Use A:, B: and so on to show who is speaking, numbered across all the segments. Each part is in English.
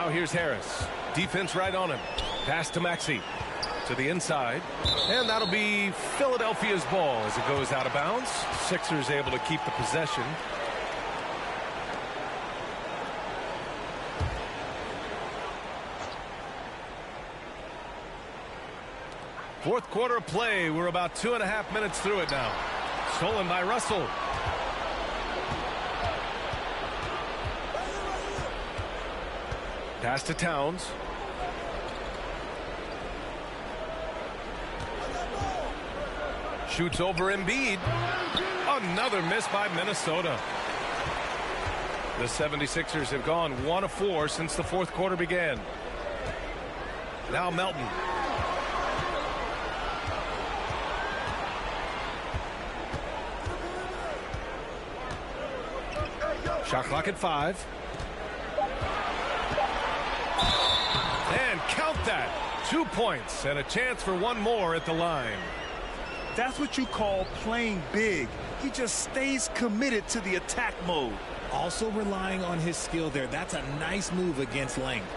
A: Now here's Harris. Defense right on him. Pass to Maxey. To the inside. And that'll be Philadelphia's ball as it goes out of bounds. Sixers able to keep the possession. Fourth quarter of play. We're about 2.5 minutes through it now. Stolen by Russell. Pass to Towns. Shoots over Embiid. Another miss by Minnesota. The 76ers have gone 1 of 4 since the fourth quarter began. Now Melton. Shot clock at 5. And count that. 2 points and a chance for one more at the line.
B: That's what you call playing big. He just stays committed to the attack mode.
C: Also relying on his skill there. That's a nice move against length.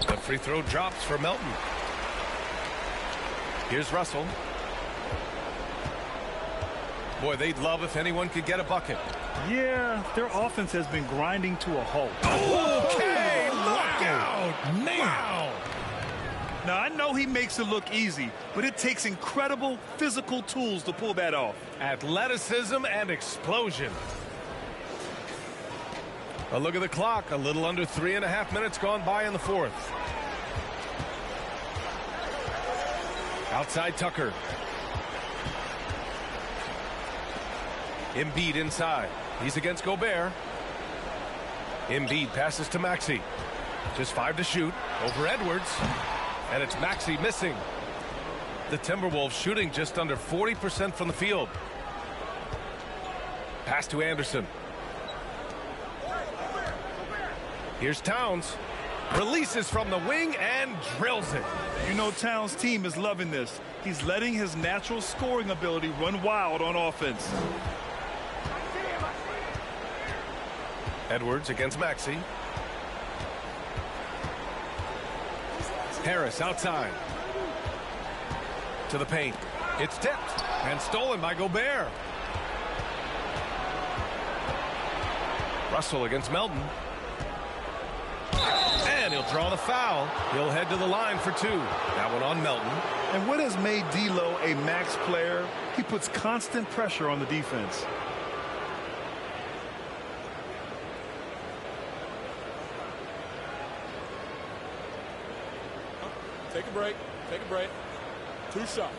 A: The free throw drops for Melton. Here's Russell. Boy, they'd love if anyone could get a bucket.
B: Yeah, their offense has been grinding to a halt.
A: Okay, look out!
C: Man.
A: Wow!
B: Now, I know he makes it look easy, but it takes incredible physical tools to pull that off.
A: Athleticism and explosion. A look at the clock. A little under 3.5 minutes gone by in the fourth. Outside Tucker. Embiid inside. He's against Gobert. Embiid passes to Maxey. Just 5 to shoot. Over Edwards. And it's Maxey missing. The Timberwolves shooting just under 40% from the field. Pass to Anderson. Here's Towns. Releases from the wing and drills it.
B: You know, Towns' team is loving this. He's letting his natural scoring ability run wild on offense.
A: Edwards against Maxey. Harris outside. To the paint. It's tipped and stolen by Gobert. Russell against Melton. And he'll draw the foul. He'll head to the line for 2. That one on Melton.
B: And what has made D'Lo a max player? He puts constant pressure on the defense.
D: Take a break. Take a break. 2 shots.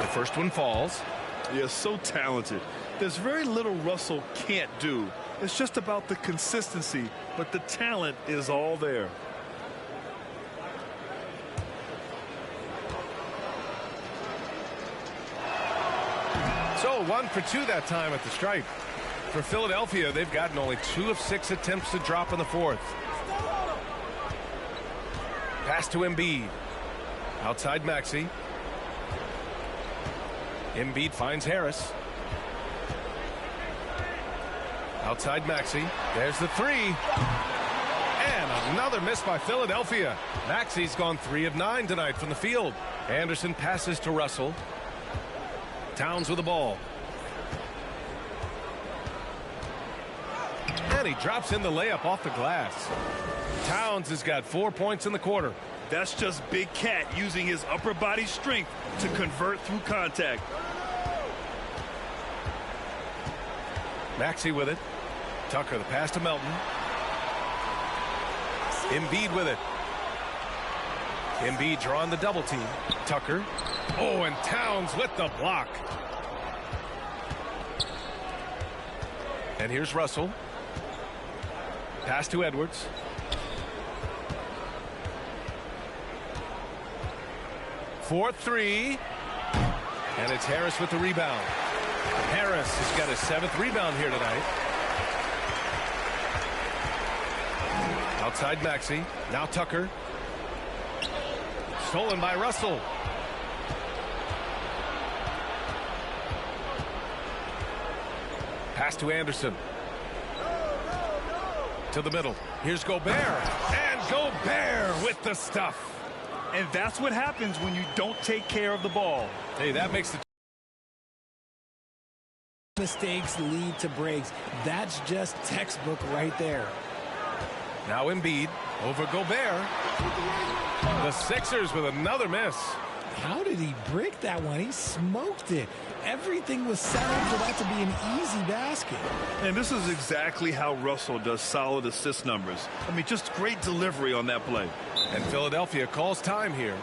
A: The first one falls.
B: You're so talented. There's very little Russell can't do. It's just about the consistency, but the talent is all there.
A: So 1 for 2 that time at the stripe. For Philadelphia, they've gotten only 2 of 6 attempts to drop in the fourth. Pass to Embiid. Outside Maxey. Embiid finds Harris. Outside Maxey. There's the 3. And another miss by Philadelphia. Maxey's gone 3 of 9 tonight from the field. Anderson passes to Russell. Towns with the ball. And he drops in the layup off the glass. Towns has got 4 points in the quarter.
B: That's just Big Cat using his upper body strength to convert through contact.
A: Maxey with it. Tucker, the pass to Melton. Embiid with it. Embiid drawing the double team. Tucker. Oh, and Towns with the block. And here's Russell. Pass to Edwards. 4-3. And it's Harris with the rebound. Harris has got his 7th rebound here tonight. Outside Maxey. Now Tucker. Stolen by Russell. Pass to Anderson. To the middle. Here's Gobert. And Gobert with the stuff.
B: And that's what happens when you don't take care of the ball.
A: Hey, that makes the
C: Mistakes lead to breaks. That's just textbook right there.
A: Now Embiid over Gobert. The Sixers with another miss.
C: How did he break that one? He smoked it. Everything was set up for that to be an easy basket.
B: And this is exactly how Russell does solid assist numbers. I mean, just great delivery on that play.
A: And Philadelphia calls time here.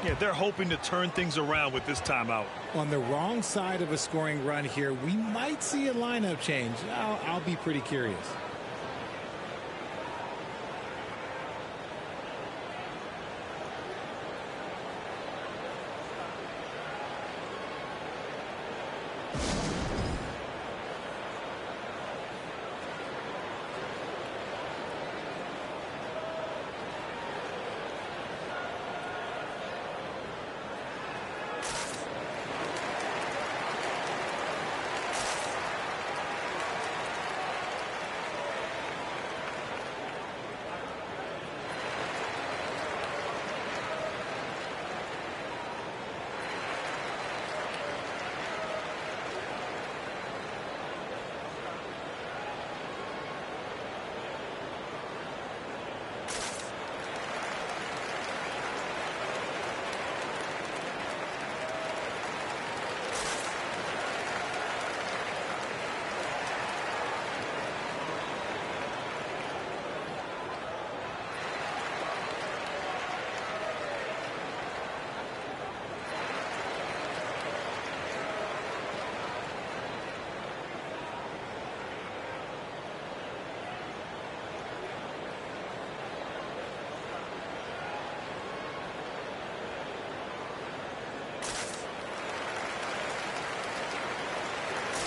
B: Yeah, they're hoping to turn things around with this timeout.
C: On the wrong side of a scoring run here, we might see a lineup change. I'll be pretty curious.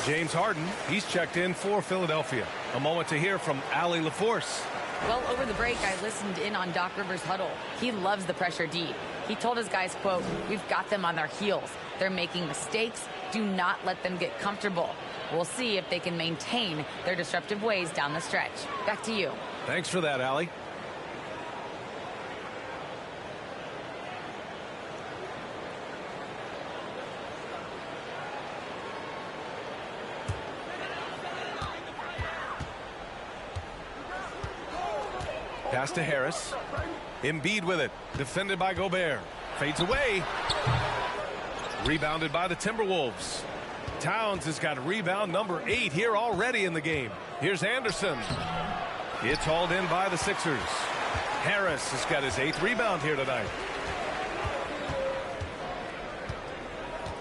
A: James Harden, he's checked in for Philadelphia. A moment to hear from Allie LaForce.
E: Well, over the break, I listened in on Doc Rivers' huddle. He loves the pressure deep. He told his guys, quote, "We've got them on their heels. They're making mistakes. Do not let them get comfortable." We'll see if they can maintain their disruptive ways down the stretch. Back to you.
A: Thanks for that, Allie. Pass to Harris. Embiid with it. Defended by Gobert. Fades away. Rebounded by the Timberwolves. Towns has got rebound number 8 here already in the game. Here's Anderson. It's hauled in by the Sixers. Harris has got his 8th rebound here tonight.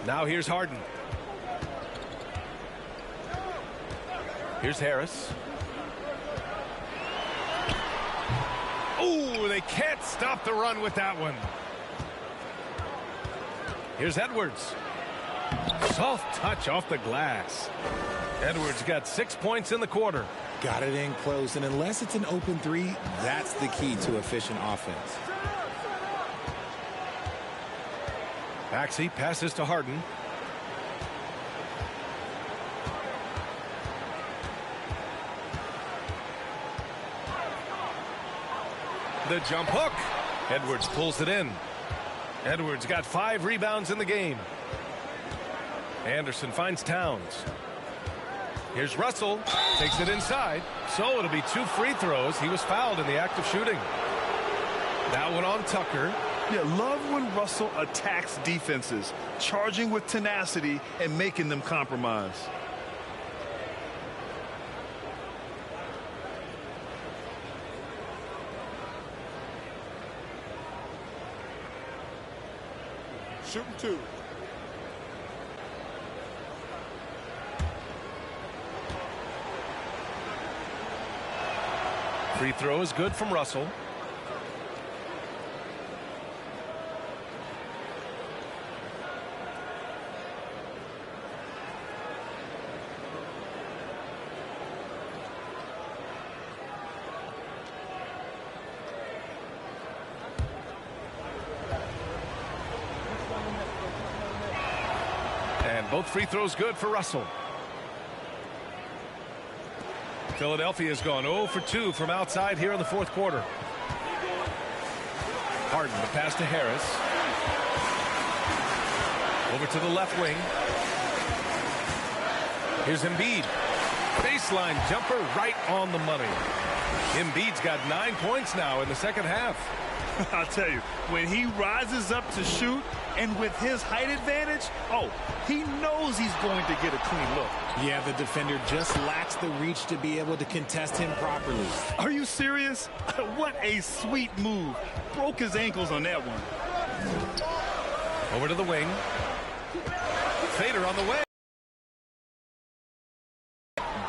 A: Now here's Harden. Here's Harris. Ooh, they can't stop the run with that one. Here's Edwards. Soft touch off the glass. Edwards got 6 points in the quarter.
C: Got it in close, and unless it's an open three, that's the key to efficient offense.
A: Maxey passes to Harden. The jump hook. Edwards pulls it in. Edwards got 5 rebounds in the game. Anderson finds Towns. Here's Russell. Takes it inside. So it'll be 2 free throws. He was fouled in the act of shooting. That one on Tucker.
B: Yeah, love when Russell attacks defenses, charging with tenacity and making them compromise.
D: Shooting 2.
A: Free throw is good from Russell. both free throws good for Russell. Philadelphia has gone 0 for 2 from outside here in the fourth quarter. Harden, the pass to Harris. Over to the left wing. Here's Embiid. Baseline jumper right on the money. Embiid's got 9 points now in the second half.
B: I'll tell you, when he rises up to shoot and with his height advantage, oh, he knows he's going to get a clean look.
C: Yeah, the defender just lacks the reach to be able to contest him properly.
B: Are you serious? What a sweet move. Broke his ankles on that one.
A: Over to the wing. Fader on the way.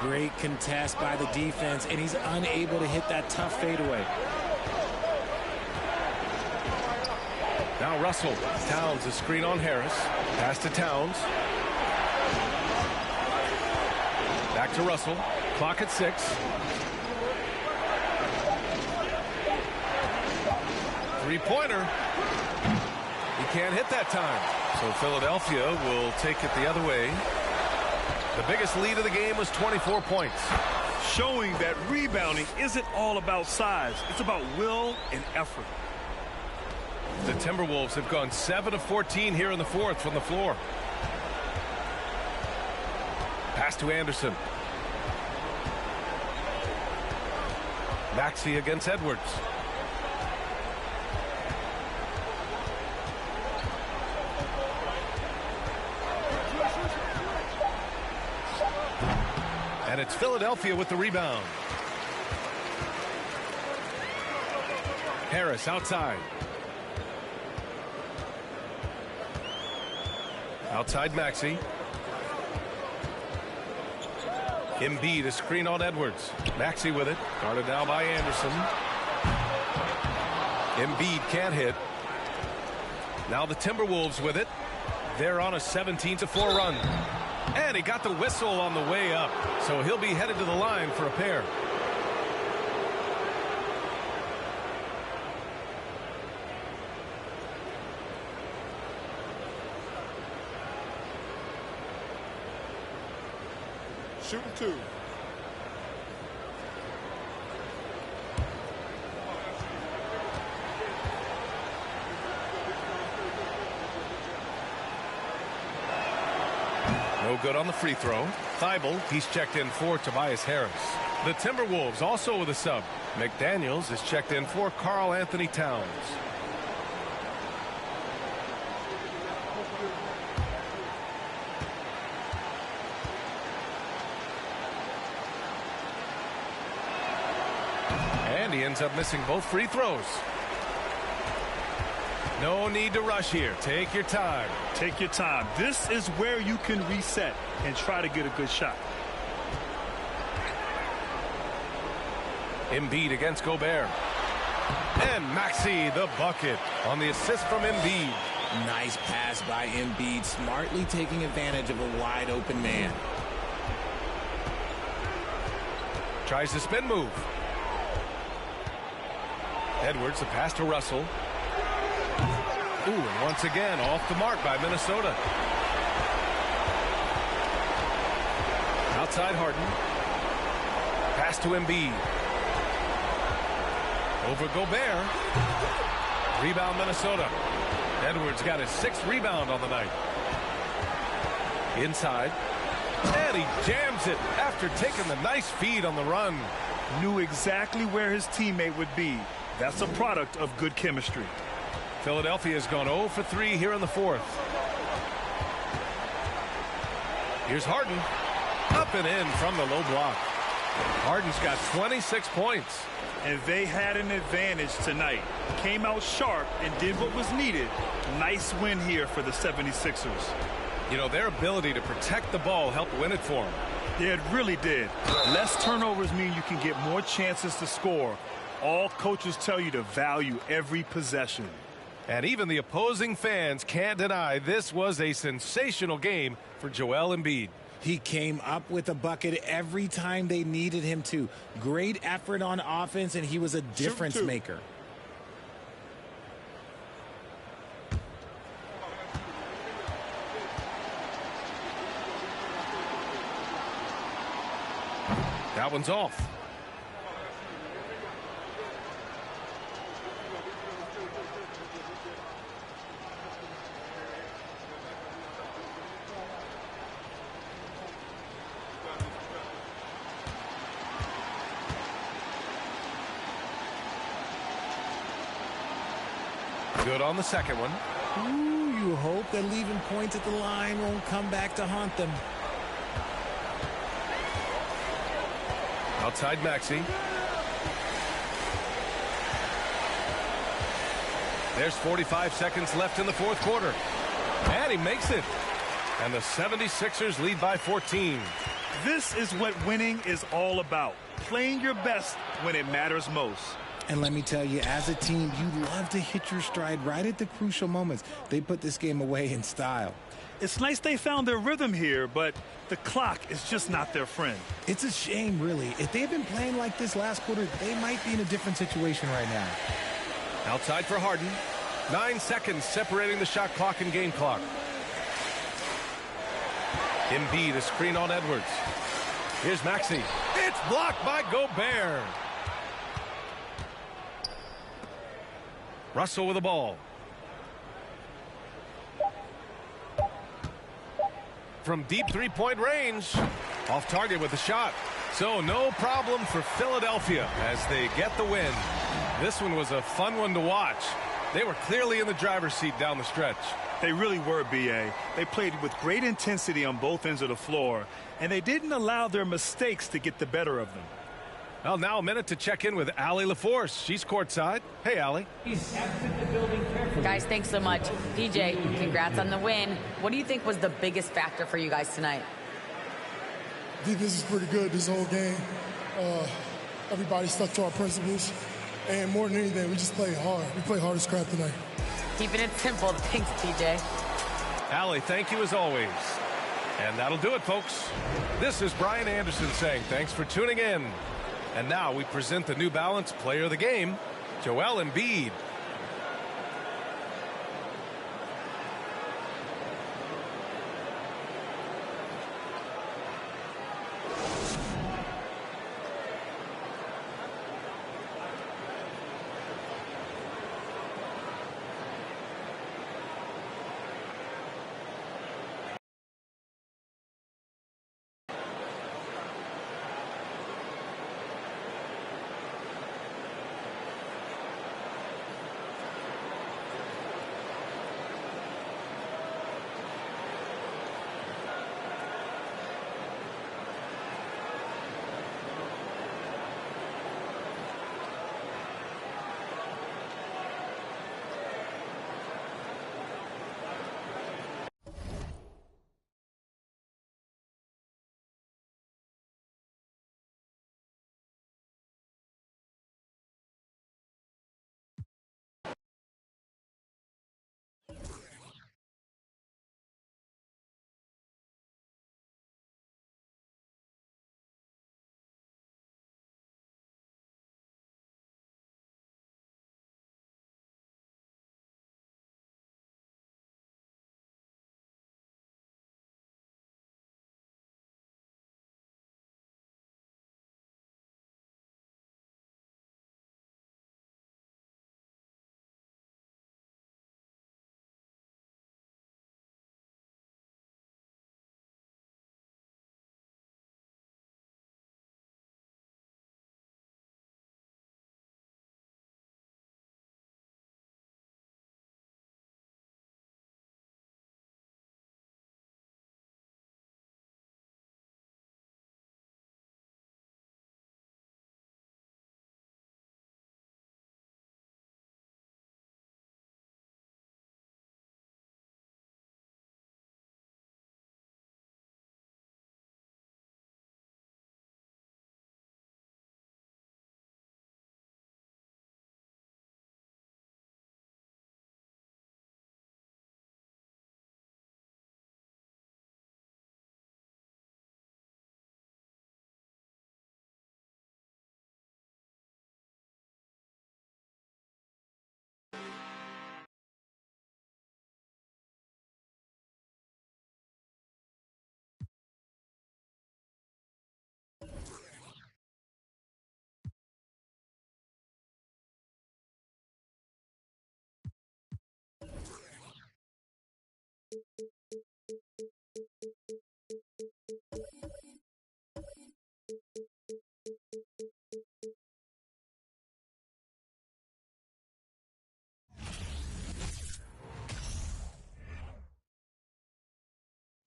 C: Great contest by the defense, and he's unable to hit that tough fadeaway.
A: Now Russell. Towns, a screen on Harris. Pass to Towns. Back to Russell. Clock at 6. Three-pointer. He can't hit that time. So Philadelphia will take it the other way. The biggest lead of the game was 24 points.
B: Showing that rebounding isn't all about size. It's about will and effort.
A: The Timberwolves have gone 7 of 14 here in the fourth from the floor. Pass to Anderson. Maxey against Edwards. And it's Philadelphia with the rebound. Harris outside. Outside Maxey. Embiid, a screen on Edwards. Maxey with it. Guarded now by Anderson. Embiid can't hit. Now the Timberwolves with it. They're on a 17-4 run. And he got the whistle on the way up. So he'll be headed to the line for a pair.
D: Shooting 2.
A: No good on the free throw. Thibault, he's checked in for Tobias Harris. The Timberwolves also with a sub. McDaniels is checked in for Karl Anthony Towns. And he ends up missing both free throws. No need to rush here. Take your time.
B: Take your time. This is where you can reset and try to get a good shot.
A: Embiid against Gobert. And Maxey the bucket on the assist from Embiid.
C: Nice pass by Embiid, smartly taking advantage of a wide open man.
A: Tries the spin move. Edwards, a pass to Russell. Ooh, and once again off the mark by Minnesota. Outside Harden. Pass to Embiid. Over Gobert. Rebound Minnesota. Edwards got his 6th rebound on the night. Inside. And he jams it after taking the nice feed on the run.
B: Knew exactly where his teammate would be. That's a product of good chemistry.
A: Philadelphia has gone 0 for 3 here in the fourth. Here's Harden. Up and in from the low block. Harden's got 26 points.
B: And they had an advantage tonight. Came out sharp and did what was needed. Nice win here for the 76ers.
A: You know, their ability to protect the ball helped win it for them.
B: Yeah, it really did. Less turnovers mean you can get more chances to score. All coaches tell you to value every possession.
A: And even the opposing fans can't deny this was a sensational game for Joel Embiid.
C: He came up with a bucket every time they needed him to. Great effort on offense, and he was a difference maker.
A: That one's off. Good on the second one.
C: Ooh, you hope that leaving points at the line won't come back to haunt them.
A: Outside Maxey. There's 45 seconds left in the fourth quarter. And he makes it. And the 76ers lead by 14.
B: This is what winning is all about. Playing your best when it matters most.
C: And let me tell you, as a team, you love to hit your stride right at the crucial moments. They put this game away in style.
B: It's nice they found their rhythm here, but the clock is just not their friend.
C: It's a shame, really. If they had been playing like this last quarter, they might be in a different situation right now.
A: Outside for Harden. 9 seconds separating the shot clock and game clock. Embiid, a screen on Edwards. Here's Maxey. It's blocked by Gobert. Russell with the ball. From deep three-point range. Off target with the shot. So no problem for Philadelphia as they get the win. This one was a fun one to watch. They were clearly in the driver's seat down the stretch.
B: They really were, B.A. They played with great intensity on both ends of the floor, and they didn't allow their mistakes to get the better of them.
A: Well, now a minute to check in with Allie LaForce. She's courtside. Hey, Allie.
E: Guys, thanks so much. PJ, congrats on the win. What do you think was the biggest factor for you guys tonight?
F: Defense is pretty good this whole game. Everybody stuck to our principles. And more than anything, we just played hard. We played hard as crap tonight.
E: Keeping it simple. Thanks, PJ.
A: Allie, thank you as always. And that'll do it, folks. This is Brian Anderson saying thanks for tuning in. And now we present the New Balance Player of the Game, Joel Embiid.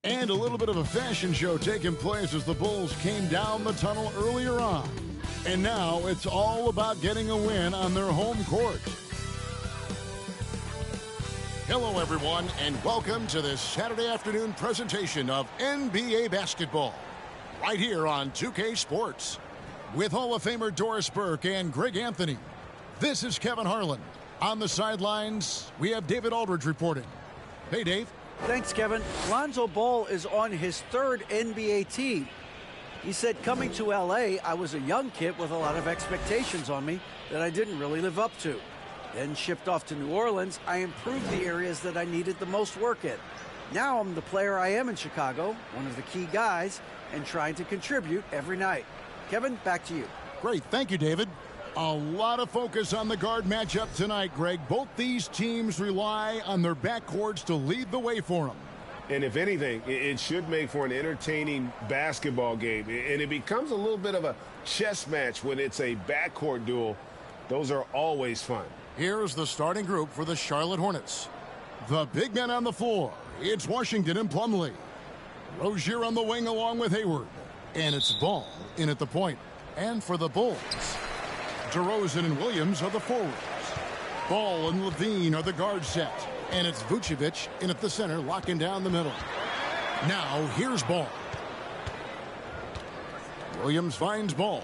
G: And a little bit of a fashion show taking place as the Bulls came down the tunnel earlier on. And now it's all about getting a win on their home court. Hello, everyone, and welcome to this Saturday afternoon presentation of NBA basketball right here on 2K Sports. With Hall of Famer Doris Burke and Greg Anthony, this is Kevin Harlan. On the sidelines, we have David Aldridge reporting. Hey, Dave.
H: Thanks, Kevin. Lonzo Ball is on his third NBA team. He said, coming to L.A., I was a young kid with a lot of expectations on me that I didn't really live up to. Then shipped off to New Orleans, I improved the areas that I needed the most work in. Now I'm the player I am in Chicago, one of the key guys, and trying to contribute every night. Kevin, back to you.
G: Great. Thank you, David. A lot of focus on the guard matchup tonight, Greg. Both these teams rely on their backcourts to lead the way for them.
I: And if anything, it should make for an entertaining basketball game. And it becomes a little bit of a chess match when it's a backcourt duel. Those are always fun.
G: Here's the starting group for the Charlotte Hornets. The big men on the floor. It's Washington and Plumlee. Rozier on the wing along with Hayward. And it's Ball in at the point. And for the Bulls, DeRozan and Williams are the forwards. Ball and Levine are the guard set. And it's Vucevic in at the center, locking down the middle. Now, here's Ball. Williams finds Ball.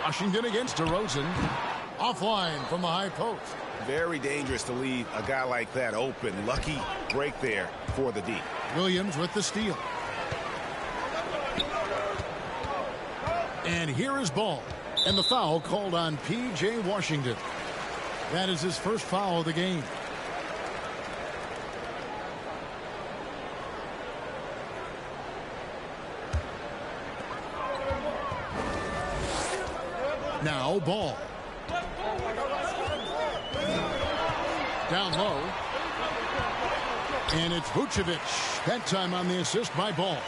G: Washington against DeRozan. Offline from the high post.
I: Very dangerous to leave a guy like that open. Lucky break there for the D.
G: Williams with the steal. And here is Ball. And the foul called on P.J. Washington. That is his first foul of the game. Now Ball. Down low. And it's Vucevic. That time on the assist by Ball.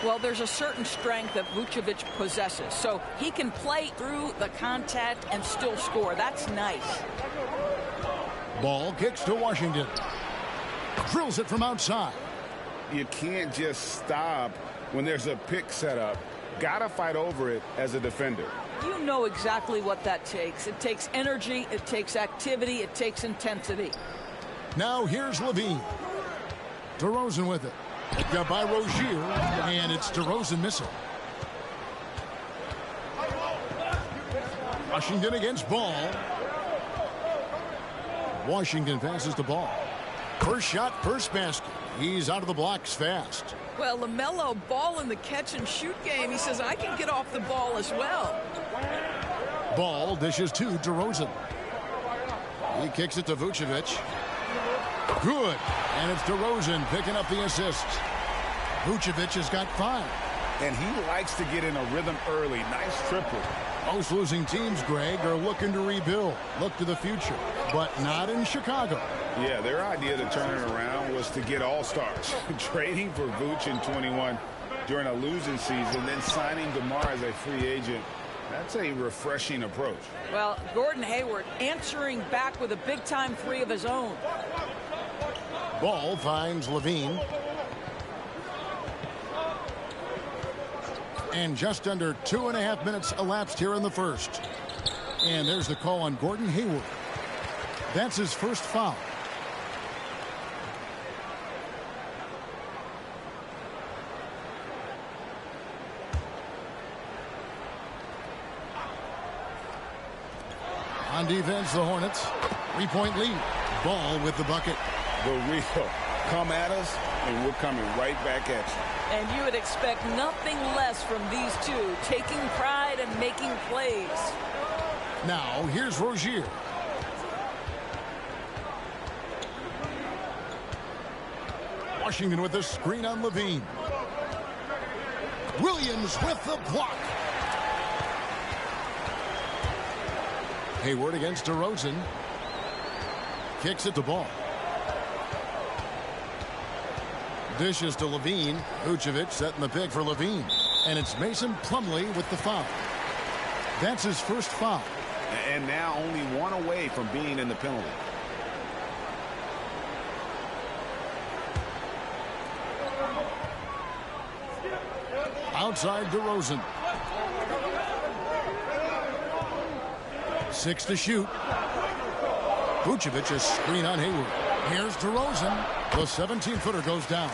J: Well, there's a certain strength that Vucevic possesses, so he can play through the contact and still score. That's nice.
G: Ball kicks to Washington. Drills it from outside.
I: You can't just stop when there's a pick set up. Gotta fight over it as a defender.
J: You know exactly what that takes. It takes energy, it takes activity, it takes intensity.
G: Now here's Levine. DeRozan with it. Picked up by Rozier, and it's DeRozan missing. Washington against Ball. Washington passes the ball. First shot, first basket. He's out of the blocks fast.
J: Well, LaMelo, Ball in the catch-and-shoot game. He says, I can get off the ball as well.
G: Ball dishes to DeRozan. He kicks it to Vucevic. Good. And it's DeRozan picking up the assist. Vucevic has got 5.
I: And he likes to get in a rhythm early. Nice triple.
G: Most losing teams, Greg, are looking to rebuild. Look to the future. But not in Chicago.
I: Yeah, their idea to turn it around was to get all-stars. Trading for Vuce in 21 during a losing season, then signing DeMar as a free agent. That's a refreshing approach.
J: Well, Gordon Hayward answering back with a big-time 3 of his own.
G: Ball finds Levine. And just under 2.5 minutes elapsed here in the first. And there's the call on Gordon Hayward. That's his first foul. On defense, the Hornets. 3-point lead. Ball with the bucket.
I: The real. Come at us, and we're coming right back at you.
J: And you would expect nothing less from these two, taking pride and making plays.
G: Now, here's Rozier. Washington with the screen on Levine. Williams with the block. Hayward against DeRozan. Kicks it to Ball. Dishes to Levine. Vucevic setting the pick for Levine. And it's Mason Plumlee with the foul. That's his first foul.
I: And now only one away from being in the penalty.
G: Outside DeRozan. 6 to shoot. Vucevic a screen on Hayward. Here's DeRozan. The 17-footer goes down.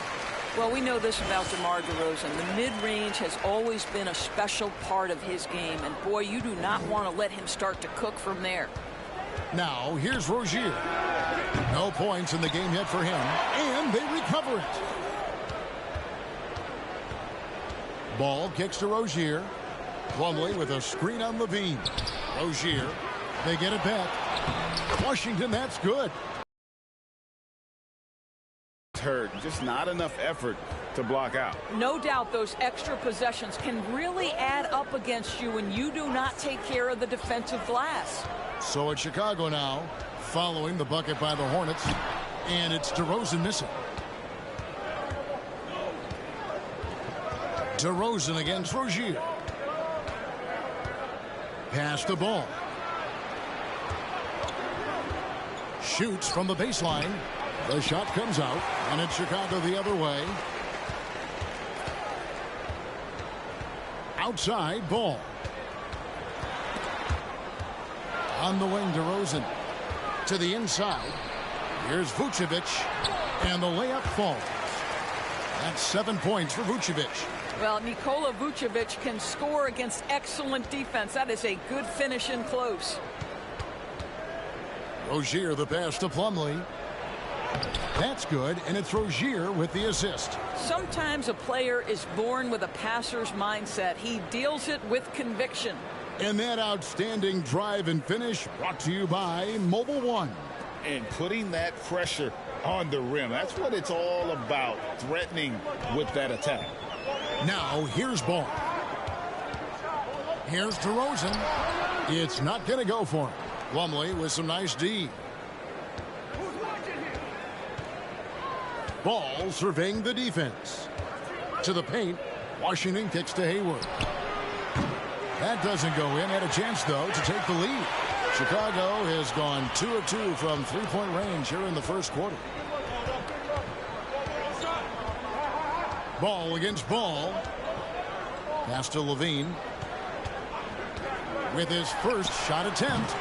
J: Well, we know this about DeMar DeRozan. The mid-range has always been a special part of his game. And, boy, you do not want to let him start to cook from there.
G: Now, here's Rozier. No points in the game yet for him. And they recover it. Ball kicks to Rozier. Plumlee with a screen on Levine. Rozier. They get it back. Washington, that's good.
I: Hurt. Just not enough effort to block out.
J: No doubt those extra possessions can really add up against you when you do not take care of the defensive glass.
G: So it's Chicago now, following the bucket by the Hornets, and it's DeRozan missing. DeRozan against Rozier. Pass the ball. Shoots from the baseline. The shot comes out, and it's Chicago the other way. Outside, Ball. On the wing, DeRozan. To the inside. Here's Vucevic, and the layup falls. That's 7 points for Vucevic.
J: Well, Nikola Vucevic can score against excellent defense. That is a good finish in close.
G: Rozier the pass to Plumlee. That's good, and it's Rozier with the assist.
J: Sometimes a player is born with a passer's mindset. He deals it with conviction.
G: And that outstanding drive and finish brought to you by Mobile One.
I: And putting that pressure on the rim. That's what it's all about, threatening with that attack.
G: Now, here's Ball. Here's DeRozan. It's not going to go for him. Plumlee with some nice D. Ball surveying the defense. To the paint. Washington kicks to Hayward. That doesn't go in. Had a chance, though, to take the lead. Chicago has gone 2 of 2 from three-point range here in the first quarter. Ball against Ball. Pass to Levine. With his first shot attempt.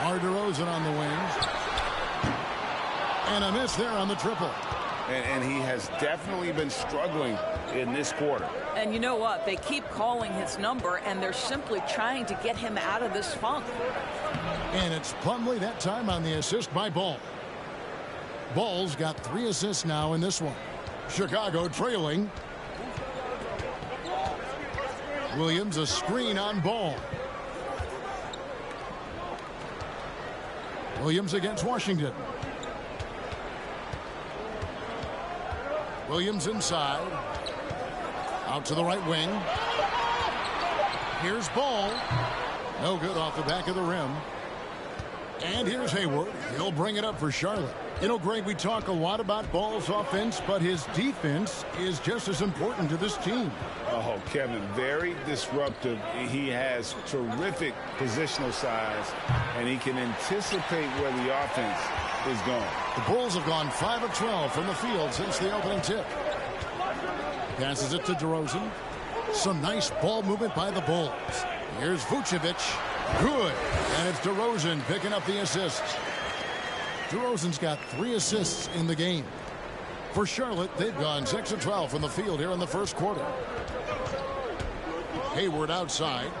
G: DeRozan on the wing. And a miss there on the triple.
I: And he has definitely been struggling in this quarter.
J: And you know what? They keep calling his number, and they're simply trying to get him out of this funk.
G: And it's Plumlee that time on the assist by Ball. Ball's got 3 assists now in this one. Chicago trailing. Williams a screen on Ball. Williams against Washington. Williams inside. Out to the right wing. Here's Ball. No good off the back of the rim. And here's Hayward. He'll bring it up for Charlotte. You know, Greg, we talk a lot about Ball's offense, but his defense is just as important to this team.
I: Oh, Kevin, very disruptive. He has terrific positional size, and he can anticipate where the offense is going.
G: The Bulls have gone 5 of 12 from the field since the opening tip. Passes it to DeRozan. Some nice ball movement by the Bulls. Here's Vucevic. Good. And it's DeRozan picking up the assists. DeRozan's got 3 assists in the game. For Charlotte, they've gone 6 of 12 from the field here in the first quarter. Hayward outside.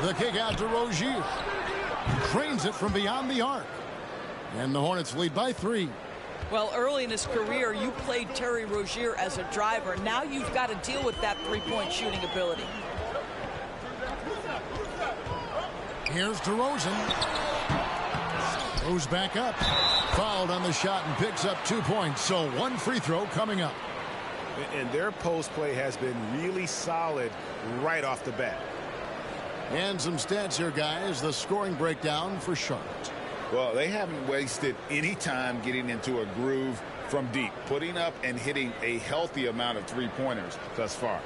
G: The kick out to Rozier. Trains it from beyond the arc. And the Hornets lead by 3.
J: Well, early in his career, you played Terry Rozier as a driver. Now you've got to deal with that three-point shooting ability.
G: Here's DeRozan. Goes back up. Fouled on the shot and picks up 2 points. So 1 free throw coming up.
A: And their post play has been really solid right off the bat.
G: And some stats here, guys. The scoring breakdown for Charlotte.
I: Well, they haven't wasted any time getting into a groove from deep, putting up and hitting a healthy amount of three-pointers thus far.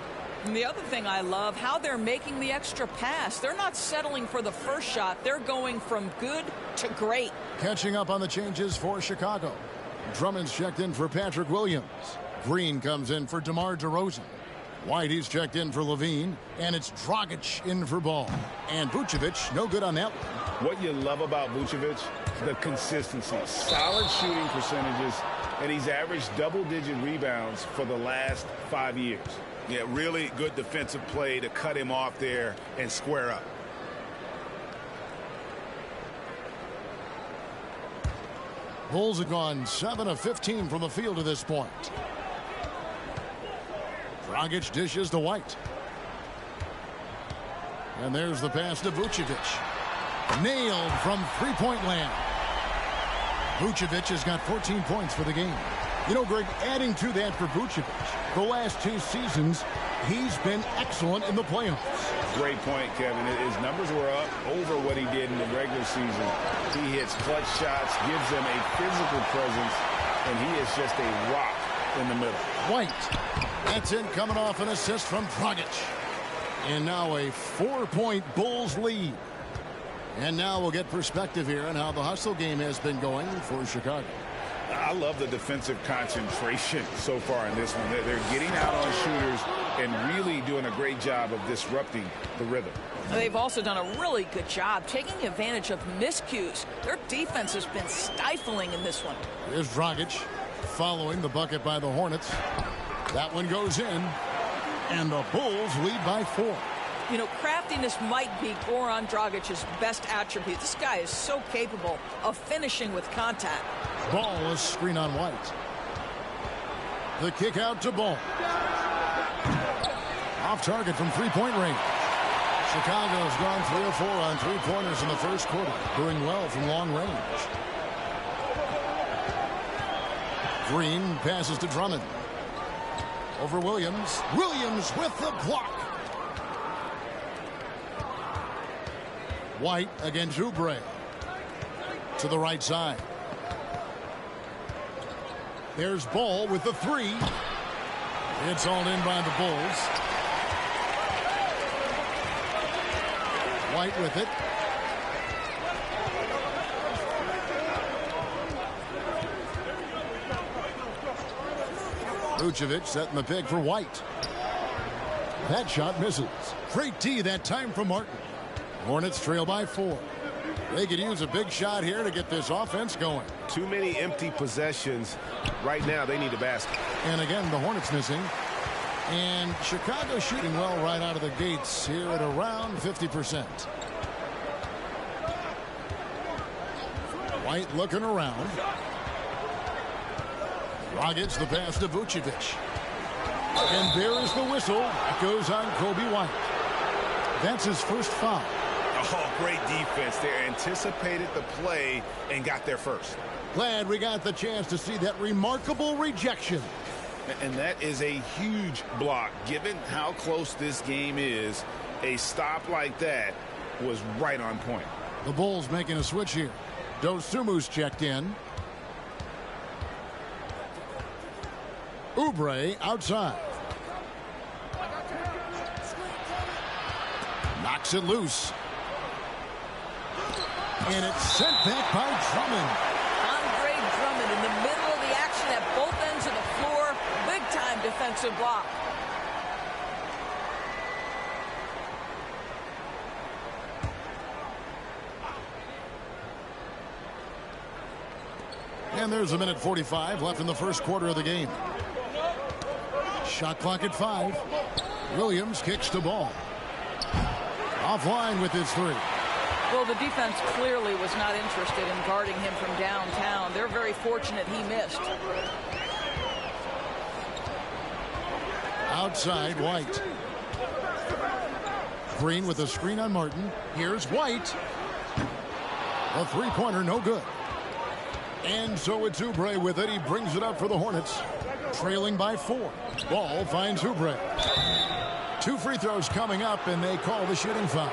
J: And the other thing I love, how they're making the extra pass. They're not settling for the first shot. They're going from good to great.
G: Catching up on the changes for Chicago. Drummond's checked in for Patrick Williams. Green comes in for DeMar DeRozan. White, he's checked in for Levine. And it's Dragic in for Ball. And Vucevic, no good on that one.
I: What you love about Vucevic, the consistency. Solid shooting percentages, and he's averaged double-digit rebounds for the last 5 years. Yeah, really good defensive play to cut him off there and square up.
G: Bulls have gone 7 of 15 from the field to this point. Dragic dishes to White. And there's the pass to Vucevic. Nailed from three-point land. Vucevic has got 14 points for the game. You know, Greg, adding to that for Vucevic, the last 2 seasons, he's been excellent in the playoffs.
I: Great point, Kevin. His numbers were up over what he did in the regular season. He hits clutch shots, gives them a physical presence, and he is just a rock in the middle.
G: White. That's in, coming off an assist from Dragic. And now a 4-point Bulls lead. And now we'll get perspective here on how the hustle game has been going for Chicago.
I: I love the defensive concentration so far in this one. They're getting out on shooters and really doing a great job of disrupting the rhythm.
J: They've also done a really good job taking advantage of miscues. Their defense has been stifling in this one.
G: Here's Dragic following the bucket by the Hornets. That one goes in, and the Bulls lead by 4.
J: You know, craftiness might be Goran Dragic's best attribute. This guy is so capable of finishing with contact.
G: Ball is screen on White. The kick out to Ball. Off target from three-point range. Chicago's gone 3 of 4 on three-pointers in the first quarter, doing well from long range. Green passes to Drummond. Over Williams. Williams with the block. White against Oubre. To the right side. There's Ball with the 3. It's all in by the Bulls. White with it. Vucevic setting the pick for White. That shot misses. Great D that time from Martin. Hornets trail by 4. They could use a big shot here to get this offense going.
A: Too many empty possessions. Right now, they need a basket.
G: And again, the Hornets missing. And Chicago shooting well right out of the gates here at around 50%. White looking around. Dragic the pass to Vucevic. And there is the whistle. It goes on Kobe White. That's his first foul.
A: Oh, great defense there. Anticipated the play and got there first.
G: Glad we got the chance to see that remarkable rejection.
I: And that is a huge block. Given how close this game is, a stop like that was right on point.
G: The Bulls making a switch here. Dosumu's checked in. Oubre outside. Knocks it loose. And it's sent back by Drummond.
J: Andre Drummond in the middle of the action at both ends of the floor. Big-time defensive block.
G: And there's a minute 45 left in the first quarter of the game. Shot clock at 5. Williams kicks to Ball. Offline with his 3.
J: Well, the defense clearly was not interested in guarding him from downtown. They're very fortunate he missed.
G: Outside, White. Green with a screen on Martin. Here's White. A three-pointer, no good. And so it's Oubre with it. He brings it up for the Hornets. Trailing by 4. Ball finds Oubre. 2 free throws coming up, and they call the shooting foul.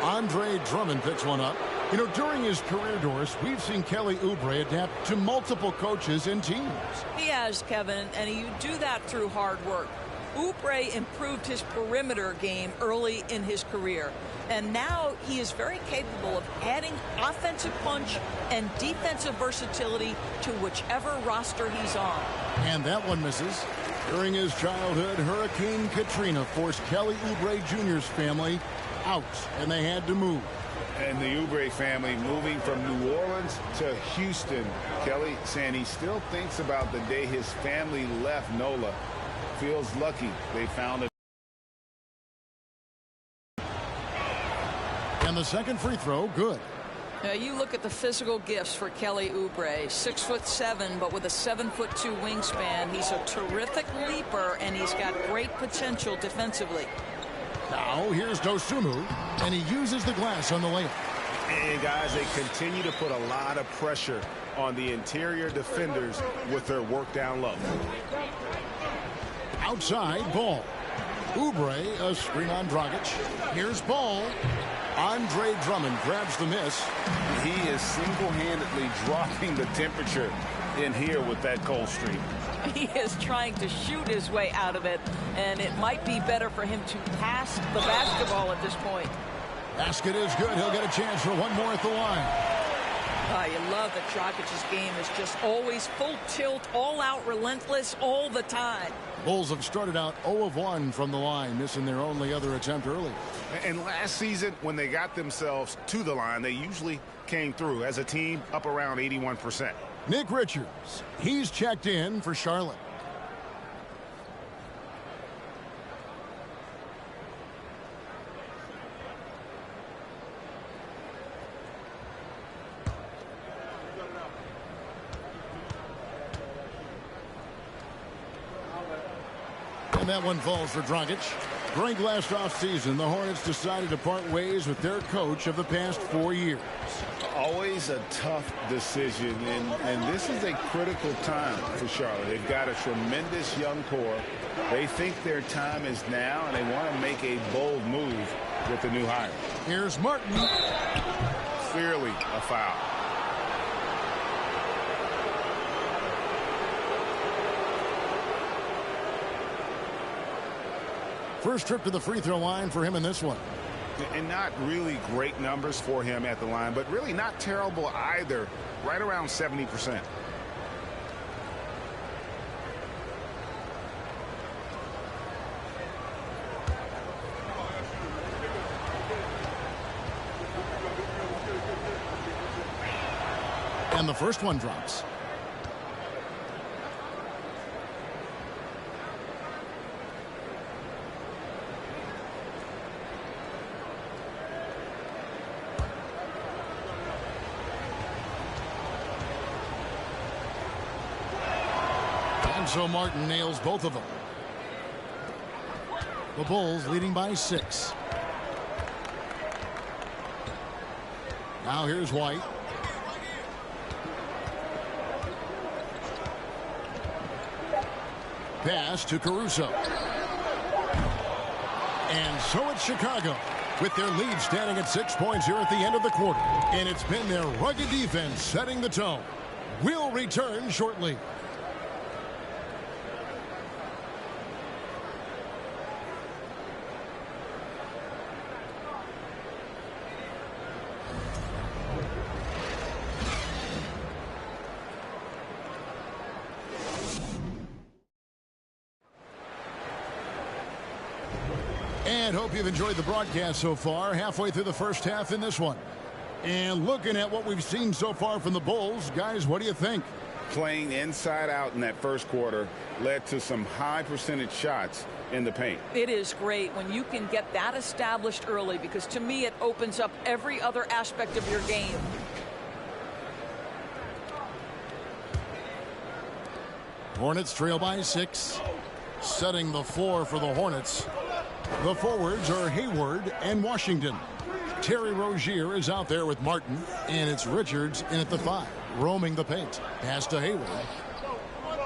G: Andre Drummond picks one up. You know, during his career, Doris, we've seen Kelly Oubre adapt to multiple coaches and teams.
J: He has, Kevin, and you do that through hard work. Oubre improved his perimeter game early in his career, and now he is very capable of adding offensive punch and defensive versatility to whichever roster he's on.
G: And that one misses. During his childhood, Hurricane Katrina forced Kelly Oubre Jr.'s family out, and they had to move.
I: And the Oubre family moving from New Orleans to Houston. Kelly saying he still thinks about the day his family left NOLA. Feels lucky they found it.
G: And the second free throw, good.
J: Now you look at the physical gifts for Kelly Oubre. 6'7", but with a 7'2" wingspan. He's a terrific leaper, and he's got great potential defensively.
G: Now here's Dosunmu, and he uses the glass on the layup.
A: And guys, they continue to put a lot of pressure on the interior defenders with their work down low.
G: Outside, Ball. Oubre, a screen on Dragic. Here's Ball. Andre Drummond grabs the miss.
I: He is single-handedly dropping the temperature in here with that cold streak.
J: He is trying to shoot his way out of it, and it might be better for him to pass the basketball at this point.
G: Basket is good. He'll get a chance for one more at the line.
J: You love that Dragic's game is just always full tilt, all out, relentless, all the time.
G: Bulls have started out 0 of 1 from the line, missing their only other attempt early.
A: And last season, when they got themselves to the line, they usually came through as a team up around 81%.
G: Nick Richards, he's checked in for Charlotte. And that one falls for Dragic. During last offseason, the Hornets decided to part ways with their coach of the past 4 years.
I: Always a tough decision, and this is a critical time for Charlotte. They've got a tremendous young core. They think their time is now, and they want to make a bold move with the new hire.
G: Here's Martin.
A: Clearly a foul.
G: First trip to the free throw line for him in this one.
A: And not really great numbers for him at the line, but really not terrible either. Right around 70%.
G: And the first one drops. So Martin nails both of them. The Bulls leading by 6. Now here's White. Pass to Caruso. And so it's Chicago with their lead standing at 6 points here at the end of the quarter. And it's been their rugged defense setting the tone. We'll return shortly. And hope you've enjoyed the broadcast so far. Halfway through the first half in this one. And looking at what we've seen so far from the Bulls, guys, what do you think?
I: Playing inside out in that first quarter led to some high percentage shots in the paint.
J: It is great when you can get that established early, because to me it opens up every other aspect of your game.
G: Hornets trail by 6. Setting the floor for the Hornets. The forwards are Hayward and Washington. Terry Rozier is out there with Martin, and it's Richards in at the 5, roaming the paint. Pass to Hayward.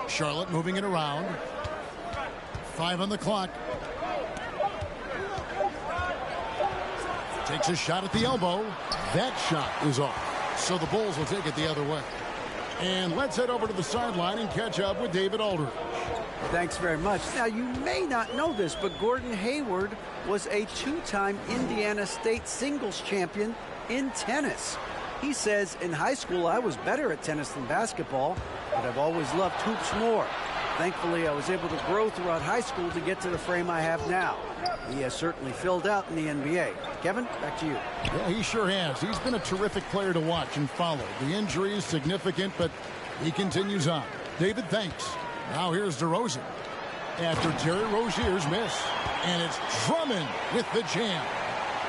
G: Charlotte moving it around. 5 on the clock. Takes a shot at the elbow. That shot is off. So the Bulls will take it the other way. And let's head over to the sideline and catch up with David Aldridge.
H: Thanks very much. Now, you may not know this, but Gordon Hayward was a 2-time Indiana State singles champion in tennis. He says, in high school, I was better at tennis than basketball, but I've always loved hoops more. Thankfully, I was able to grow throughout high school to get to the frame I have now. He has certainly filled out in the NBA. Kevin, back to you.
G: Yeah, he sure has. He's been a terrific player to watch and follow. The injury is significant, but he continues on. David, thanks. Now here's DeRozan. After Terry Rozier's miss. And it's Drummond with the jam.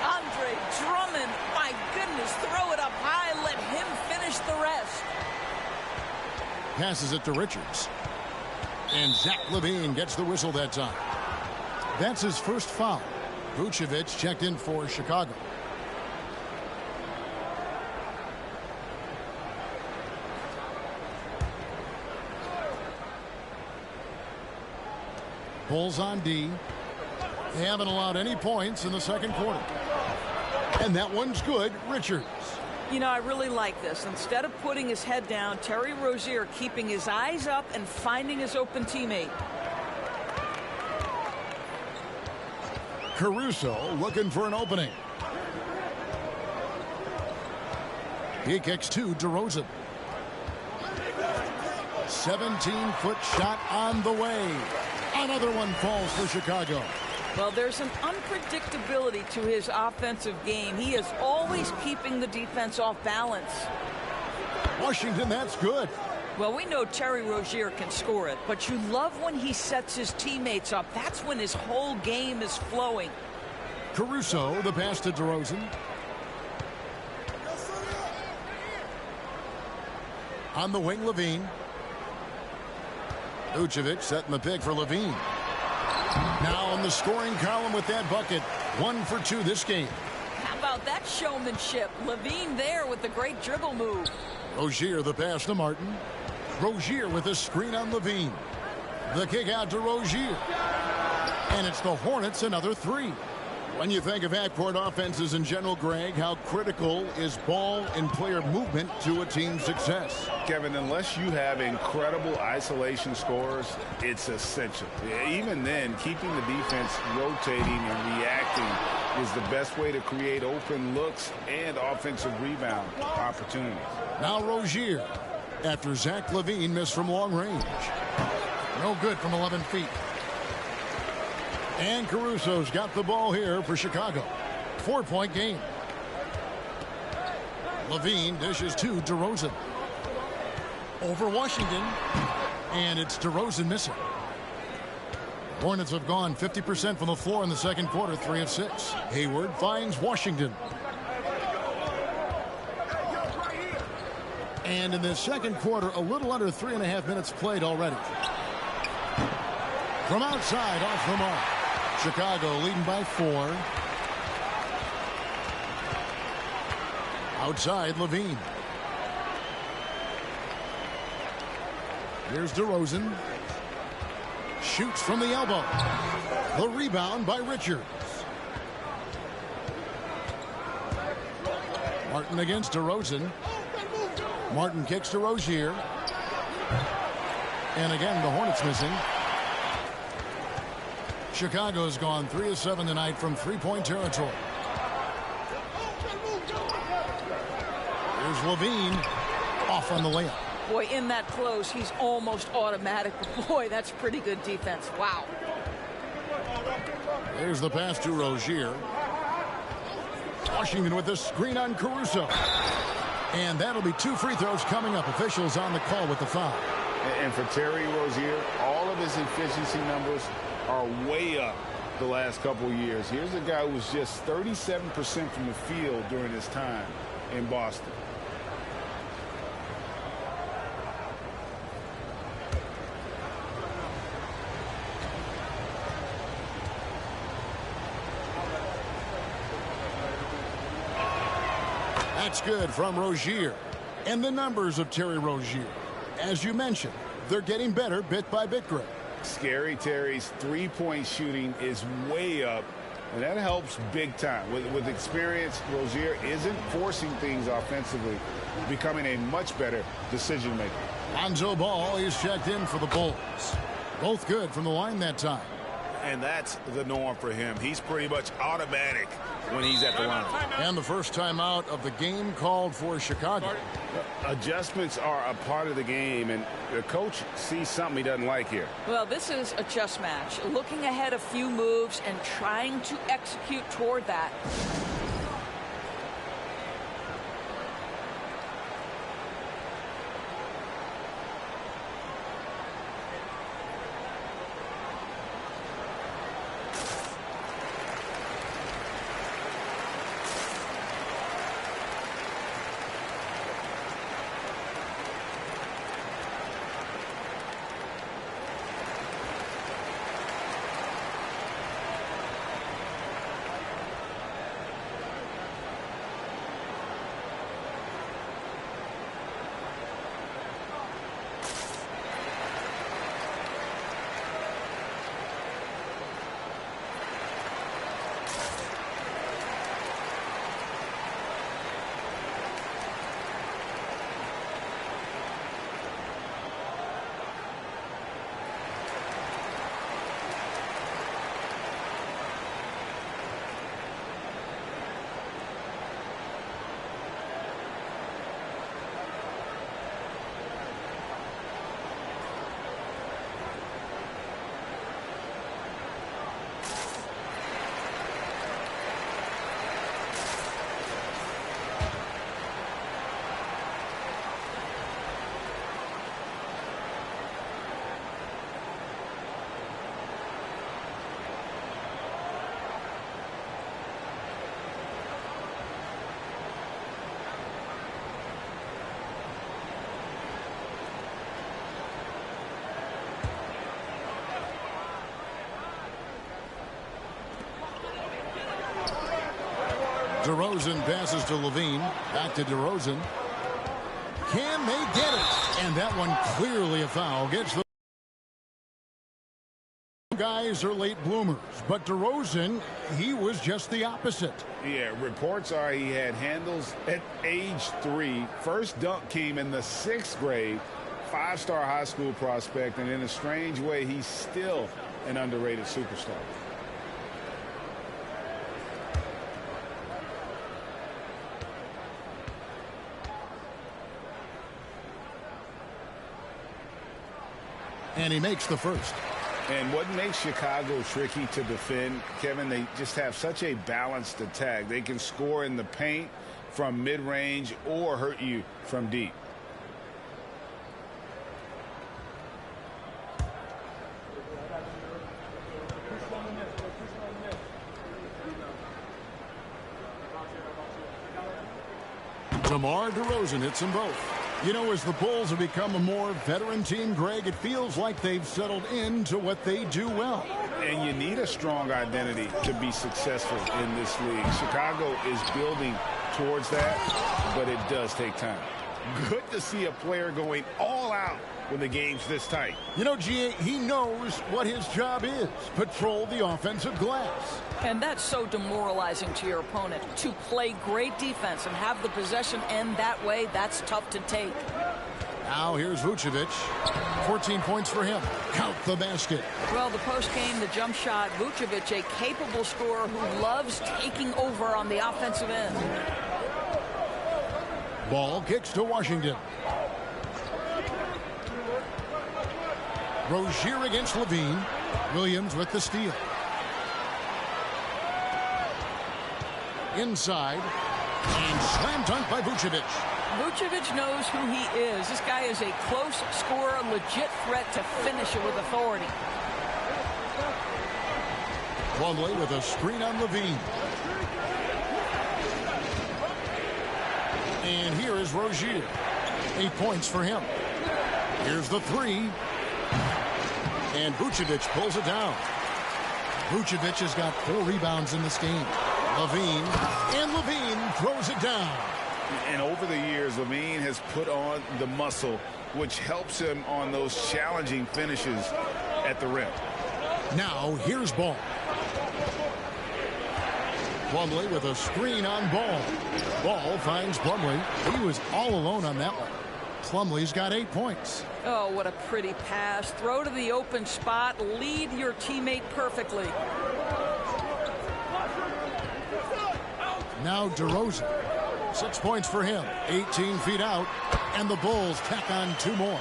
J: Andre Drummond, my goodness, throw it up high, let him finish the rest.
G: Passes it to Richards. And Zach LaVine gets the whistle that time. That's his first foul. Vucevic checked in for Chicago. Bulls on D. They haven't allowed any points in the second quarter. And that one's good. Richards.
J: You know, I really like this. Instead of putting his head down, Terry Rozier keeping his eyes up and finding his open teammate.
G: Caruso looking for an opening. He kicks to DeRozan. 17-foot shot on the way. Another one falls for Chicago.
J: Well, there's an unpredictability to his offensive game. He is always keeping the defense off balance.
G: Washington, that's good.
J: Well, we know Terry Rozier can score it, but you love when he sets his teammates up. That's when his whole game is flowing.
G: Caruso, the pass to DeRozan. On the wing, LaVine. Vucevic setting the pick for LaVine. Now on the scoring column with that bucket. 1 for 2 this game.
J: How about that showmanship? LaVine there with the great dribble move.
G: Rozier the pass to Martin. Rozier with a screen on LaVine. The kick out to Rozier. And it's the Hornets another 3. When you think of half-court offenses in general, Greg, how critical is ball and player movement to a team's success?
I: Kevin, unless you have incredible isolation scorers, it's essential. Even then, keeping the defense rotating and reacting is the best way to create open looks and offensive rebound opportunities.
G: Now Rozier, after Zach LaVine missed from long range. No good from 11 feet. And Caruso's got the ball here for Chicago. 4-point game. LaVine dishes to DeRozan. Over Washington. And it's DeRozan missing. Hornets have gone 50% from the floor in the second quarter, 3 of 6. Hayward finds Washington. And in the second quarter, a little under 3.5 minutes played already. From outside, off the mark. Chicago leading by 4. Outside, LaVine. Here's DeRozan. Shoots from the elbow. The rebound by Richards. Martin against DeRozan. Martin kicks to Rozier. And again, the Hornets missing. Chicago's gone 3 of 7 tonight from three-point territory. Here's LaVine off on the layup.
J: Boy, in that close, he's almost automatic. Boy, that's pretty good defense. Wow.
G: There's the pass to Rozier. Washington with the screen on Caruso. And that'll be 2 free throws coming up. Officials on the call with the foul.
I: And for Terry Rozier, all of his efficiency numbers are way up the last couple of years. Here's a guy who was just 37% from the field during his time in Boston.
G: That's good from Rozier. And the numbers of Terry Rozier, as you mentioned, they're getting better bit by bit, Greg.
I: Scary Terry's three-point shooting is way up, and that helps big time. With experience, Rozier isn't forcing things offensively, becoming a much better decision maker.
G: Lonzo Ball is checked in for the Bulls. Both good from the line that time.
I: and that's the norm for him. He's pretty much automatic when he's at the line.
G: And the first timeout of the game called for Chicago.
I: Adjustments are a part of the game, and the coach sees something he doesn't like here.
J: Well, this is a chess match. Looking ahead a few moves and trying to execute toward that.
G: DeRozan passes to Levine. Back to DeRozan. Can they get it? And that one clearly a foul. Gets the guys are late bloomers, but DeRozan, he was just the opposite.
I: Yeah, reports are he had handles at age 3. First dunk came in the 6th grade. 5-star high school prospect, and in a strange way, he's still an underrated superstar.
G: And he makes the first.
I: And what makes Chicago tricky to defend, Kevin, they just have such a balanced attack. They can score in the paint from mid-range or hurt you from deep.
G: DeMar DeRozan hits them both. You know, as the Bulls have become a more veteran team, Greg, it feels like they've settled into what they do well.
I: And you need a strong identity to be successful in this league. Chicago is building towards that, but it does take time. Good to see a player going all out when the game's this tight.
G: You know, G.A., he knows what his job is. Patrol the offensive glass.
J: And that's so demoralizing to your opponent. To play great defense and have the possession end that way, that's tough to take.
G: Now here's Vucevic. 14 points for him. Count the basket.
J: Well, the post game, the jump shot, Vucevic, a capable scorer who loves taking over on the offensive end.
G: Ball kicks to Washington. Rozier against Levine. Williams with the steal. Inside. And slam dunk by Vucevic.
J: Vucevic knows who he is. This guy is a close scorer, legit threat to finish it with authority.
G: Plumlee with a screen on Levine. And here is Rozier. 8 points for him. Here's the three. And Vucevic pulls it down. Vucevic has got 4 rebounds in this game. Levine. And Levine throws it down.
I: And over the years, Levine has put on the muscle, which helps him on those challenging finishes at the rim.
G: Now, here's Ball. Plumlee with a screen on Ball. Ball finds Plumlee. He was all alone on that one. Plumlee's got 8 points.
J: Oh, what a pretty pass. Throw to the open spot. Lead your teammate perfectly.
G: Now DeRozan. 6 points for him. 18 feet out. And the Bulls tack on 2 more.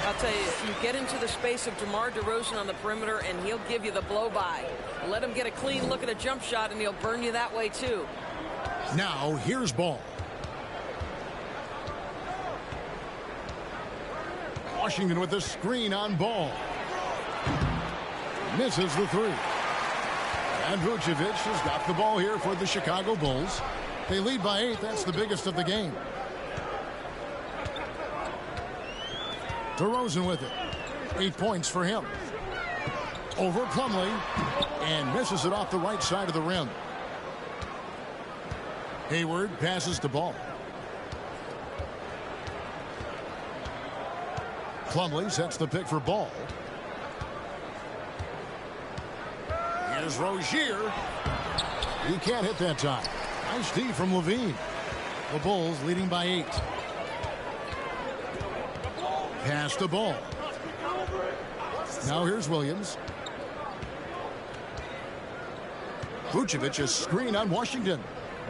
K: I'll tell you, you get into the space of DeMar DeRozan on the perimeter, and he'll give you the blow-by. Let him get a clean look at a jump shot, and he'll burn you that way, too.
G: Now, here's Ball. Washington with the screen on Ball. Misses the 3. And Vucevic has got the ball here for the Chicago Bulls. They lead by 8. That's the biggest of the game. DeRozan with it. 8 points for him. Over Plumlee. And misses it off the right side of the rim. Hayward passes the ball. Plumlee sets the pick for Ball. Here's Rozier. He can't hit that time. Nice D from Levine. The Bulls leading by 8. Pass the ball. Now here's Williams. Vucevic is screen on Washington.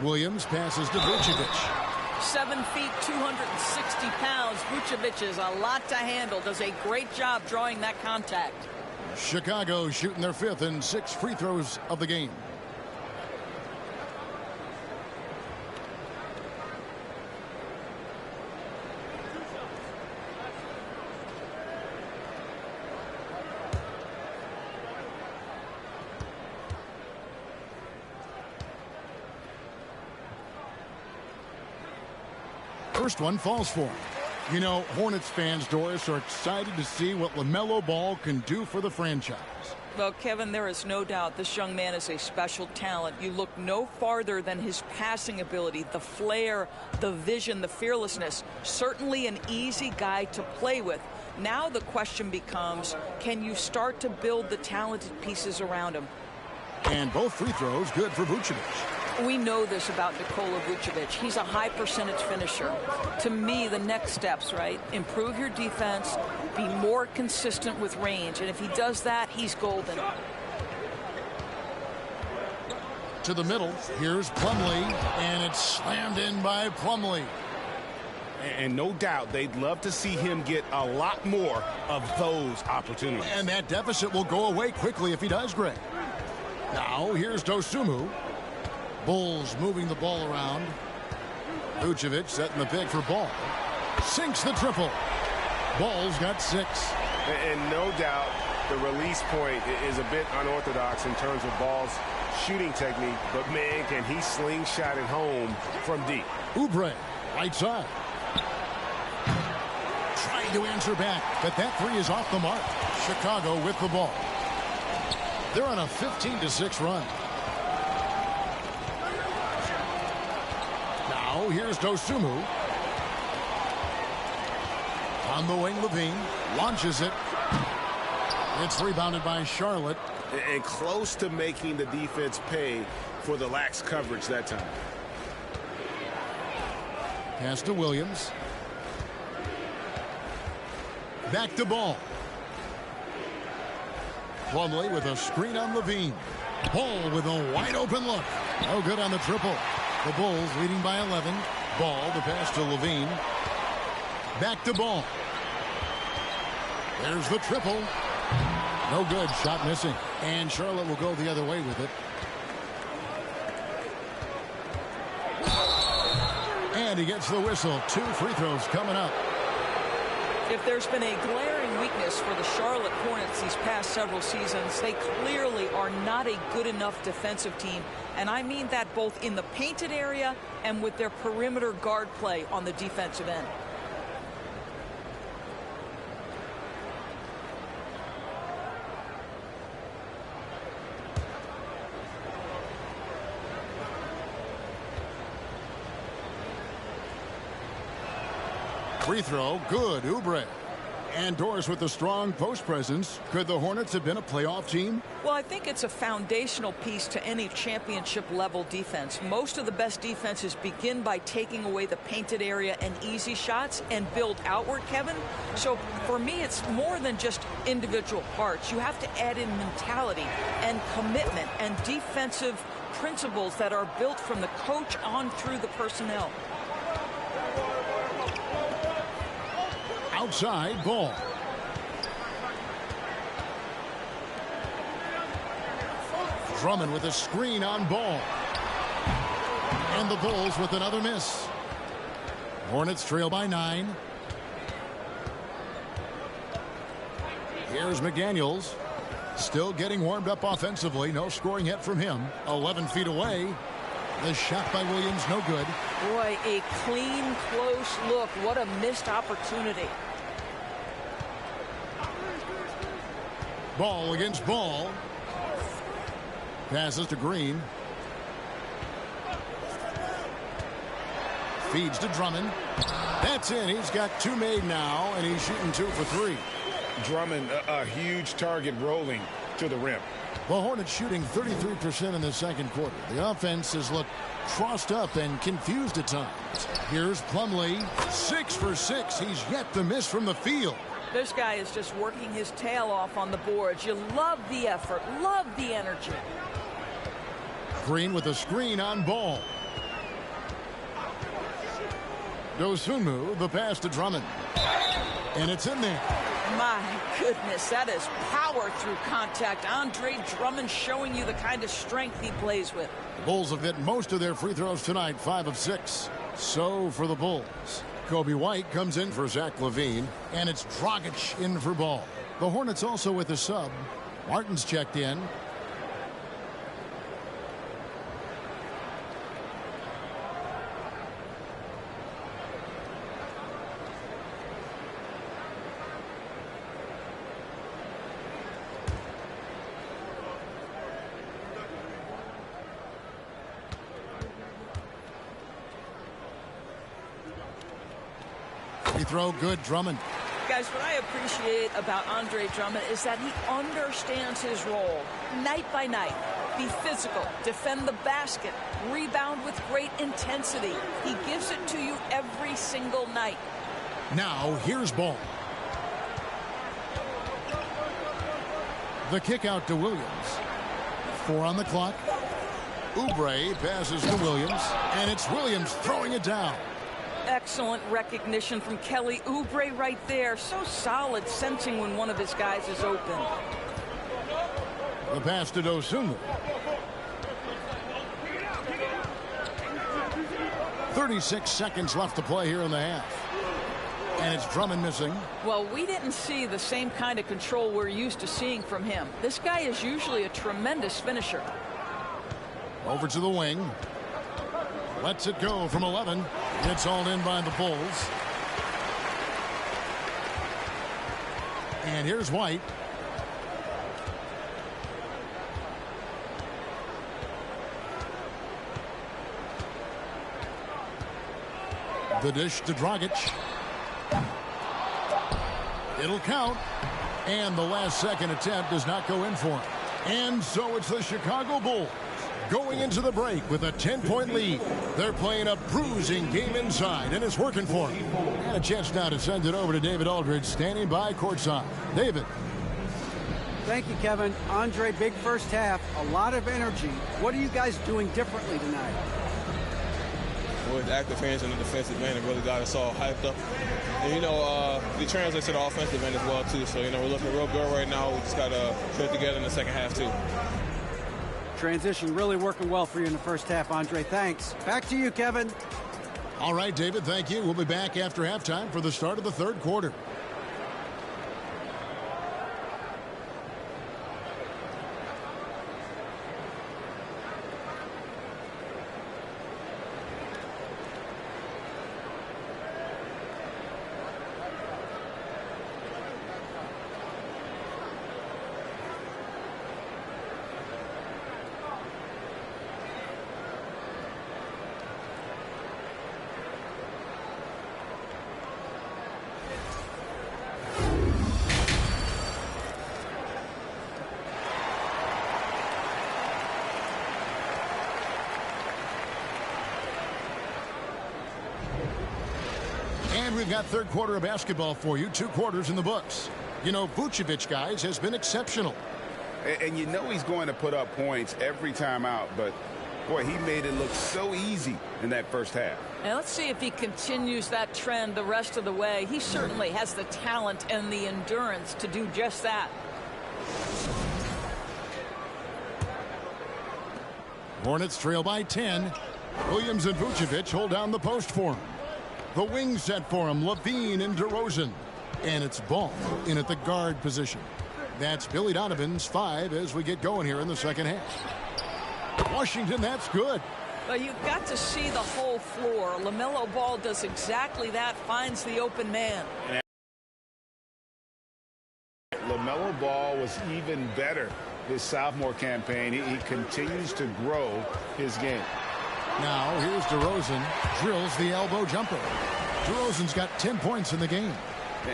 G: Williams passes to Vucevic.
J: 7 feet, 260 pounds. Vucevic is a lot to handle. Does a great job drawing that contact.
G: Chicago shooting their 5th and 6 free throws of the game. First one falls for him. You know, Hornets fans, Doris, are excited to see what LaMelo Ball can do for the franchise.
J: Well, Kevin, there is no doubt this young man is a special talent. You look no farther than his passing ability, the flair, the vision, the fearlessness. Certainly an easy guy to play with. Now the question becomes, can you start to build the talented pieces around him?
G: And both free throws good for Vucevic.
J: We know this about Nikola Vucevic. He's a high percentage finisher. To me, the next steps, right? Improve your defense, be more consistent with range. And if he does that, he's golden.
G: To the middle, here's Plumlee, and it's slammed in by Plumlee.
L: And no doubt they'd love to see him get a lot more of those opportunities.
G: And that deficit will go away quickly if he does, Greg. Now, here's Dosunmu. Bulls moving the ball around. Vucevic setting the pick for Ball. Sinks the triple. Ball's got 6.
L: And no doubt the release point is a bit unorthodox in terms of Ball's shooting technique. But, man, can he slingshot it home from deep.
G: Oubre, right side. Trying to answer back, but that 3 is off the mark. Chicago with the ball. They're on a 15-6 run. Now here's Dosunmu. On the wing, Levine launches it. It's rebounded by Charlotte.
L: And close to making the defense pay for the lax coverage that time.
G: Pass to Williams. Back to Ball. Plumlee with a screen on Levine. Ball with a wide open look. No good on the triple. The Bulls leading by 11. Ball, the pass to Levine. Back to Ball. There's the triple. No good. Shot missing. And Charlotte will go the other way with it. And he gets the whistle. 2 free throws coming up.
J: If there's been a glaring weakness for the Charlotte Hornets these past several seasons, they clearly are not a good enough defensive team. And I mean that both in the painted area and with their perimeter guard play on the defensive end.
G: Free throw, good. Oubre. And Doris, with a strong post presence, could the Hornets have been a playoff team?
J: Well, I think it's a foundational piece to any championship level defense. Most of the best defenses begin by taking away the painted area and easy shots and build outward, Kevin. So for me, it's more than just individual parts. You have to add in mentality and commitment and defensive principles that are built from the coach on through the personnel.
G: Outside ball. Drummond with a screen on ball. And the Bulls with another miss. Hornets trail by 9. Here's McDaniels. Still getting warmed up offensively. No scoring yet from him. 11 feet away. The shot by Williams, no good.
J: Boy, a clean, close look. What a missed opportunity.
G: Ball against ball. Passes to Green. Feeds to Drummond. That's in. He's got 2 made now, and he's shooting 2 for 3.
I: Drummond, a huge target rolling to the rim.
G: The Hornets shooting 33% in the second quarter. The offense has looked crossed up and confused at times. Here's Plumlee, 6 for 6. He's yet to miss from the field.
J: This guy is just working his tail off on the boards. You love the effort, love the energy.
G: Green with a screen on ball. Dosunmu, the pass to Drummond. And it's in there.
J: My goodness, that is power through contact. Andre Drummond showing you the kind of strength he plays with.
G: The Bulls have hit most of their free throws tonight, 5 of 6. So for the Bulls, Kobe White comes in for Zach LaVine, and it's Dragic in for Ball. The Hornets also with a sub. Martin's checked in. Throw good. Drummond.
J: Guys, what I appreciate about Andre Drummond is that he understands his role night by night. Be physical, defend the basket, rebound with great intensity. He gives it to you every single night.
G: Now here's Ball. The kick out to Williams. 4 on the clock. Oubre passes to Williams, and it's Williams throwing it down.
J: Excellent recognition from Kelly Oubre right there. So solid, sensing when one of his guys is open.
G: The pass to Dosunmu. 36 seconds left to play here in the half. And it's Drummond missing.
J: Well, we didn't see the same kind of control we're used to seeing from him. This guy is usually a tremendous finisher.
G: Over to the wing. Lets it go from 11. It's all in by the Bulls. And here's White. The dish to Dragic. It'll count. And the last second attempt does not go in for him. And so it's the Chicago Bulls going into the break with a 10-point lead. They're playing a bruising game inside, and it's working for them. And a chance now to send it over to David Aldridge, standing by courtside. David.
H: Thank you, Kevin. Andre, big first half, a lot of energy. What are you guys doing differently tonight?
D: With active hands in the defensive end, it really got us all hyped up. And, you know, we translate to the offensive end as well, too. So, you know, we're looking real good right now. We just got to put it together in the second half, too.
H: Transition really working well for you in the first half, Andre. Thanks. Back to you, Kevin.
G: All right, David, thank you. We'll be back after halftime for the start of the third quarter. And we've got third quarter of basketball for you. 2 quarters in the books. You know, Vucevic, guys, has been exceptional.
I: And you know he's going to put up points every time out, but boy, he made it look so easy in that first half.
J: And let's see if he continues that trend the rest of the way. He certainly has the talent and the endurance to do just that.
G: Hornets trail by 10. Williams and Vucevic hold down the post for him. The wing set for him, Levine and DeRozan. And it's Ball in at the guard position. That's Billy Donovan's 5 as we get going here in the second half. Washington, that's good.
J: Well, you've got to see the whole floor. LaMelo Ball does exactly that, finds the open man.
I: LaMelo Ball was even better his sophomore campaign. He continues to grow his game.
G: Now here's DeRozan, drills the elbow jumper. DeRozan's got 10 points in the game.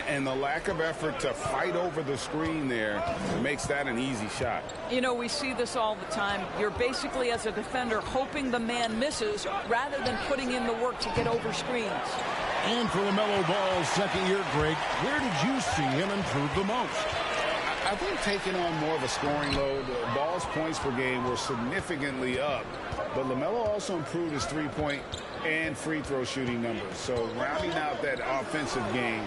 I: And the lack of effort to fight over the screen there makes that an easy shot.
J: You know, we see this all the time. You're basically, as a defender, hoping the man misses rather than putting in the work to get over screens.
G: And for LaMelo Ball's second year, Greg, where did you see him improve the most?
I: I think taking on more of a scoring load. Ball's points per game were significantly up, but LaMelo also improved his three-point and free throw shooting numbers. So rounding out that offensive game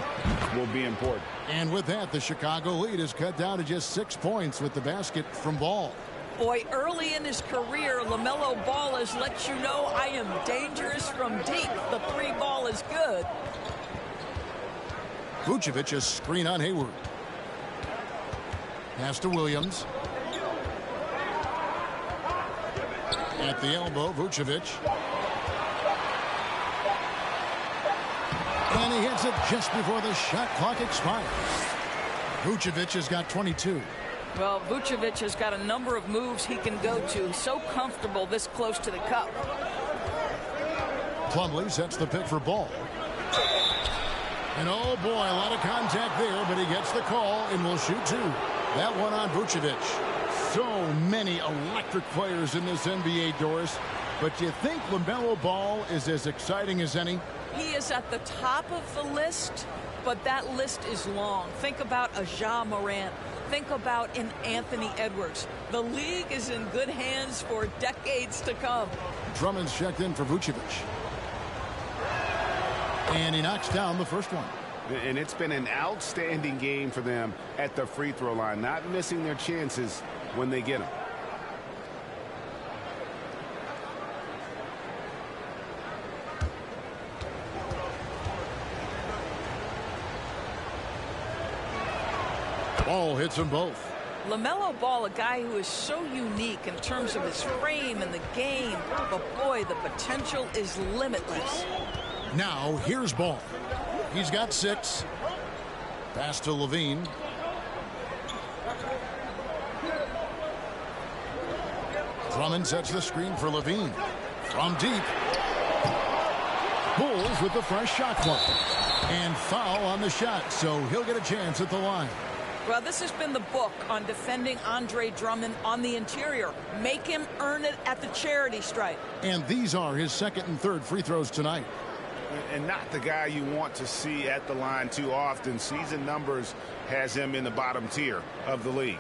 I: will be important.
G: And with that, the Chicago lead is cut down to just 6 points with the basket from Ball.
J: Boy, early in his career, LaMelo Ball has let you know I am dangerous from deep. The 3 ball is good.
G: Vucevic a screen on Hayward. Pass to Williams. At the elbow, Vucevic. And he hits it just before the shot clock expires. Vucevic has got 22.
J: Well, Vucevic has got a number of moves he can go to. So comfortable this close to the cup.
G: Plumlee sets the pick for Ball. And oh boy, a lot of contact there, but he gets the call and will shoot 2. That one on Vucevic. So many electric players in this NBA, Doris. But do you think LaMelo Ball is as exciting as any?
J: He is at the top of the list, but that list is long. Think about a Ja Morant. Think about an Anthony Edwards. The league is in good hands for decades to come.
G: Drummond's checked in for Vucevic. And he knocks down the first one.
I: And it's been an outstanding game for them at the free throw line, not missing their chances when they get them.
G: Ball hits them both.
J: LaMelo Ball, a guy who is so unique in terms of his frame and the game, but boy, the potential is limitless.
G: Now here's Ball. He's got 6. Pass to Levine. Drummond sets the screen for Levine. From deep. Bulls with the fresh shot clock. And foul on the shot, so he'll get a chance at the line.
J: Well, this has been the book on defending Andre Drummond on the interior. Make him earn it at the charity stripe.
G: And these are his second and third free throws tonight.
I: And not the guy you want to see at the line too often. Season numbers has him in the bottom tier of the league.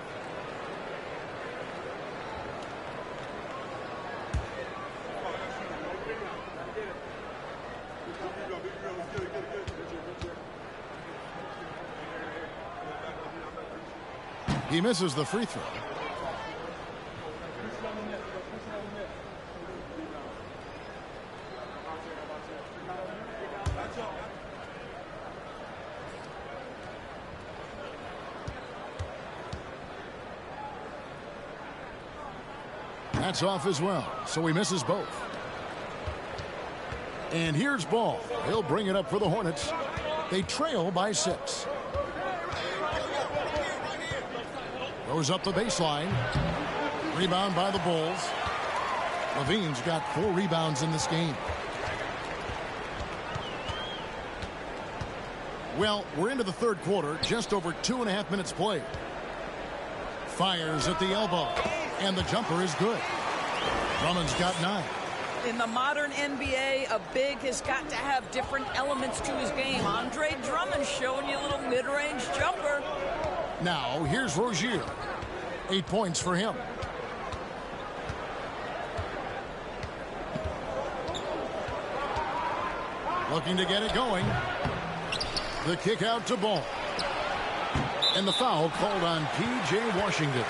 G: He misses the free throw. That's off as well, so he misses both. And here's Ball. He'll bring it up for the Hornets. They trail by 6. Goes up the baseline. Rebound by the Bulls. Levine's got 4 rebounds in this game. Well, we're into the third quarter, just over 2.5 minutes played. Fires at the elbow, and the jumper is good. Drummond's got 9.
J: In the modern NBA, a big has got to have different elements to his game. Andre Drummond showing you a little mid-range jumper.
G: Now, here's Rozier. 8 points for him. Looking to get it going. The kick out to Ball. And the foul called on P.J. Washington.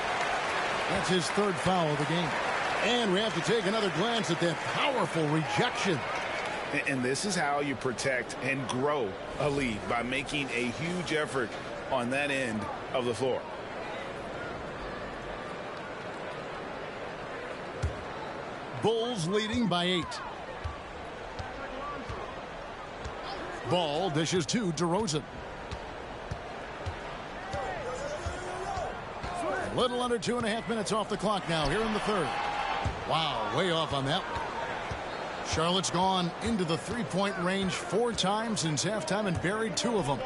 G: That's his third foul of the game. And we have to take another glance at that powerful rejection.
I: And this is how you protect and grow a lead, by making a huge effort on that end of the floor.
G: Bulls leading by 8. Ball dishes to DeRozan. A little under 2.5 minutes off the clock now here in the third. Wow, way off on that one. Charlotte's gone into the three-point range 4 times since halftime and buried 2 of them.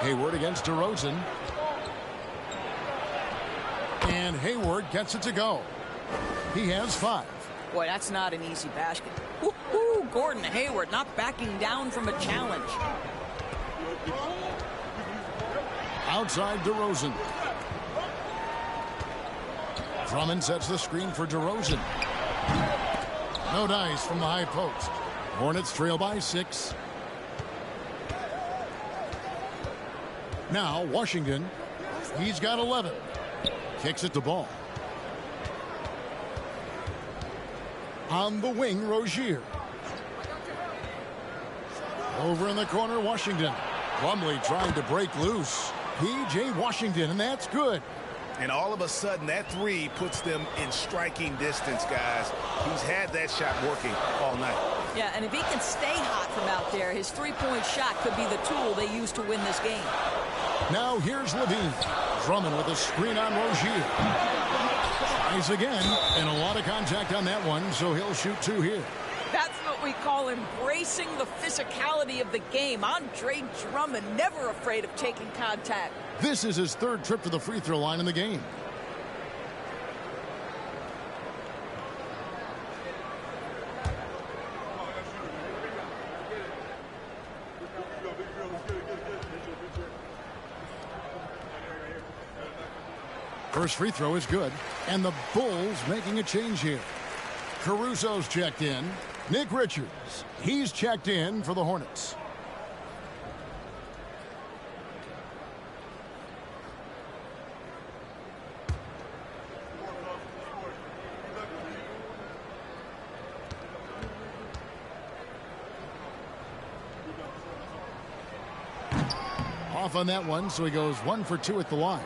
G: Hayward against DeRozan. And Hayward gets it to go. He has 5.
J: Boy, that's not an easy basket. Woo-hoo, Gordon Hayward not backing down from a challenge.
G: Outside DeRozan. Drummond sets the screen for DeRozan. No dice from the high post. Hornets trail by 6. Now Washington. He's got 11. Kicks it to Ball. On the wing, Rozier. Over in the corner, Washington. Plumlee trying to break loose. P.J. Washington, and that's good.
I: And all of a sudden, that three puts them in striking distance, guys. He's had that shot working all night.
J: Yeah, and if he can stay hot from out there, his three-point shot could be the tool they use to win this game.
G: Now here's Levine. Drummond with a screen on Rozier. Tries again, and a lot of contact on that one, so he'll shoot 2 here.
J: That's what we call embracing the physicality of the game. Andre Drummond, never afraid of taking contact.
G: This is his 3rd trip to the free throw line in the game. First free throw is good, and the Bulls making a change here. Caruso's checked in. Nick Richards, he's checked in for the Hornets. Off on that one, so he goes 1 for 2 at the line.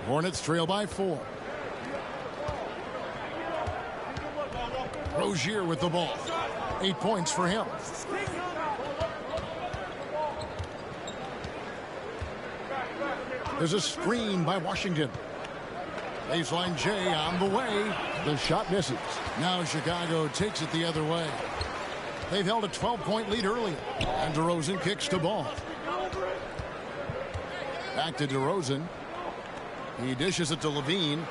G: Hornets trail by 4. Rozier with the ball. 8 points for him. There's a screen by Washington. Baseline J on the way. The shot misses. Now Chicago takes it the other way. They've held a 12-point lead earlier. And DeRozan kicks to Ball. Back to DeRozan. He dishes it to Levine.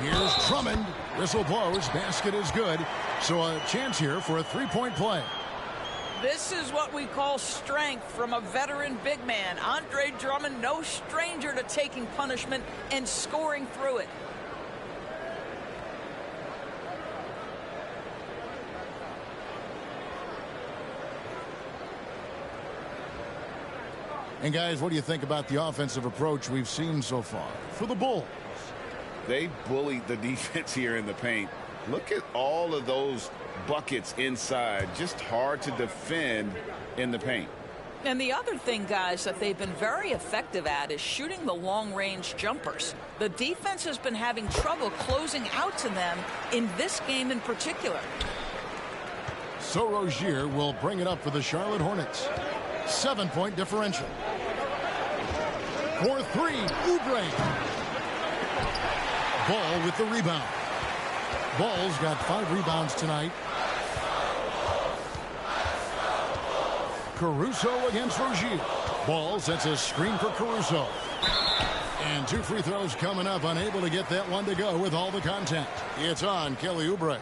G: Here's Drummond. Whistle blows. Basket is good. So a chance here for a 3-point play.
J: This is what we call strength from a veteran big man. Andre Drummond, no stranger to taking punishment and scoring through it.
G: And guys, what do you think about the offensive approach we've seen so far for the Bulls?
I: They bullied the defense here in the paint. Look at all of those buckets inside. Just hard to defend in the paint.
J: And the other thing, guys, that they've been very effective at is shooting the long-range jumpers. The defense has been having trouble closing out to them in this game in particular.
G: So Rozier will bring it up for the Charlotte Hornets. 7-point differential. For 3, Oubre. Ball with the rebound. Ball's got 5 rebounds tonight. Caruso against Rozier. Ball sets a screen for Caruso. And 2 free throws coming up, unable to get that one to go with all the contact. It's on Kelly Oubre.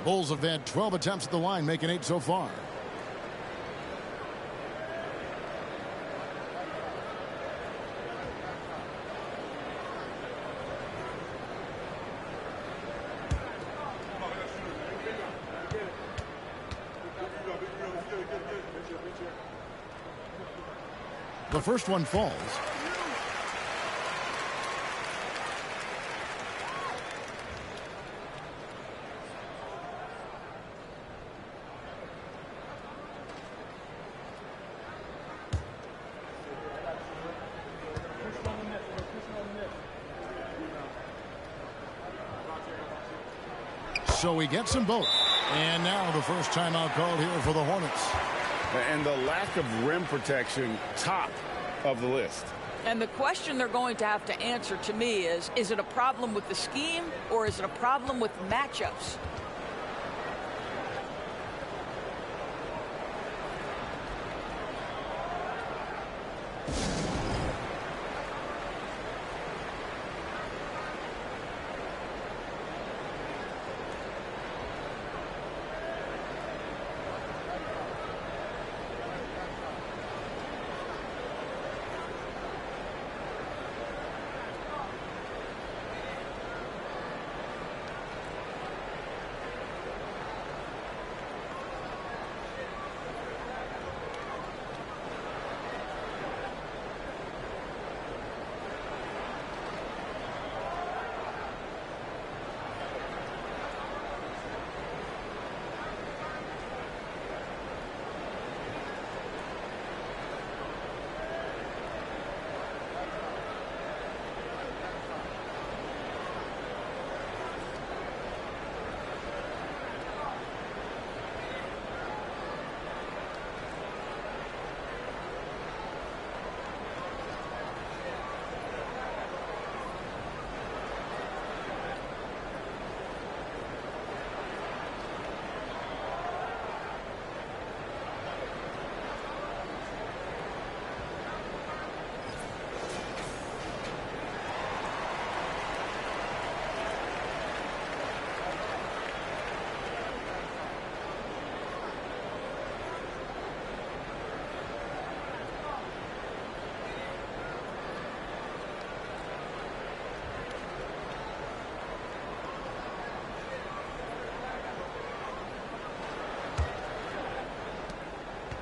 G: Bulls have had 12 attempts at the line, making 8 so far. The first one falls. So he gets them both. And now the first timeout called here for the Hornets.
I: And the lack of rim protection, top of the list.
J: And the question they're going to have to answer to me is it a problem with the scheme or is it a problem with matchups?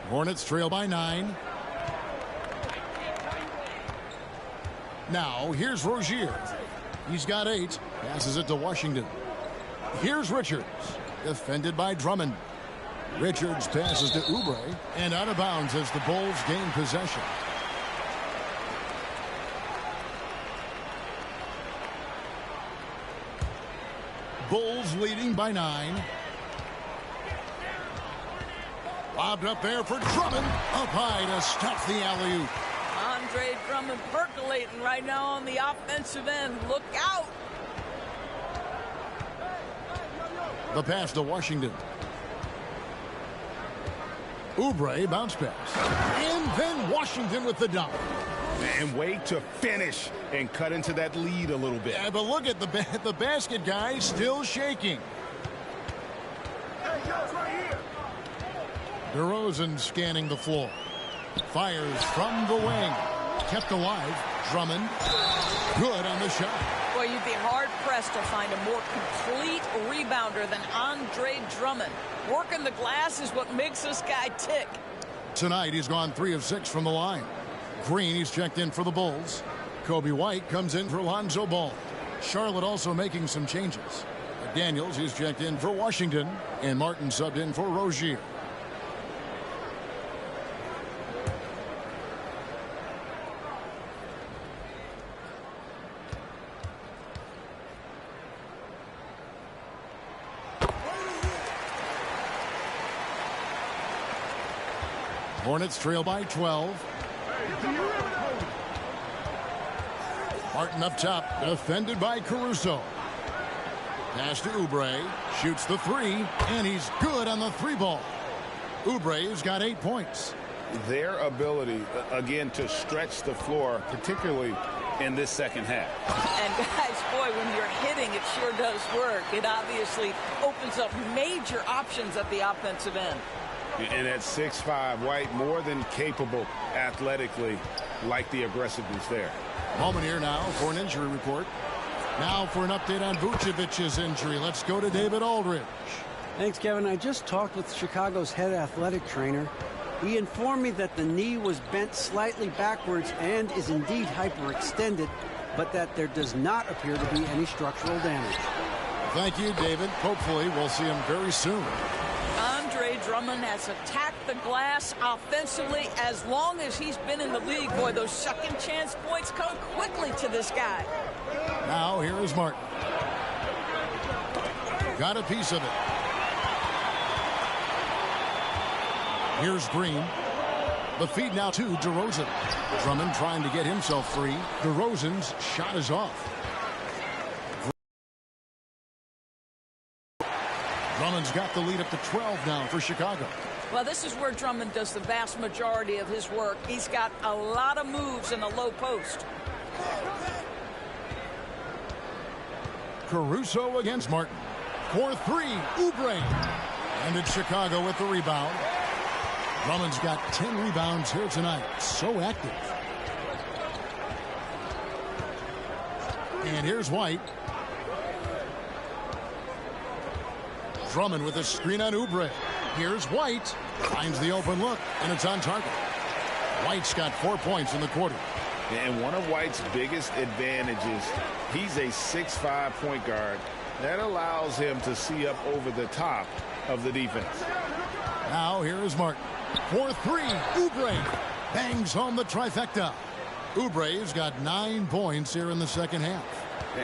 G: Hornets trail by 9. Now here's Rozier. He's got 8. Passes it to Washington. Here's Richards. Defended by Drummond. Richards passes to Oubre. And out of bounds as the Bulls gain possession. Bulls leading by 9. Lobbed up there for Drummond. Up high to stop the alley-oop.
J: Andre Drummond percolating right now on the offensive end. Look out.
G: The pass to Washington. Oubre bounce pass. And then Washington with the dunk.
I: And way to finish and cut into that lead a little bit.
G: Yeah, but look at the basket guy still shaking. DeRozan scanning the floor. Fires from the wing. Kept alive. Drummond. Good on the shot.
J: Boy, you'd be hard-pressed to find a more complete rebounder than Andre Drummond. Working the glass is what makes this guy tick.
G: Tonight, he's gone 3 of 6 from the line. Green, he's checked in for the Bulls. Kobe White comes in for Lonzo Ball. Charlotte also making some changes. Daniels, he's checked in for Washington. And Martin subbed in for Rozier. Hornets trail by 12. Martin up top, defended by Caruso. Pass to Oubre, shoots the 3, and he's good on the 3 ball. Oubre's got 8 points.
I: Their ability, again, to stretch the floor, particularly in this second half.
J: And guys, boy, when you're hitting, it sure does work. It obviously opens up major options at the offensive end.
I: And at 6'5", White more than capable athletically, like the aggressiveness there.
G: Moment here now for an injury report. Now for an update on Vucevic's injury. Let's go to David Aldridge.
H: Thanks, Kevin. I just talked with Chicago's head athletic trainer. He informed me that the knee was bent slightly backwards and is indeed hyperextended, but that there does not appear to be any structural damage.
G: Thank you, David. Hopefully we'll see him very soon.
J: Andre Drummond has attacked the glass offensively as long as he's been in the league. Boy, those second chance points come quickly to this guy.
G: Now here is Martin. Got a piece of it. Here's Green. The feed now to DeRozan. Drummond trying to get himself free. DeRozan's shot is off. Drummond's got the lead up to 12 now for Chicago.
J: Well, this is where Drummond does the vast majority of his work. He's got a lot of moves in the low post.
G: Caruso against Martin. For 3, Oubre. And it's Chicago with the rebound. Drummond's got 10 rebounds here tonight. So active. And here's White. Drummond with a screen on Oubre. Here's White. Finds the open look, and it's on target. White's got 4 points in the quarter.
I: And one of White's biggest advantages, he's a 6'5" point guard. That allows him to see up over the top of the defense.
G: Now here is Martin. For 3, Oubre bangs home the trifecta. Oubre's got 9 points here in the second half.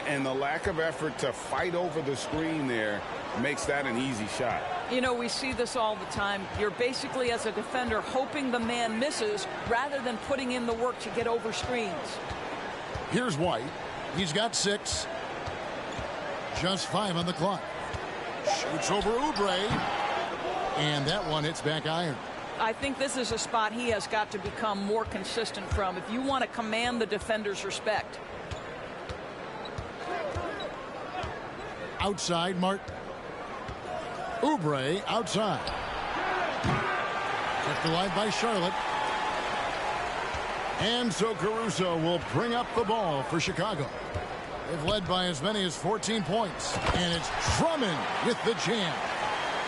I: And the lack of effort to fight over the screen there makes that an easy shot.
J: You know, we see this all the time. You're basically, as a defender, hoping the man misses rather than putting in the work to get over screens.
G: Here's White. He's got 6. Just 5 on the clock. Shoots over Oubre. And that one hits back iron.
J: I think this is a spot he has got to become more consistent from if you want to command the defender's respect.
G: Outside, Martin. Oubre outside. Kept alive by Charlotte. And so Caruso will bring up the ball for Chicago. They've led by as many as 14 points. And it's Drummond with the jam.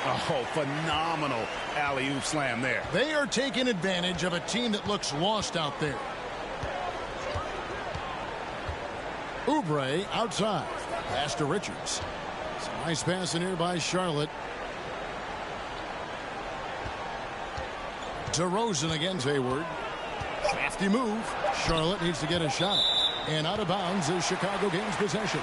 B: Oh, phenomenal alley-oop slam there.
G: They are taking advantage of a team that looks lost out there. Oubre outside. Pass to Richards. It's a nice pass in here by Charlotte. DeRozan against Hayward. Crafty move. Charlotte needs to get a shot. And out of bounds as Chicago gains possession.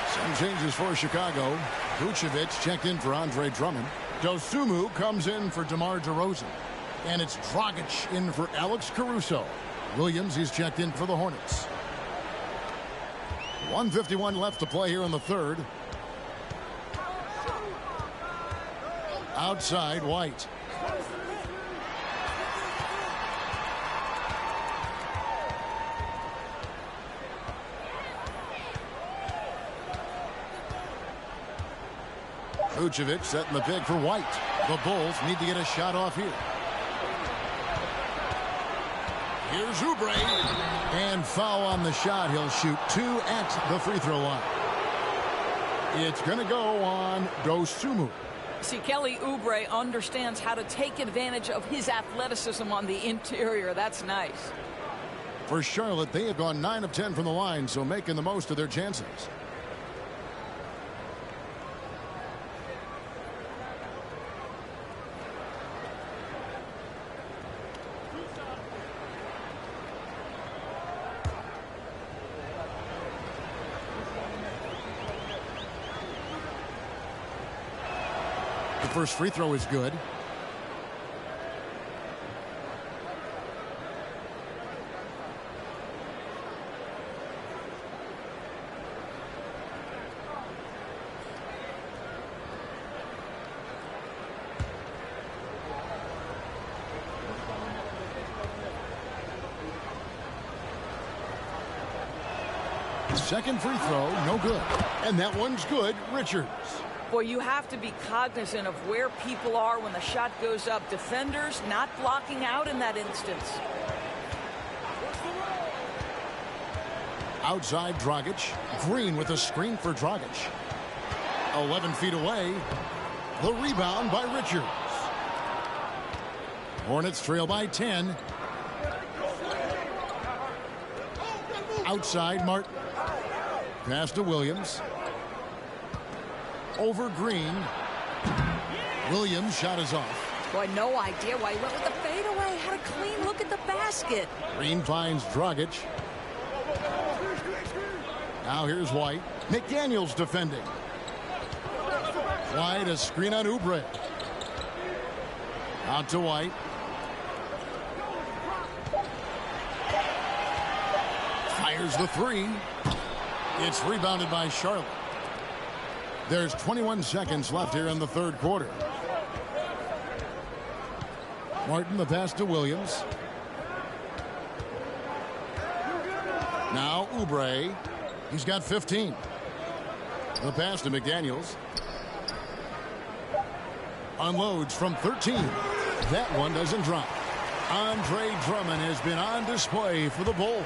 G: Some changes for Chicago. Vucevic checked in for Andre Drummond. Dosunmu comes in for DeMar DeRozan. And it's Dragic in for Alex Caruso. Williams is checked in for the Hornets. 1:51 left to play here in the third. Outside, White. Vucevic setting the pick for White. The Bulls need to get a shot off here. Here's Oubre. And foul on the shot. He'll shoot 2 at the free throw line. It's going to go on Dosunmu.
J: See, Kelly Oubre understands how to take advantage of his athleticism on the interior. That's nice.
G: For Charlotte, they have gone 9 of 10 from the line, so making the most of their chances. The first free throw is good. Second free throw, no good. And that one's good, Richards.
J: Boy, you have to be cognizant of where people are when the shot goes up. Defenders not blocking out in that instance.
G: Outside Dragic. Green with a screen for Dragic. 11 feet away. The rebound by Richards. Hornets trail by 10. Outside Martin. Pass to Williams. Over Green. Williams shot is off.
K: Boy, no idea why he went with the fadeaway. Had a clean look at the basket.
G: Green finds Dragic. Now here's White. McDaniels defending. White, a screen on Oubre. Out to White. Fires the three. It's rebounded by Charlotte. There's 21 seconds left here in the third quarter. Martin, the pass to Williams. Now Oubre. He's got 15. The pass to McDaniels. Unloads from 13. That one doesn't drop. Andre Drummond has been on display for the Bulls.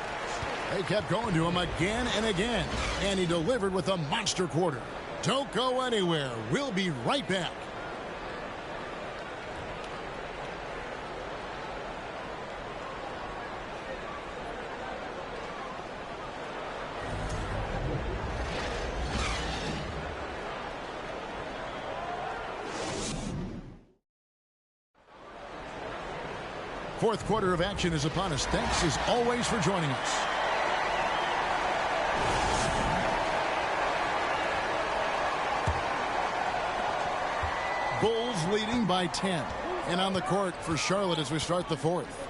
G: They kept going to him again and again, and he delivered with a monster quarter. Don't go anywhere. We'll be right back. Fourth quarter of action is upon us. Thanks as always for joining us. Bulls leading by 10. And on the court for Charlotte as we start the fourth.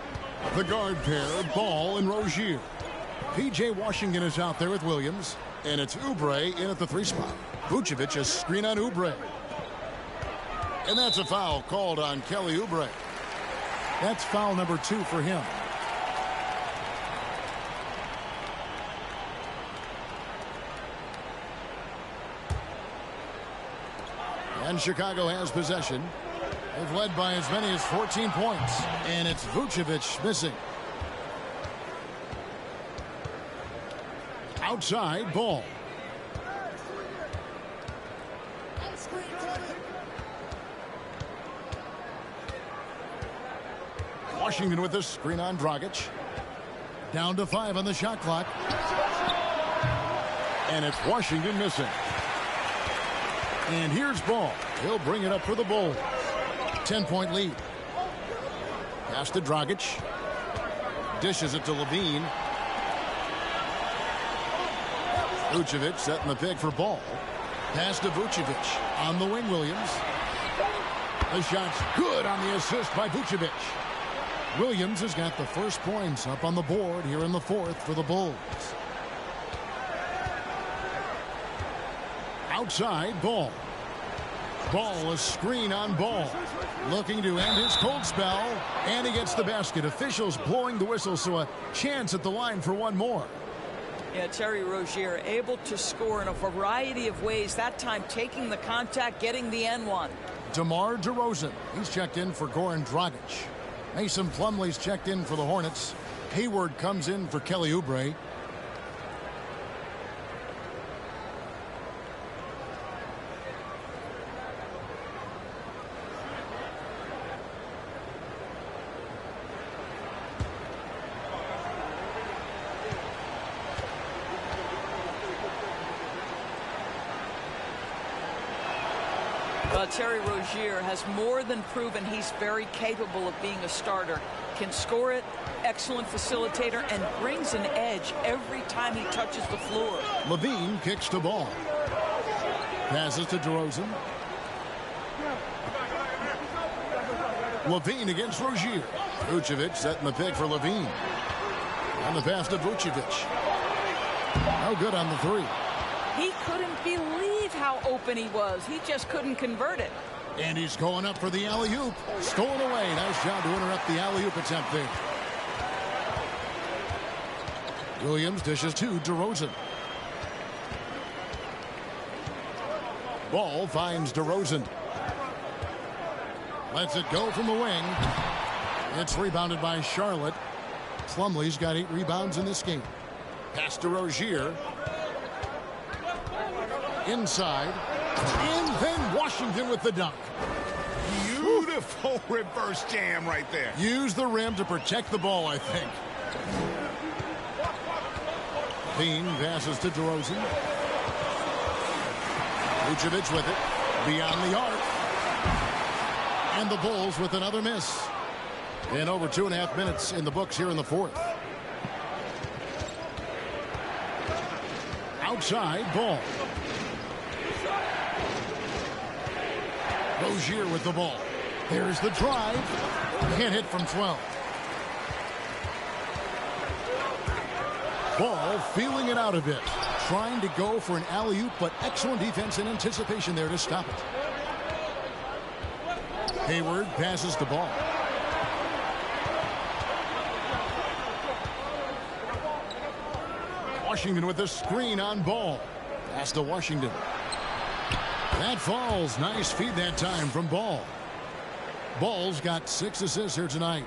G: The guard pair, Ball and Rozier. P.J. Washington is out there with Williams. And it's Oubre in at the 3 spot. Vucevic a screen on Oubre. And that's a foul called on Kelly Oubre. That's foul number 2 for him. And Chicago has possession. They've led by as many as 14 points. And it's Vucevic missing. Outside Ball. Washington with the screen on Dragic. Down to 5 on the shot clock. And it's Washington missing. And here's Ball. He'll bring it up for the Bulls. 10-point lead. Pass to Dragic. Dishes it to Levine. Vucevic setting the pick for Ball. Pass to Vucevic. On the wing, Williams. The shot's good on the assist by Vucevic. Williams has got the first points up on the board here in the fourth for the Bulls. Outside Ball. Ball, a screen on Ball. Looking to end his cold spell. And he gets the basket. Officials blowing the whistle, so a chance at the line for one more.
J: Yeah, Terry Rozier able to score in a variety of ways. That time taking the contact, getting the N1.
G: DeMar DeRozan. He's checked in for Goran Dragic. Mason Plumlee's checked in for the Hornets. Hayward comes in for Kelly Oubre.
J: Terry Rozier has more than proven he's very capable of being a starter. Can score it, excellent facilitator, and brings an edge every time he touches the floor.
G: Levine kicks the ball. Passes to DeRozan. Levine against Rozier. Vucevic setting the pick for Levine. On the pass to Vucevic. No good on the 3.
J: He couldn't believe how open he was. He just couldn't convert it.
G: And he's going up for the alley-oop. Stolen away. Nice job to interrupt the alley-oop attempt there. Williams dishes to DeRozan. Ball finds DeRozan. Lets it go from the wing. It's rebounded by Charlotte. Plumlee's got 8 rebounds in this game. Pass to Rozier. Inside. And then Washington with the dunk.
I: Beautiful reverse jam right there.
G: Use the rim to protect the ball, I think. Bean passes to DeRozan. Vucevic with it. Beyond the arc. And the Bulls with another miss. And over 2.5 minutes in the books here in the fourth. Outside, Ball. Rozier with the ball. There's the drive. Can't hit from 12. Ball feeling it out a bit. Trying to go for an alley-oop, but excellent defense and anticipation there to stop it. Hayward passes the ball. Washington with a screen on Ball. Pass to Washington. That falls. Nice feed that time from Ball. Ball's got 6 assists here tonight.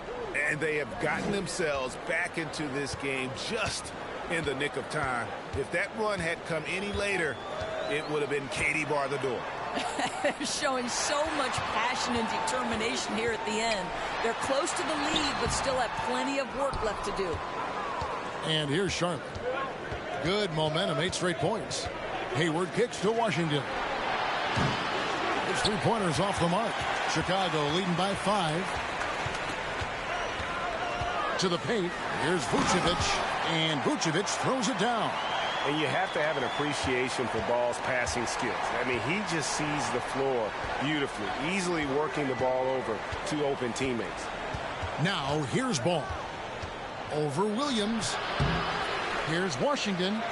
I: And they have gotten themselves back into this game just in the nick of time. If that run had come any later, it would have been Katie bar the door.
J: They're showing so much passion and determination here at the end. They're close to the lead, but still have plenty of work left to do.
G: And here's Charlotte. Good momentum, 8 straight points. Hayward kicks to Washington. It's 3-pointers off the mark. Chicago leading by 5. To the paint. Here's Vucevic. And Vucevic throws it down.
L: And you have to have an appreciation for Ball's passing skills. I mean, he just sees the floor beautifully, easily working the ball over to open teammates.
G: Now, here's Ball. Over Williams. Here's Washington.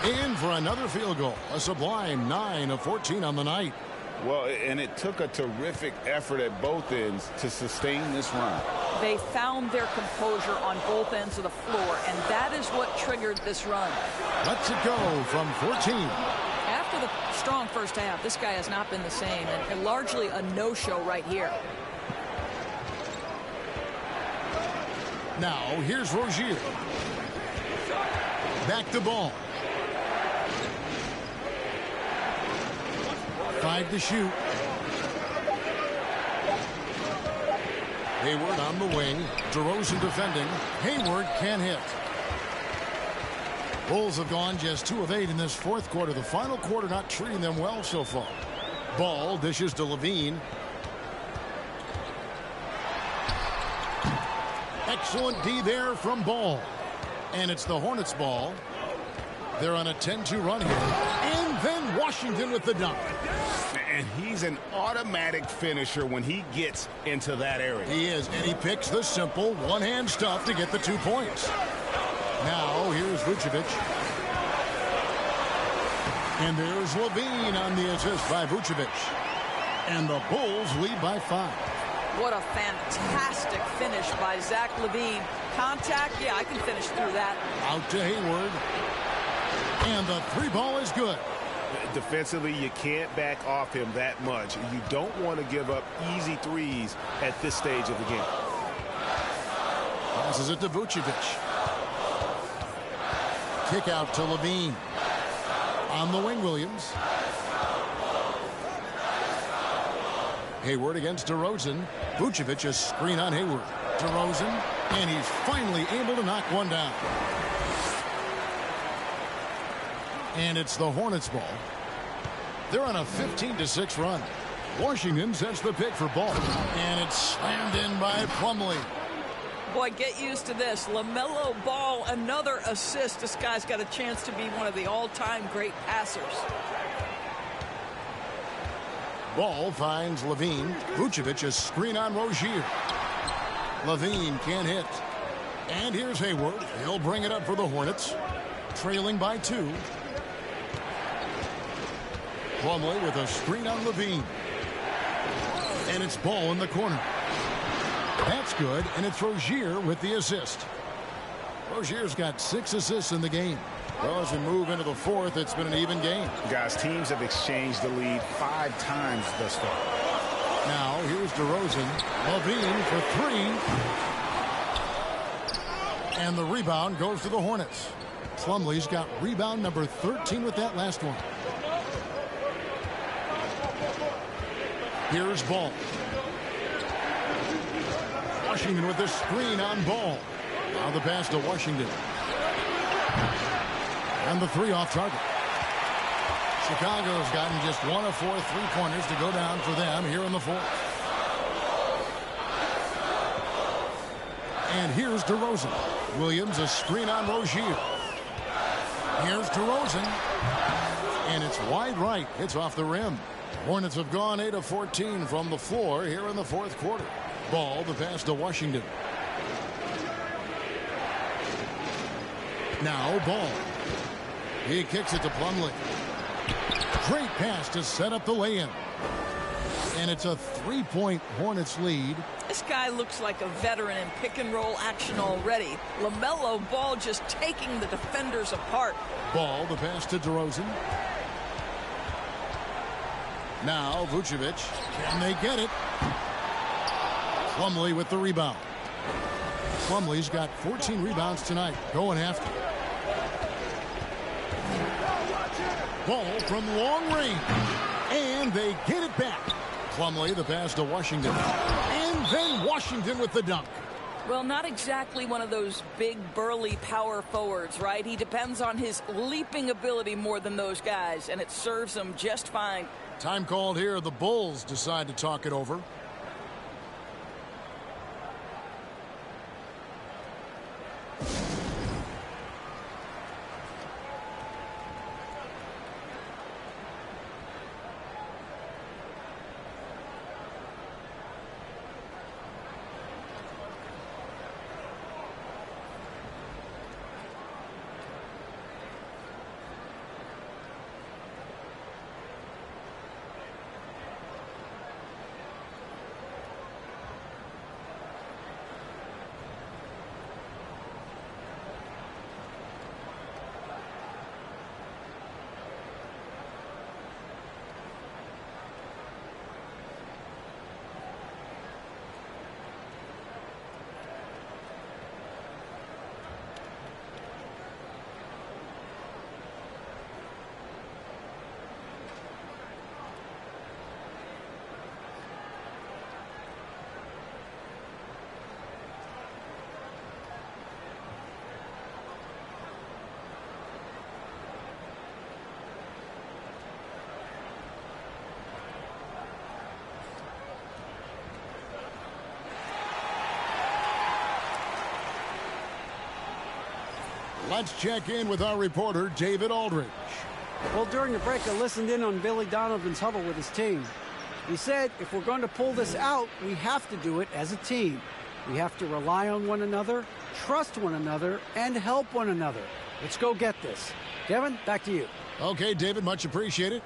G: In for another field goal. A sublime 9 of 14 on the night.
I: Well, and it took a terrific effort at both ends to sustain this run.
J: They found their composure on both ends of the floor, and that is what triggered this run.
G: Lets it go from 14.
J: After the strong first half, this guy has not been the same, and largely a no-show right here.
G: Now, here's Rozier. Back to Ball. 5 to shoot. Hayward on the wing. DeRozan defending. Hayward can't hit. Bulls have gone just 2 of 8 in this fourth quarter. The final quarter not treating them well so far. Ball dishes to Levine. Excellent D there from Ball. And it's the Hornets ball. They're on a 10-2 run here. And then Washington with the dunk.
I: And he's an automatic finisher when he gets into that area.
G: He is, and he picks the simple one-hand stuff to get the 2 points. Now, here's Vucevic. And there's Levine on the assist by Vucevic. And the Bulls lead by 5.
J: What a fantastic finish by Zach LaVine. Contact, yeah, I can finish through that.
G: Out to Hayward. And the 3-ball is good.
L: Defensively, you can't back off him that much. You don't want to give up easy threes at this stage of the game.
G: Passes it to Vucevic. Kick out to Levine. On the wing, Williams. Hayward against DeRozan. Vucevic a screen on Hayward. DeRozan, and he's finally able to knock one down. And it's the Hornets ball. They're on a 15-6 run. Washington sets the pick for Ball. And it's slammed in by Plumlee.
J: Boy, get used to this. LaMelo Ball, another assist. This guy's got a chance to be one of the all-time great passers.
G: Ball finds Levine. Vucevic a screen on Rozier. Levine can't hit. And here's Hayward. He'll bring it up for the Hornets. Trailing by 2. Plumlee with a screen on Levine. And it's Ball in the corner. That's good, and it's Rozier with the assist. Rozier's got 6 assists in the game. Well, as we move into the fourth, it's been an even game.
I: Guys, teams have exchanged the lead 5 times thus far.
G: Now, here's DeRozan. Levine for 3. And the rebound goes to the Hornets. Plumlee's got rebound number 13 with that last one. Here's Ball. Washington with the screen on Ball. Now the pass to Washington. And the 3 off target. Chicago's gotten just 1 of 4 3-pointers to go down for them here in the fourth. And here's DeRozan. Williams a screen on Rozier. Here's DeRozan. And it's wide right. It's off the rim. Hornets have gone 8 of 14 from the floor here in the fourth quarter. Ball, the pass to Washington. Now Ball. He kicks it to Plumlee. Great pass to set up the lay-in. And it's a 3-point Hornets lead.
J: This guy looks like a veteran in pick-and-roll action already. LaMelo Ball just taking the defenders apart.
G: Ball, the pass to DeRozan. Now Vucevic. Can they get it? Plumlee with the rebound. Plumlee's got 14 rebounds tonight. Going after. Ball from long range. And they get it back. Plumlee, the pass to Washington. And then Washington with the dunk.
J: Well, not exactly one of those big, burly power forwards, right? He depends on his leaping ability more than those guys, and it serves him just fine.
G: Time called here. The Bulls decide to talk it over. Let's check in with our reporter, David Aldridge.
H: Well, during the break, I listened in on Billy Donovan's huddle with his team. He said, if we're going to pull this out, we have to do it as a team. We have to rely on one another, trust one another, and help one another. Let's go get this. Kevin, back to you.
G: Okay, David, much appreciated.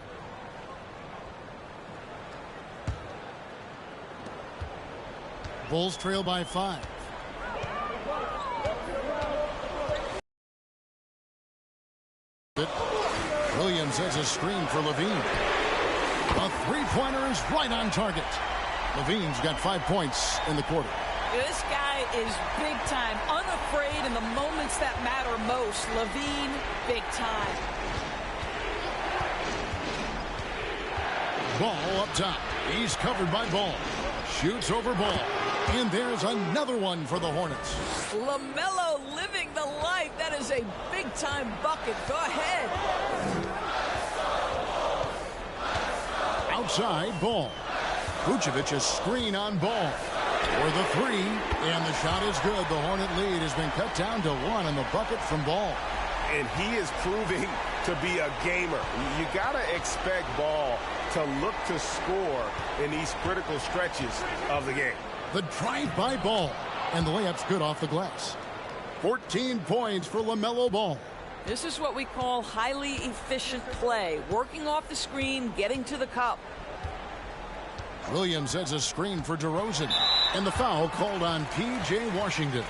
G: Bulls trail by 5. Williams has a screen for Levine. A three-pointer is right on target. Levine's got 5 points in the quarter.
J: This guy is big time, unafraid in the moments that matter most. Levine, big time.
G: Ball up top. He's covered by Ball. Shoots over Ball. And there's another one for the Hornets.
J: LaMelo living the life. That is a big-time bucket. Go ahead.
G: Outside, Ball. Vucevic a screen on Ball for the 3. And the shot is good. The Hornet lead has been cut down to 1 on the bucket from Ball.
L: And he is proving to be a gamer. You got to expect Ball to look to score in these critical stretches of the game.
G: The drive by Ball. And the layup's good off the glass. 14 points for LaMelo Ball.
J: This is what we call highly efficient play. Working off the screen, getting to the cup.
G: Williams has a screen for DeRozan. And the foul called on P.J. Washington.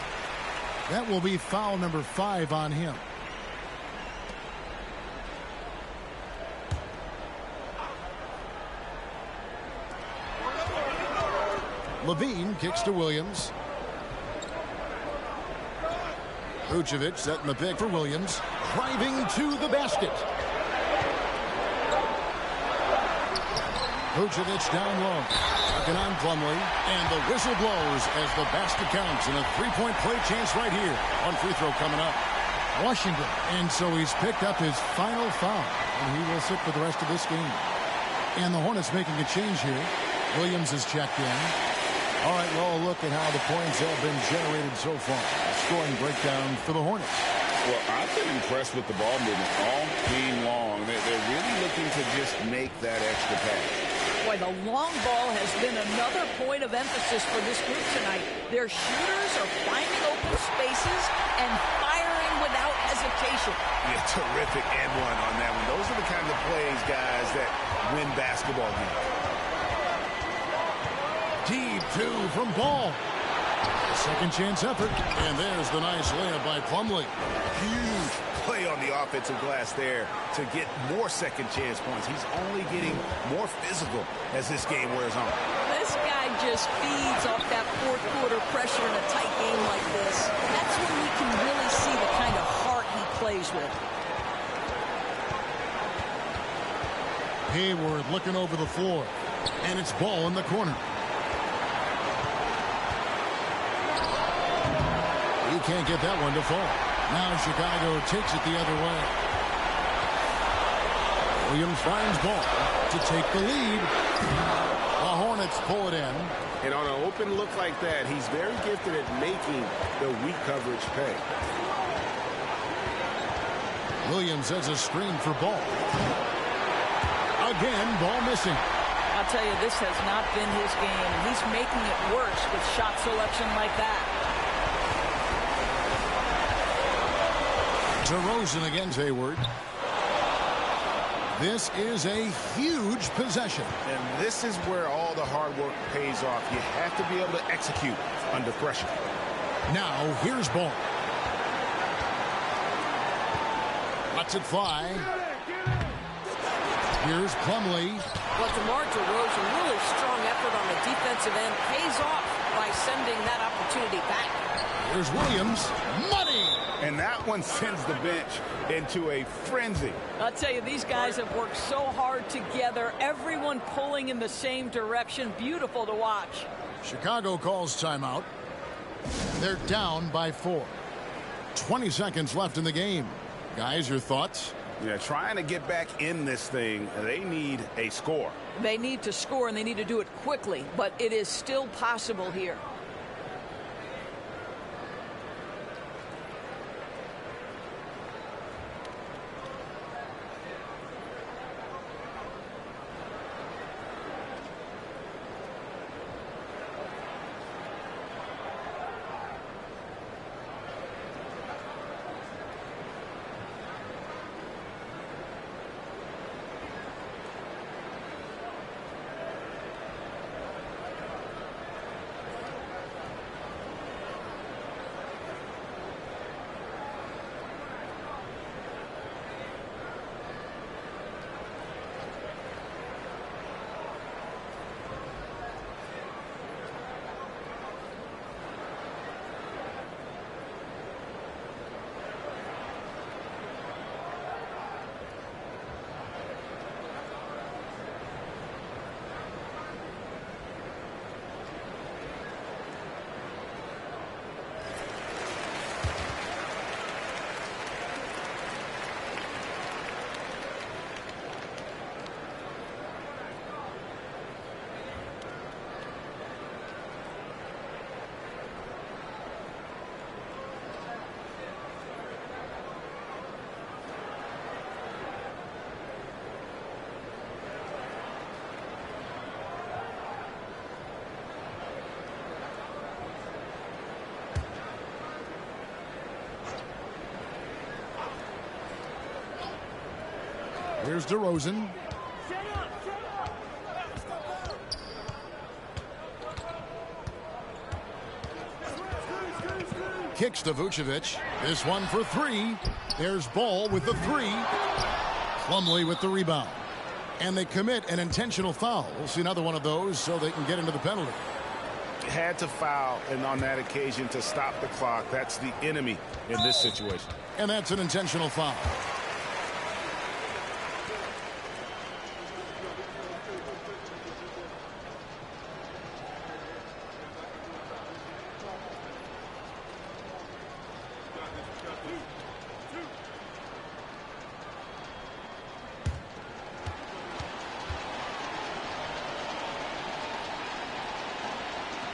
G: That will be foul number 5 on him. Levine kicks to Williams. Vucevic setting the pick for Williams. Driving to the basket. Vucevic down low. Looking on Plumlee. And the whistle blows as the basket counts. And a three-point play chance right here. One free throw coming up. Washington. And so he's picked up his final foul. And he will sit for the rest of this game. And the Hornets making a change here. Williams is checked in. All right, well, look at how the points have been generated so far. Scoring breakdown for the Hornets.
I: Well, I've been impressed with the ball movement all game long. They're really looking to just make that extra pass.
J: Boy, the long ball has been another point of emphasis for this group tonight. Their shooters are finding open spaces and firing without hesitation.
I: Yeah, terrific and one on that one. Those are the kind of plays, guys, that win basketball games.
G: Deep two from Ball. Second chance effort. And there's the nice layup by Plumlee.
I: Huge play on the offensive glass there to get more second chance points. He's only getting more physical as this game wears on.
J: This guy just feeds off that fourth quarter pressure in a tight game like this. That's when we can really see the kind of heart he plays with.
G: Hayward looking over the floor. And it's Ball in the corner. He can't get that one to fall. Now Chicago takes it the other way. Williams finds Ball to take the lead. The Hornets pull it in.
L: And on an open look like that, he's very gifted at making the weak coverage pay.
G: Williams has a screen for Ball. Again, Ball missing.
J: I'll tell you, this has not been his game, and he's making it worse with shot selection like that.
G: DeRozan against Hayward. This is a huge possession.
I: And this is where all the hard work pays off. You have to be able to execute under pressure.
G: Now, here's Ball. Lets it fly. Here's Plumlee.
K: Well, DeMar DeRozan, really strong effort on the defensive end, pays off by sending that opportunity back.
G: Here's Williams. Money!
I: And that one sends the bench into a frenzy.
J: I'll tell you, these guys have worked so hard together. Everyone pulling in the same direction. Beautiful to watch.
G: Chicago calls timeout. They're down by 4. 20 seconds left in the game. Guys, your thoughts?
I: Yeah, trying to get back in this thing, they need a score.
J: They need to score, and they need to do it quickly, but it is still possible here.
G: Here's DeRozan. Kicks to Vucevic. This one for 3. There's Ball with the 3. Plumlee with the rebound. And they commit an intentional foul. We'll see another one of those so they can get into the penalty.
I: had to foul, and on that occasion to stop the clock. That's the enemy in this situation.
G: And that's an intentional foul.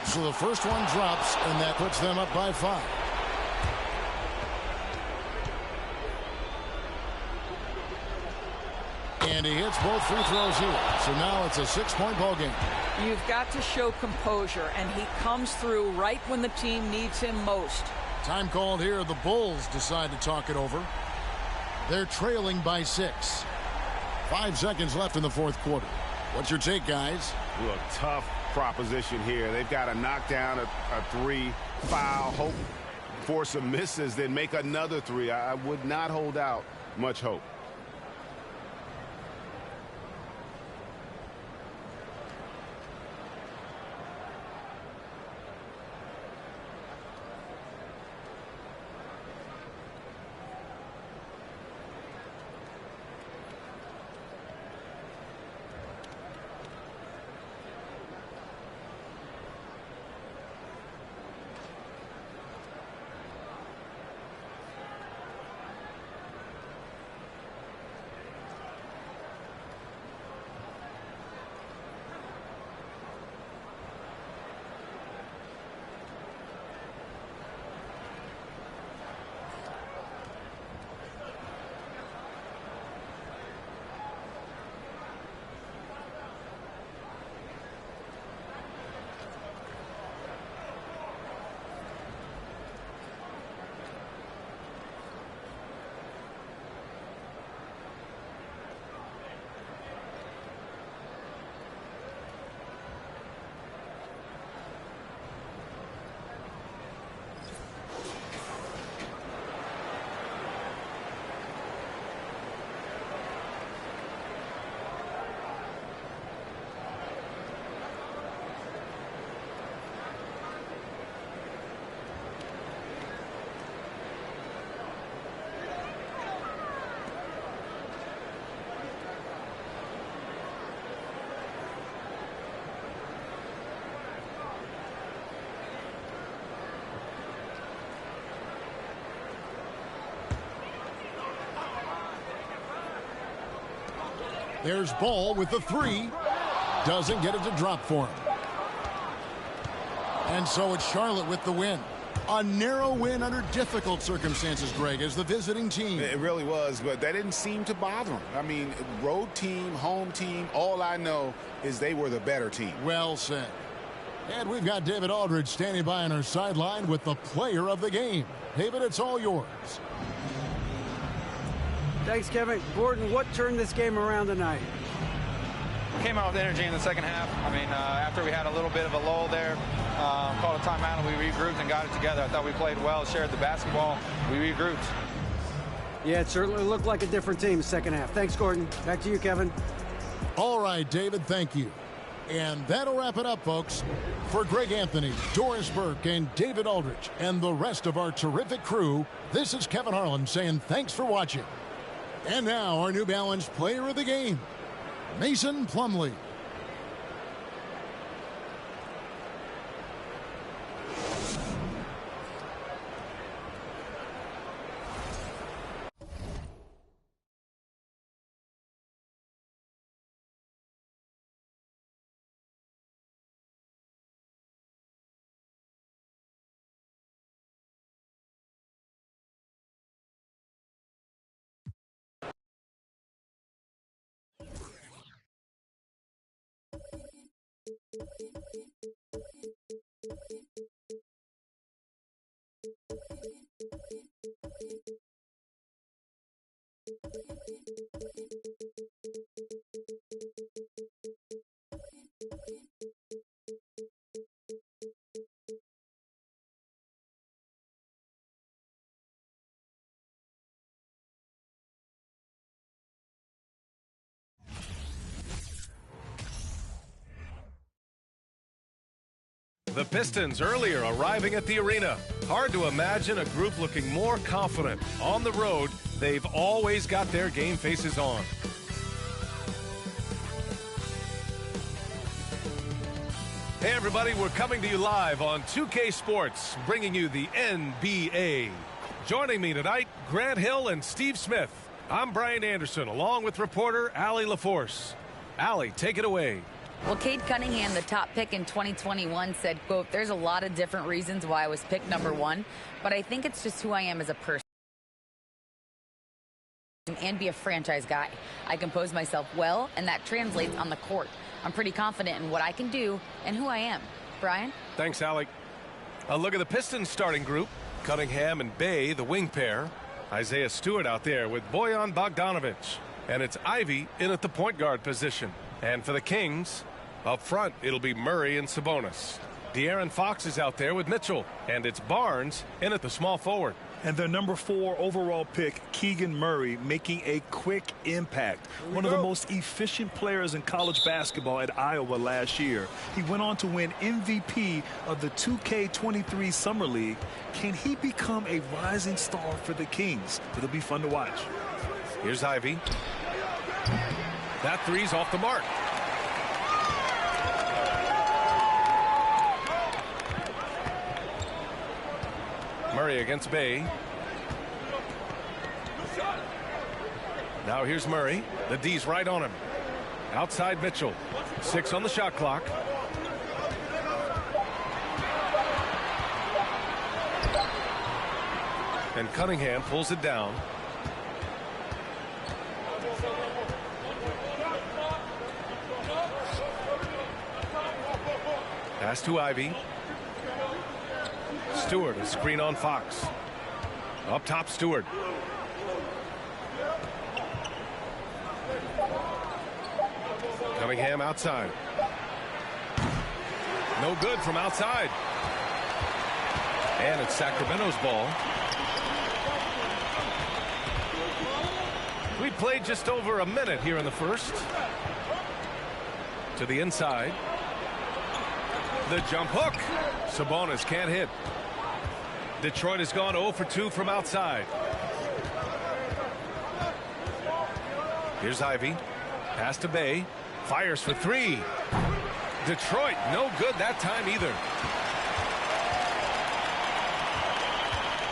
G: So the first one drops, and that puts them up by 5. And he hits both free throws here. So now it's a 6-point ball game.
J: You've got to show composure, and he comes through right when the team needs him most.
G: Time called here. The Bulls decide to talk it over. They're trailing by 6. 5 seconds left in the fourth quarter. What's your take, guys?
I: Look, tough proposition here. They've got to knock down a 3, foul, hope for some misses, then make another 3. I would not hold out much hope.
G: There's Ball with the 3. Doesn't get it to drop for him. And so it's Charlotte with the win. A narrow win under difficult circumstances, Greg, as the visiting team.
I: It really was, but that didn't seem to bother them. I mean, road team, home team, all I know is they were the better team.
G: Well said. And we've got David Aldridge standing by on our sideline with the player of the game. David, it's all yours.
H: Thanks, Kevin. Gordon, what turned this game around tonight?
M: Came out with energy in the second half. I mean, after we had a little bit of a lull there, called a timeout and we regrouped and got it together. I thought we played well, shared the basketball. We regrouped.
H: Yeah, it certainly looked like a different team the second half. Thanks, Gordon. Back to you, Kevin.
G: All right, David, thank you. And that'll wrap it up, folks. For Greg Anthony, Doris Burke, and David Aldridge, and the rest of our terrific crew, this is Kevin Harlan saying thanks for watching. And now our New Balance player of the game, Mason Plumlee.
A: The Pistons earlier arriving at the arena. Hard to imagine a group looking more confident. On the road, they've always got their game faces on. Hey everybody, we're coming to you live on 2K Sports, bringing you the NBA. Joining me tonight, Grant Hill and Steve Smith. I'm Brian Anderson, along with reporter Allie LaForce. Allie, take it away.
E: Well, Cade Cunningham, the top pick in 2021, said, quote, "There's a lot of different reasons why I was picked number one, but I think it's just who I am as a person and be a franchise guy. I compose myself well, and that translates on the court. I'm pretty confident in what I can do and who I am." Brian?
A: Thanks, Alec. A look at the Pistons starting group. Cunningham and Bay, the wing pair. Isaiah Stewart out there with Bojan Bogdanovic. And it's Ivy in at the point guard position. And for the Kings, up front, it'll be Murray and Sabonis. De'Aaron Fox is out there with Mitchell. And it's Barnes in at the small forward.
B: And their number 4 overall pick, Keegan Murray, making a quick impact. One of the most efficient players in college basketball at Iowa last year. He went on to win MVP of the 2K23 Summer League. Can he become a rising star for the Kings? It'll be fun to watch.
A: Here's Ivy. That three's off the mark. Murray against Bay. Now here's Murray. The D's right on him. Outside Mitchell. 6 on the shot clock. And Cunningham pulls it down. Pass to Ivy. Stewart, a screen on Fox. Up top, Stewart. Cunningham outside. No good from outside. And it's Sacramento's ball. We played just over a minute here in the first. To the inside. The jump hook. Sabonis can't hit. Detroit has gone 0 for 2 from outside. Here's Ivy. Pass to Bay. Fires for 3. Detroit, no good that time either.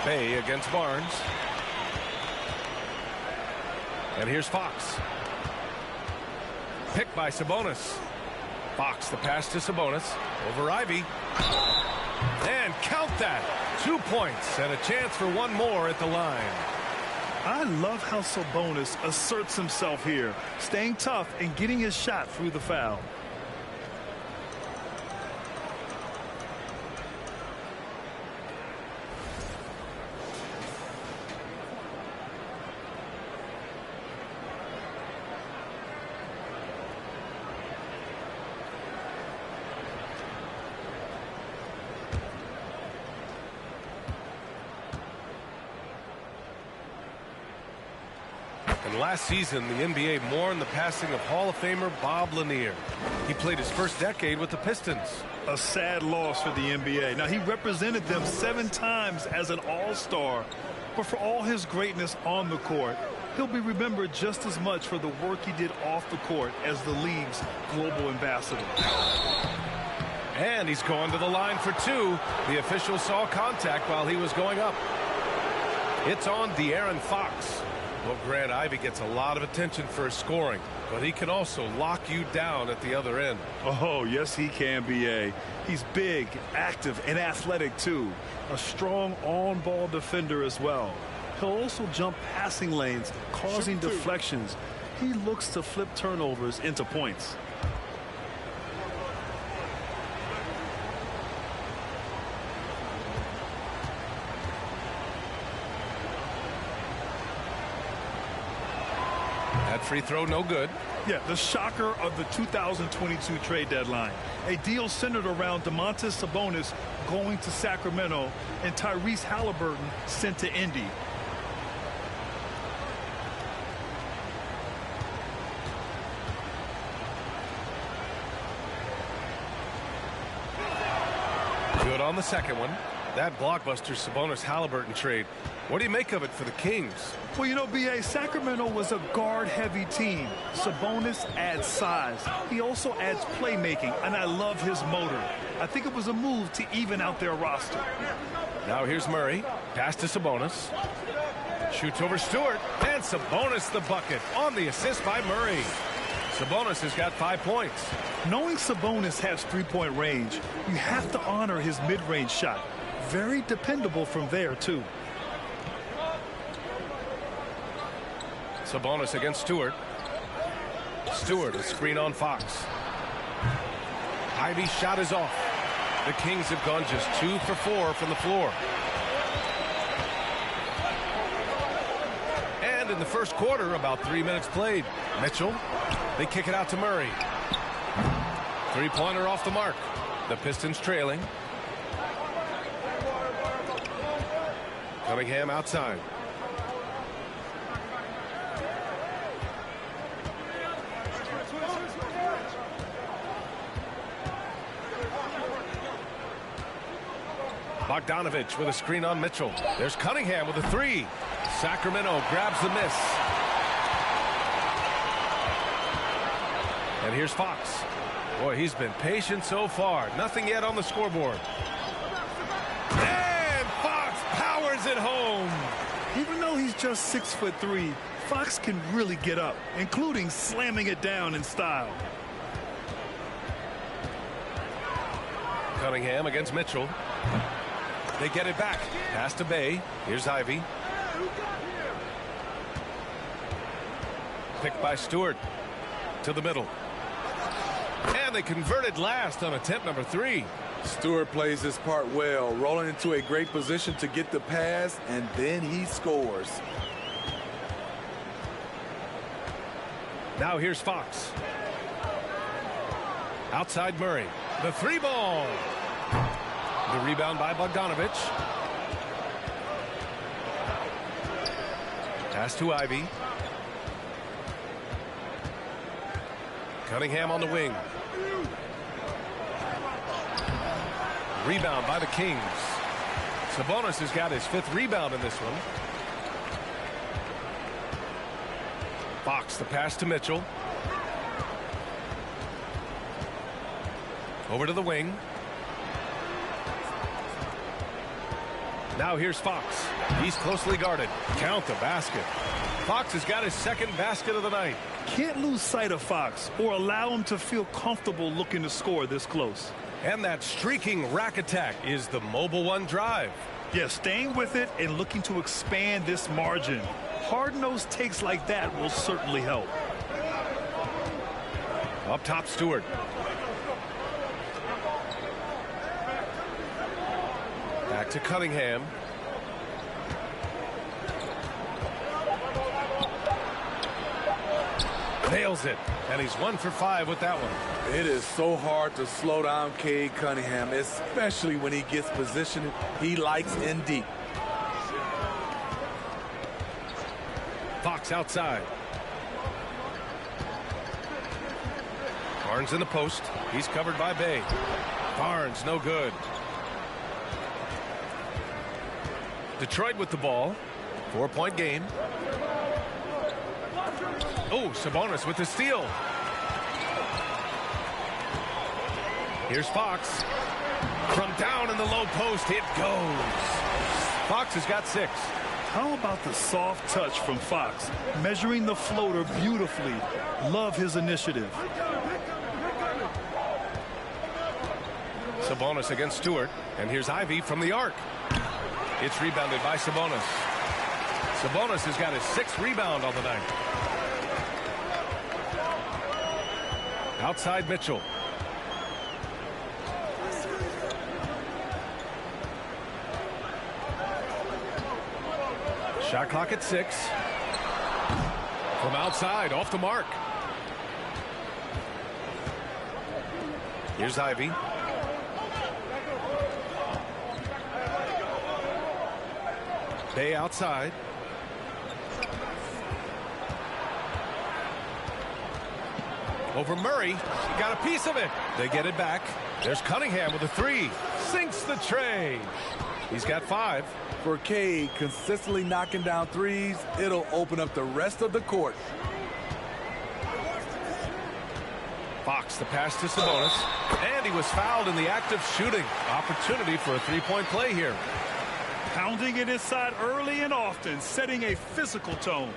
A: Bay against Barnes. And here's Fox. Picked by Sabonis. Fox, the pass to Sabonis. Over Ivy. And count that. 2 points and a chance for one more at the line.
B: I love how Sabonis asserts himself here, staying tough and getting his shot through the foul.
A: And last season, the NBA mourned the passing of Hall of Famer Bob Lanier. He played his first decade with the Pistons.
B: A sad loss for the NBA. Now, he represented them 7 times as an all-star, but for all his greatness on the court, he'll be remembered just as much for the work he did off the court as the league's global ambassador.
A: And he's going to the line for 2. The official saw contact while he was going up. It's on De'Aaron Fox. Well, Grant, Ivy gets a lot of attention for his scoring, but he can also lock you down at the other end.
B: Oh, yes, he can, B.A. He's big, active, and athletic, too. A strong on-ball defender as well. He'll also jump passing lanes, causing deflections. He looks to flip turnovers into points.
A: That free throw, no good.
B: Yeah, the shocker of the 2022 trade deadline. A deal centered around Domantas Sabonis going to Sacramento and Tyrese Halliburton sent to Indy.
A: Good on the second one. That blockbuster Sabonis-Halliburton trade. What do you make of it for the Kings?
B: Well, you know, B.A., Sacramento was a guard-heavy team. Sabonis adds size. He also adds playmaking, and I love his motor. I think it was a move to even out their roster.
A: Now here's Murray. Pass to Sabonis. Shoots over Stewart. And Sabonis the bucket on the assist by Murray. Sabonis has got 5 points.
B: Knowing Sabonis has three-point range, you have to honor his mid-range shot. Very dependable from there, too.
A: Sabonis against Stewart. Stewart, a screen on Fox. Ivy's shot is off. The Kings have gone just 2 for 4 from the floor. And in the first quarter, about 3 minutes played. Mitchell, they kick it out to Murray. Three-pointer off the mark. The Pistons trailing. Cunningham outside. Bogdanovich with a screen on Mitchell. There's Cunningham with a three. Sacramento grabs the miss. And here's Fox. Boy, he's been patient so far. Nothing yet on the scoreboard. And Fox powers it home.
B: Even though he's just 6'3", Fox can really get up, including slamming it down in style.
A: Cunningham against Mitchell. They get it back. Pass to Bay. Here's Ivy. Picked by Stewart. To the middle. And they converted last on attempt number 3.
N: Stewart plays this part well, rolling into a great position to get the pass, and then he scores.
A: Now here's Fox. Outside Murray. The three ball. The rebound by Bogdanovich. Pass to Ivy. Cunningham on the wing. Rebound by the Kings. Sabonis has got his 5th rebound in this one. Fox, the pass to Mitchell. Over to the wing. Now here's Fox. He's closely guarded. Count the basket. Fox has got his 2nd basket of the night.
B: Can't lose sight of Fox or allow him to feel comfortable looking to score this close.
A: And that streaking rack attack is the Mobile One drive.
B: Yeah, staying with it and looking to expand this margin. Hard-nosed takes like that will certainly help.
A: Up top, Stewart. Back to Cunningham. Nails it. And he's 1 for 5 with that one.
N: It is so hard to slow down Cade Cunningham, especially when he gets positioned he likes in deep.
A: Fox outside. Barnes in the post. He's covered by Bay. Barnes no good. Detroit with the ball. 4-point game. Oh, Sabonis with the steal. Here's Fox. From down in the low post, it goes. Fox has got 6.
B: How about the soft touch from Fox? Measuring the floater beautifully. Love his initiative.
A: Sabonis against Stewart. And here's Ivy from the arc. It's rebounded by Sabonis. Sabonis has got his 6th rebound on the night. Outside Mitchell. Shot clock at 6. From outside, off the mark. Here's Ivy. Bay outside. Over Murray. He got a piece of it. They get it back. There's Cunningham with a three. Sinks the tray. He's got 5.
N: For Cade, consistently knocking down threes, it'll open up the rest of the court.
A: Fox, the pass to Sabonis. And he was fouled in the act of shooting. Opportunity for a three-point play here.
B: Pounding it inside early and often, setting a physical tone.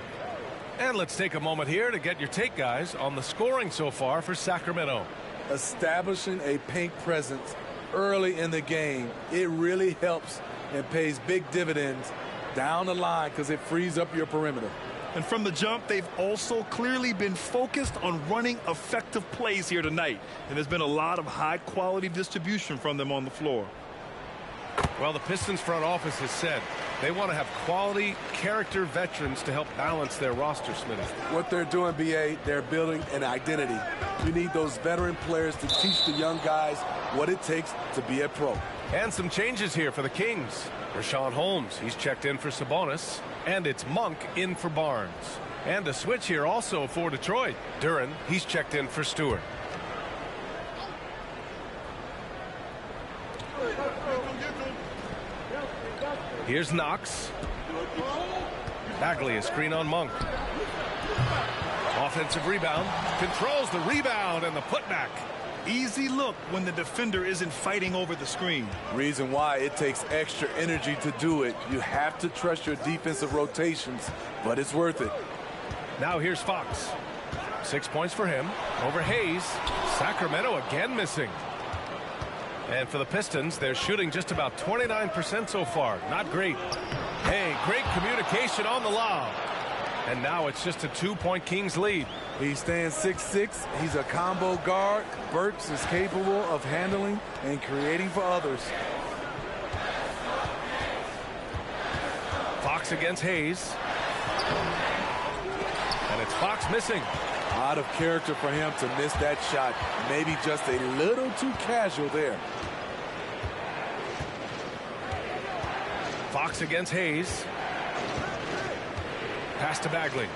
A: And let's take a moment here to get your take, guys, on the scoring so far for Sacramento.
N: Establishing a paint presence early in the game, it really helps and pays big dividends down the line because it frees up your perimeter.
B: And from the jump, they've also clearly been focused on running effective plays here tonight. And there's been a lot of high-quality distribution from them on the floor.
A: Well, the Pistons front office has said they want to have quality character veterans to help balance their roster, Smitty.
N: What they're doing, B.A., they're building an identity. You need those veteran players to teach the young guys what it takes to be a pro.
A: And some changes here for the Kings. Rashawn Holmes, he's checked in for Sabonis. And it's Monk in for Barnes. And a switch here also for Detroit. Duren, he's checked in for Stewart. Here's Knox. Bagley, a screen on Monk. Offensive rebound. Controls the rebound and the putback.
B: Easy look when the defender isn't fighting over the screen.
N: Reason why it takes extra energy to do it. You have to trust your defensive rotations, but it's worth it.
A: Now here's Fox. 6 points for him. Over Hayes. Sacramento again missing. And for the Pistons, they're shooting just about 29% so far. Not great. Hey, great communication on the lob. And now it's just a 2-point Kings lead.
N: He stands 6'6". He's a combo guard. Burks is capable of handling and creating for others.
A: Fox against Hayes. And it's Fox missing.
N: Out of character for him to miss that shot. Maybe just a little too casual there.
A: Fox against Hayes. Pass to Bagley.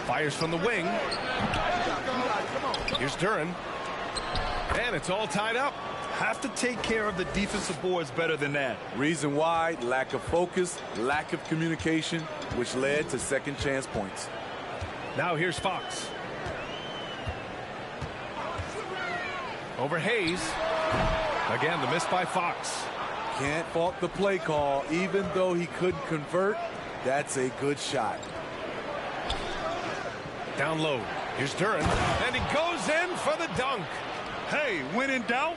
A: Fires from the wing. Here's Duren. And it's all tied up.
B: Have to take care of the defensive boards better than that.
N: Reason why: lack of focus, lack of communication, which led to second chance points.
A: Now here's Fox. Over Hayes. Again, the miss by Fox.
N: Can't fault the play call. Even though he couldn't convert, that's a good shot.
A: Down low. Here's Duren. And he goes in for the dunk.
B: Hey, when in doubt,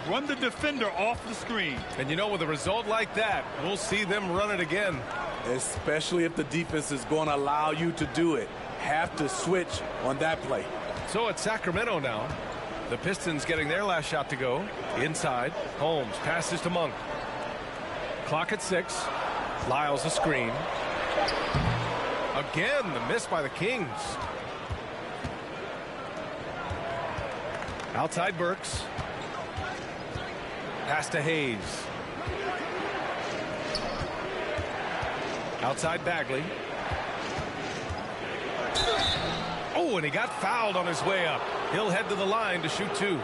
B: run the defender off the screen.
A: And you know, with a result like that, we'll see them run it again.
N: Especially if the defense is going to allow you to do it. Have to switch on that play.
A: So it's Sacramento now. The Pistons getting their last shot to go. Inside. Holmes passes to Monk. Clock at 6. Lyles a screen. Again, the miss by the Kings. Outside Burks. Pass to Hayes. Outside Bagley. Oh, and he got fouled on his way up. He'll head to the line to shoot 2.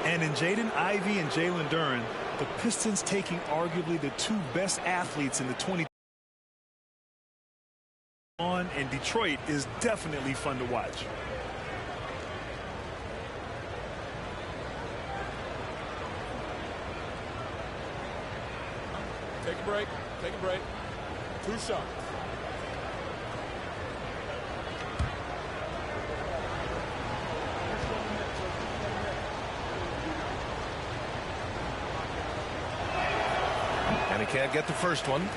B: And in Jaden Ivey and Jalen Duren, the Pistons taking arguably the 2 best athletes in the 20 on, and Detroit is definitely fun to watch.
L: Take a break. Take a break. 2 shots.
A: And he can't get the first one.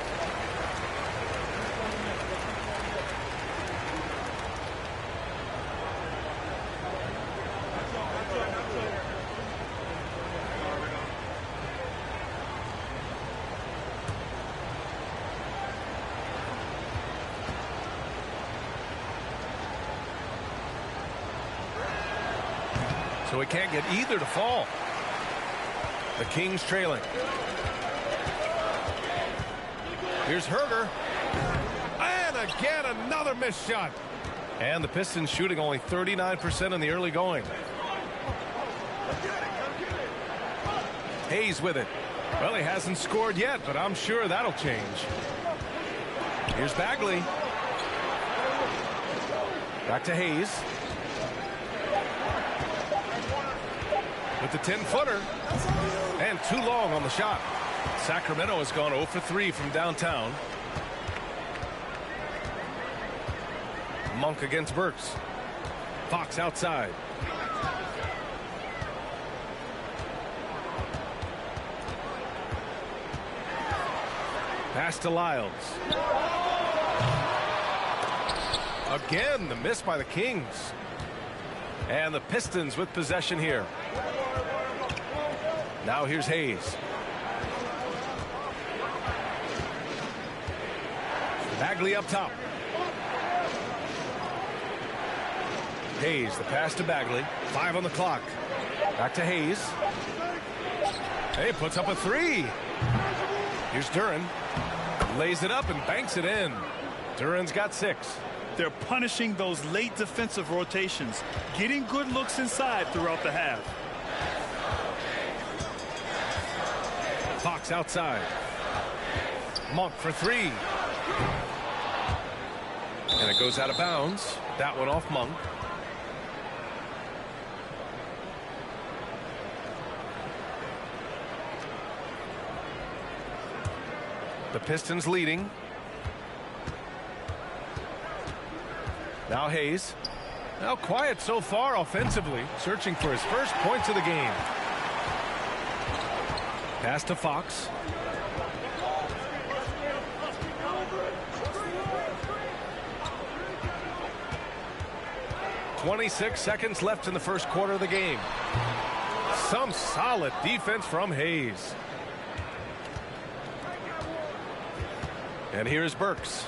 A: So he can't get either to fall. The Kings trailing. Here's Herter. And again, another missed shot. And the Pistons shooting only 39% in the early going. Hayes with it. Well, he hasn't scored yet, but I'm sure that'll change. Here's Bagley. Back to Hayes. With the 10-footer. And too long on the shot. Sacramento has gone 0 for 3 from downtown. Monk against Burks. Fox outside. Pass to Lyles. Again, the miss by the Kings. And the Pistons with possession here. Now here's Hayes. Bagley up top. Hayes, the pass to Bagley. 5 on the clock. Back to Hayes. Hey, puts up a 3. Here's Duren. Lays it up and banks it in. Duren's got 6.
B: They're punishing those late defensive rotations, getting good looks inside throughout the half.
A: Fox outside. Monk for 3. And it goes out of bounds. That one off Monk. The Pistons leading. Now Hayes. Now quiet so far offensively, searching for his first points of the game. Pass to Fox. .26 seconds left in the first quarter of the game. Some solid defense from Hayes. And here's Burks.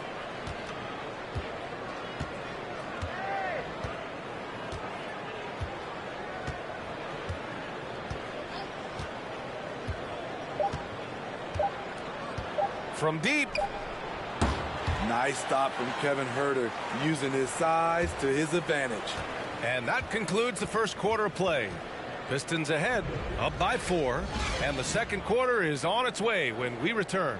A: From deep.
N: Nice stop from Kevin Huerter, using his size to his advantage.
A: And that concludes the first quarter of play. Pistons ahead, up by 4, and the second quarter is on its way when we return.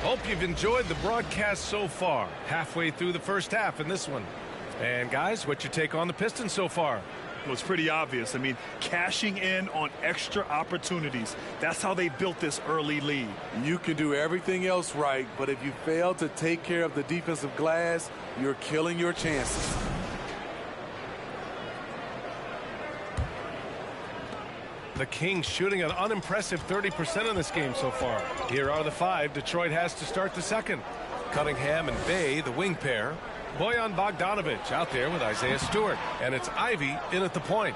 A: Hope you've enjoyed the broadcast so far. Halfway through the first half in this one. And guys, what's your take on the Pistons so far?
B: Well, it's pretty obvious. I mean, cashing in on extra opportunities. That's how they built this early lead.
N: You can do everything else right, but if you fail to take care of the defensive glass, you're killing your chances.
A: The Kings shooting an unimpressive 30% in this game so far. Here are the 5 Detroit has to start the second. Cunningham and Bay, the wing pair. Bojan Bogdanovic out there with Isaiah Stewart. And it's Ivy in at the point.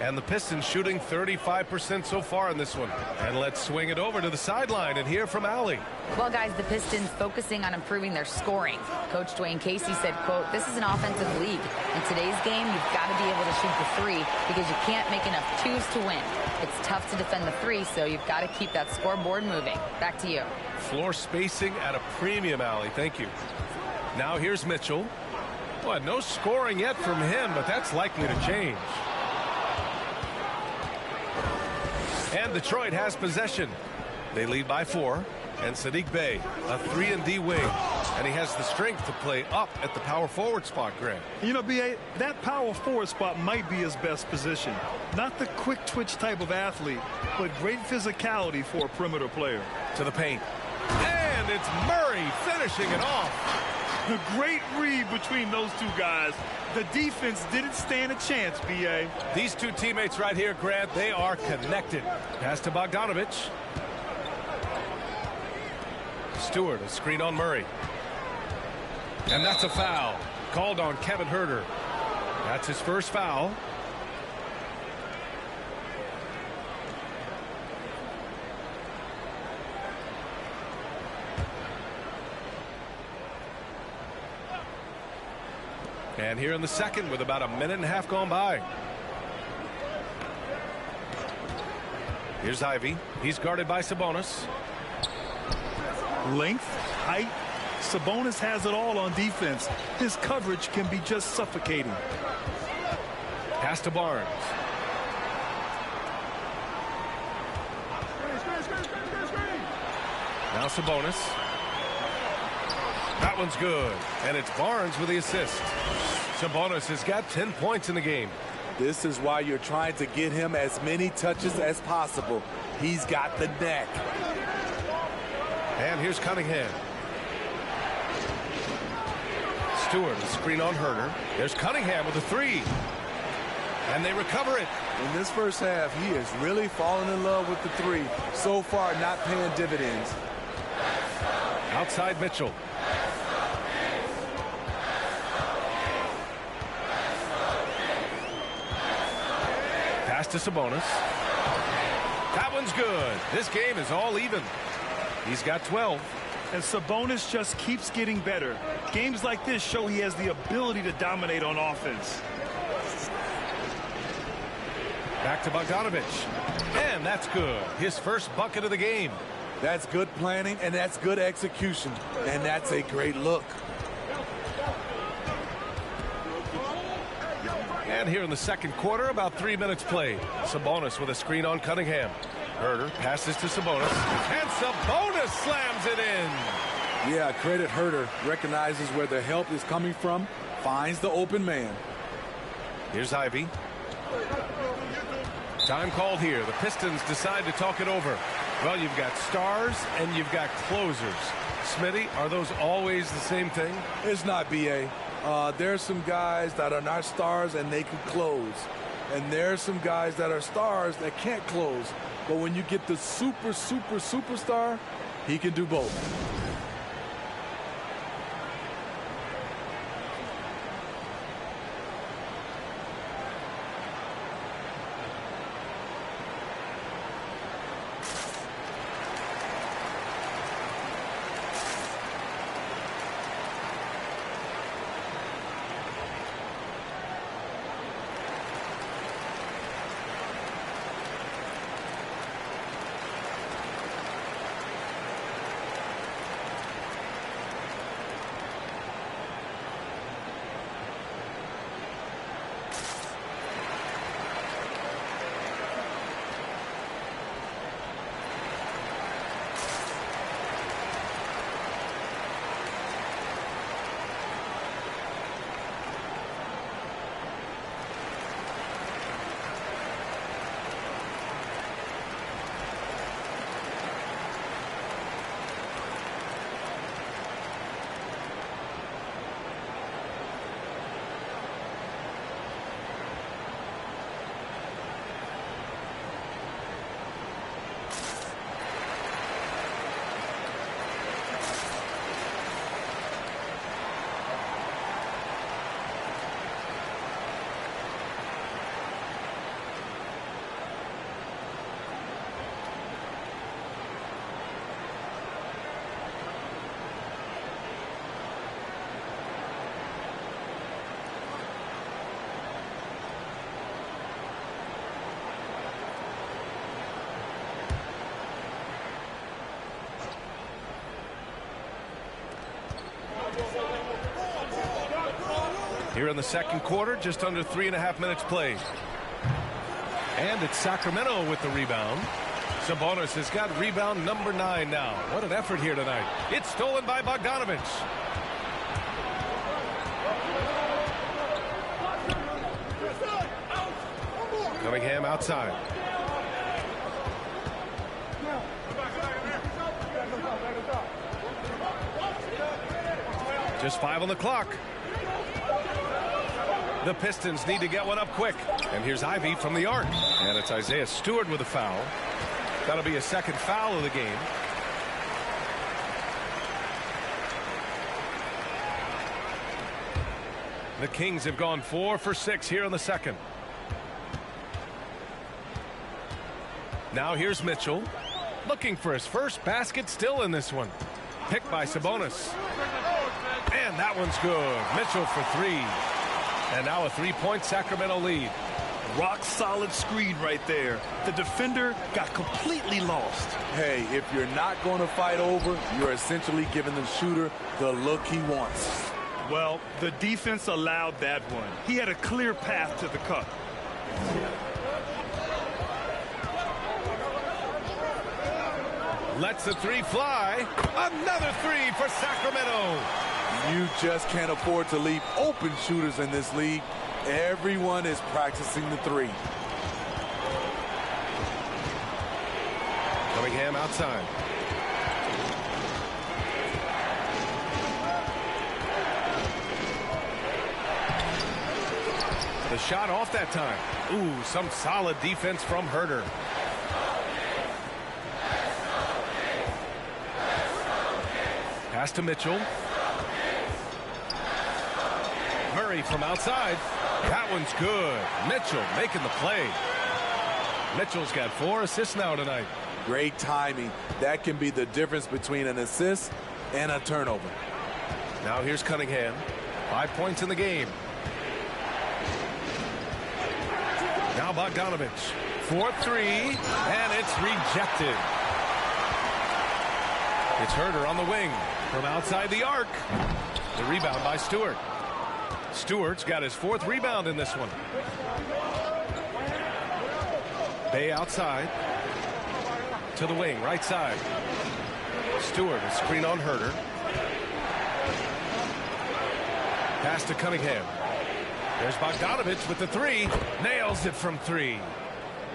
A: And the Pistons shooting 35% so far in this one. And let's swing it over to the sideline and hear from Allie.
E: Well, guys, the Pistons focusing on improving their scoring. Coach Dwayne Casey said, quote, "This is an offensive league. In today's game, you've got to be able to shoot the 3 because you can't make enough 2s to win. It's tough to defend the 3, so you've got to keep that scoreboard moving." Back to you.
A: Floor spacing at a premium, Allie. Thank you. Now here's Mitchell. Well, no scoring yet from him, but that's likely to change. And Detroit has possession. They lead by 4. And Sadiq Bey, a 3-and-D wing. And he has the strength to play up at the power forward spot, Grant.
B: You know, B.A., that power forward spot might be his best position. Not the quick twitch type of athlete, but great physicality for a perimeter player.
A: To the paint. And it's Murray finishing it off.
B: The great read between those two guys. The defense didn't stand a chance, B.A.
A: These two teammates right here, Grant, they are connected. Pass to Bogdanovic. Stewart, a screen on Murray. And that's a foul. Called on Kevin Huerter. That's his first foul. And here in the second with about a minute and a half gone by. Here's Ivy. He's guarded by Sabonis.
B: Length, height. Sabonis has it all on defense. His coverage can be just suffocating.
A: Pass to Barnes. Now Sabonis. That one's good. And it's Barnes with the assist. Sabonis has got 10 points in the game.
N: This is why you're trying to get him as many touches as possible. He's got the knack.
A: And here's Cunningham. Stewart, a screen on Herter. There's Cunningham with a three. And they recover it.
N: In this first half, he is really falling in love with the three. So far, not paying dividends.
A: Outside Mitchell. Pass to Sabonis. That one's good. This game is all even. He's got 12.
B: And Sabonis just keeps getting better. Games like this show he has the ability to dominate on offense.
A: Back to Bogdanovich. And that's good. His first bucket of the game.
N: That's good planning, and that's good execution. And that's a great look.
A: And here in the second quarter, about 3 minutes played. Sabonis with a screen on Cunningham. Herter passes to Sabonis. And Sabonis slams it in.
N: Yeah, credit Herter. Recognizes where the help is coming from. Finds the open man.
A: Here's Ivy. Time called here. The Pistons decide to talk it over. Well, you've got stars and you've got closers. Smitty, are those always the same thing?
N: It's not, B.A. There's some guys that are not stars and they can close. And there's some guys that are stars that can't close. But when you get the superstar, he can do both.
A: Here in the second quarter, just under 3.5 minutes played. And it's Sacramento with the rebound. Sabonis has got rebound number 9 now. What an effort here tonight. It's stolen by Bogdanovich. Cunningham outside. Just 5 on the clock. The Pistons need to get one up quick. And here's Ivy from the arc. And it's Isaiah Stewart with a foul. That'll be a second foul of the game. The Kings have gone 4 for 6 here in the second. Now here's Mitchell. Looking for his first basket still in this one. Picked by Sabonis. And that one's good. Mitchell for 3. And now a 3-point Sacramento lead.
B: Rock solid screen right there. The defender got completely lost.
N: Hey, if you're not going to fight over, you're essentially giving the shooter the look he wants.
B: Well, the defense allowed that one. He had a clear path to the cup.
A: Lets the three fly. Another three for Sacramento.
N: You just can't afford to leave open shooters in this league. Everyone is practicing the three.
A: Cunningham outside. The shot off that time. Ooh, some solid defense from Herter. Pass to Mitchell. Murray from outside. That one's good. Mitchell making the play. Mitchell's got 4 assists now tonight.
N: Great timing. That can be the difference between an assist and a turnover.
A: Now here's Cunningham. 5 points in the game. Now Bogdanovich. 4-3, and it's rejected. It's Herter on the wing from outside the arc. The rebound by Stewart. Stewart's got his 4th rebound in this one. Bay outside. To the wing, right side. Stewart, a screen on Herter. Pass to Cunningham. There's Bogdanovich with the 3. Nails it from 3.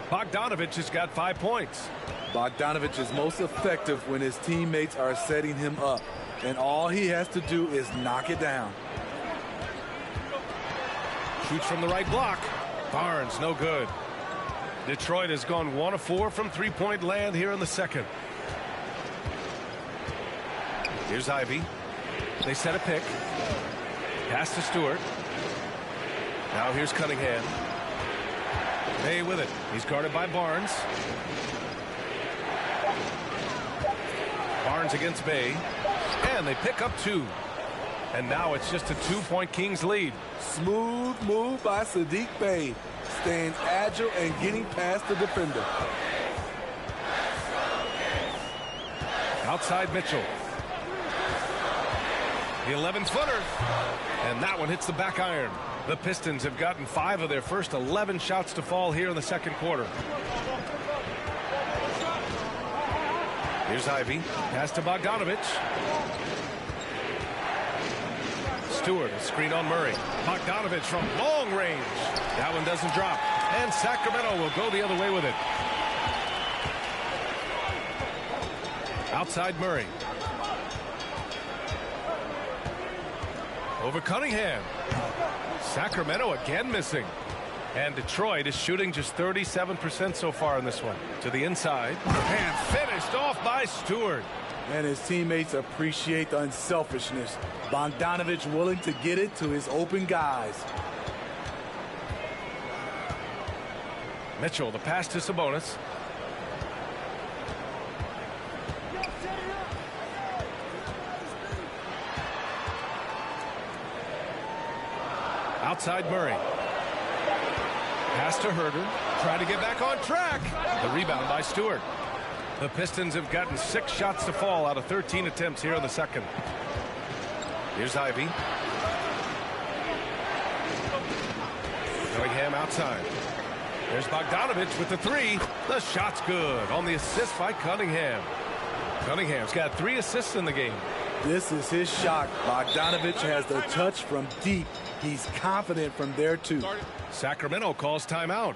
A: Bogdanovich has got 5 points.
N: Bogdanovich is most effective when his teammates are setting him up. And all he has to do is knock it down.
A: Shoots from the right block. Barnes, no good. Detroit has gone 1 of 4 from 3-point land here in the second. Here's Ivy. They set a pick. Pass to Stewart. Now here's Cunningham. Bay with it. He's guarded by Barnes. Barnes against Bay. And they pick up 2. And now it's just a 2-point Kings lead.
N: Smooth move by Sadiq Bey. Staying agile and getting past the defender.
A: Outside Mitchell. The 11-footer. And that one hits the back iron. The Pistons have gotten 5 of their first 11 shots to fall here in the second quarter. Here's Ivy. Pass to Bogdanovich. Stewart, a screen on Murray. Bogdanovich from long range. That one doesn't drop. And Sacramento will go the other way with it. Outside Murray. Over Cunningham. Sacramento again missing. And Detroit is shooting just 37% so far in this one. To the inside. And finished off by Stewart.
N: And his teammates appreciate the unselfishness. Bogdanovich willing to get it to his open guys.
A: Mitchell, the pass to Sabonis. Outside Murray. Pass to Herter. Trying to get back on track. The rebound by Stewart. The Pistons have gotten 6 shots to fall out of 13 attempts here in the second. Here's Ivy. Cunningham outside. There's Bogdanovich with the 3. The shot's good on the assist by Cunningham. Cunningham's got 3 assists in the game.
N: This is his shot. Bogdanovich has the touch from deep. He's confident from there, too.
A: Sacramento calls timeout.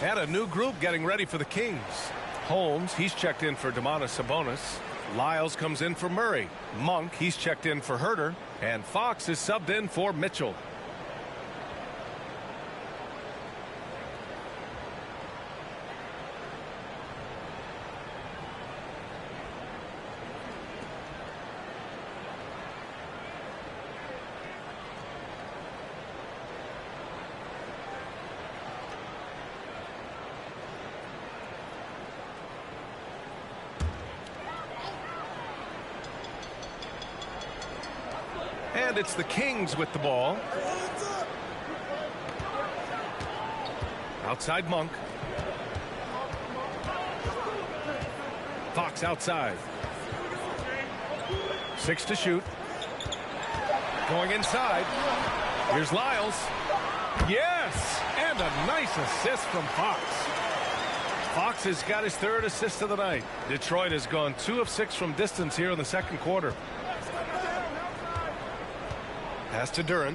A: And a new group getting ready for the Kings. Holmes, he's checked in for Domantas Sabonis. Lyles comes in for Murray. Monk, he's checked in for Herter. And Fox is subbed in for Mitchell. And it's the Kings with the ball. Outside Monk. Fox outside. 6 to shoot. Going inside. Here's Lyles. Yes! And a nice assist from Fox. Fox has got his 3rd assist of the night. Detroit has gone 2 of 6 from distance here in the second quarter. Pass to Duren.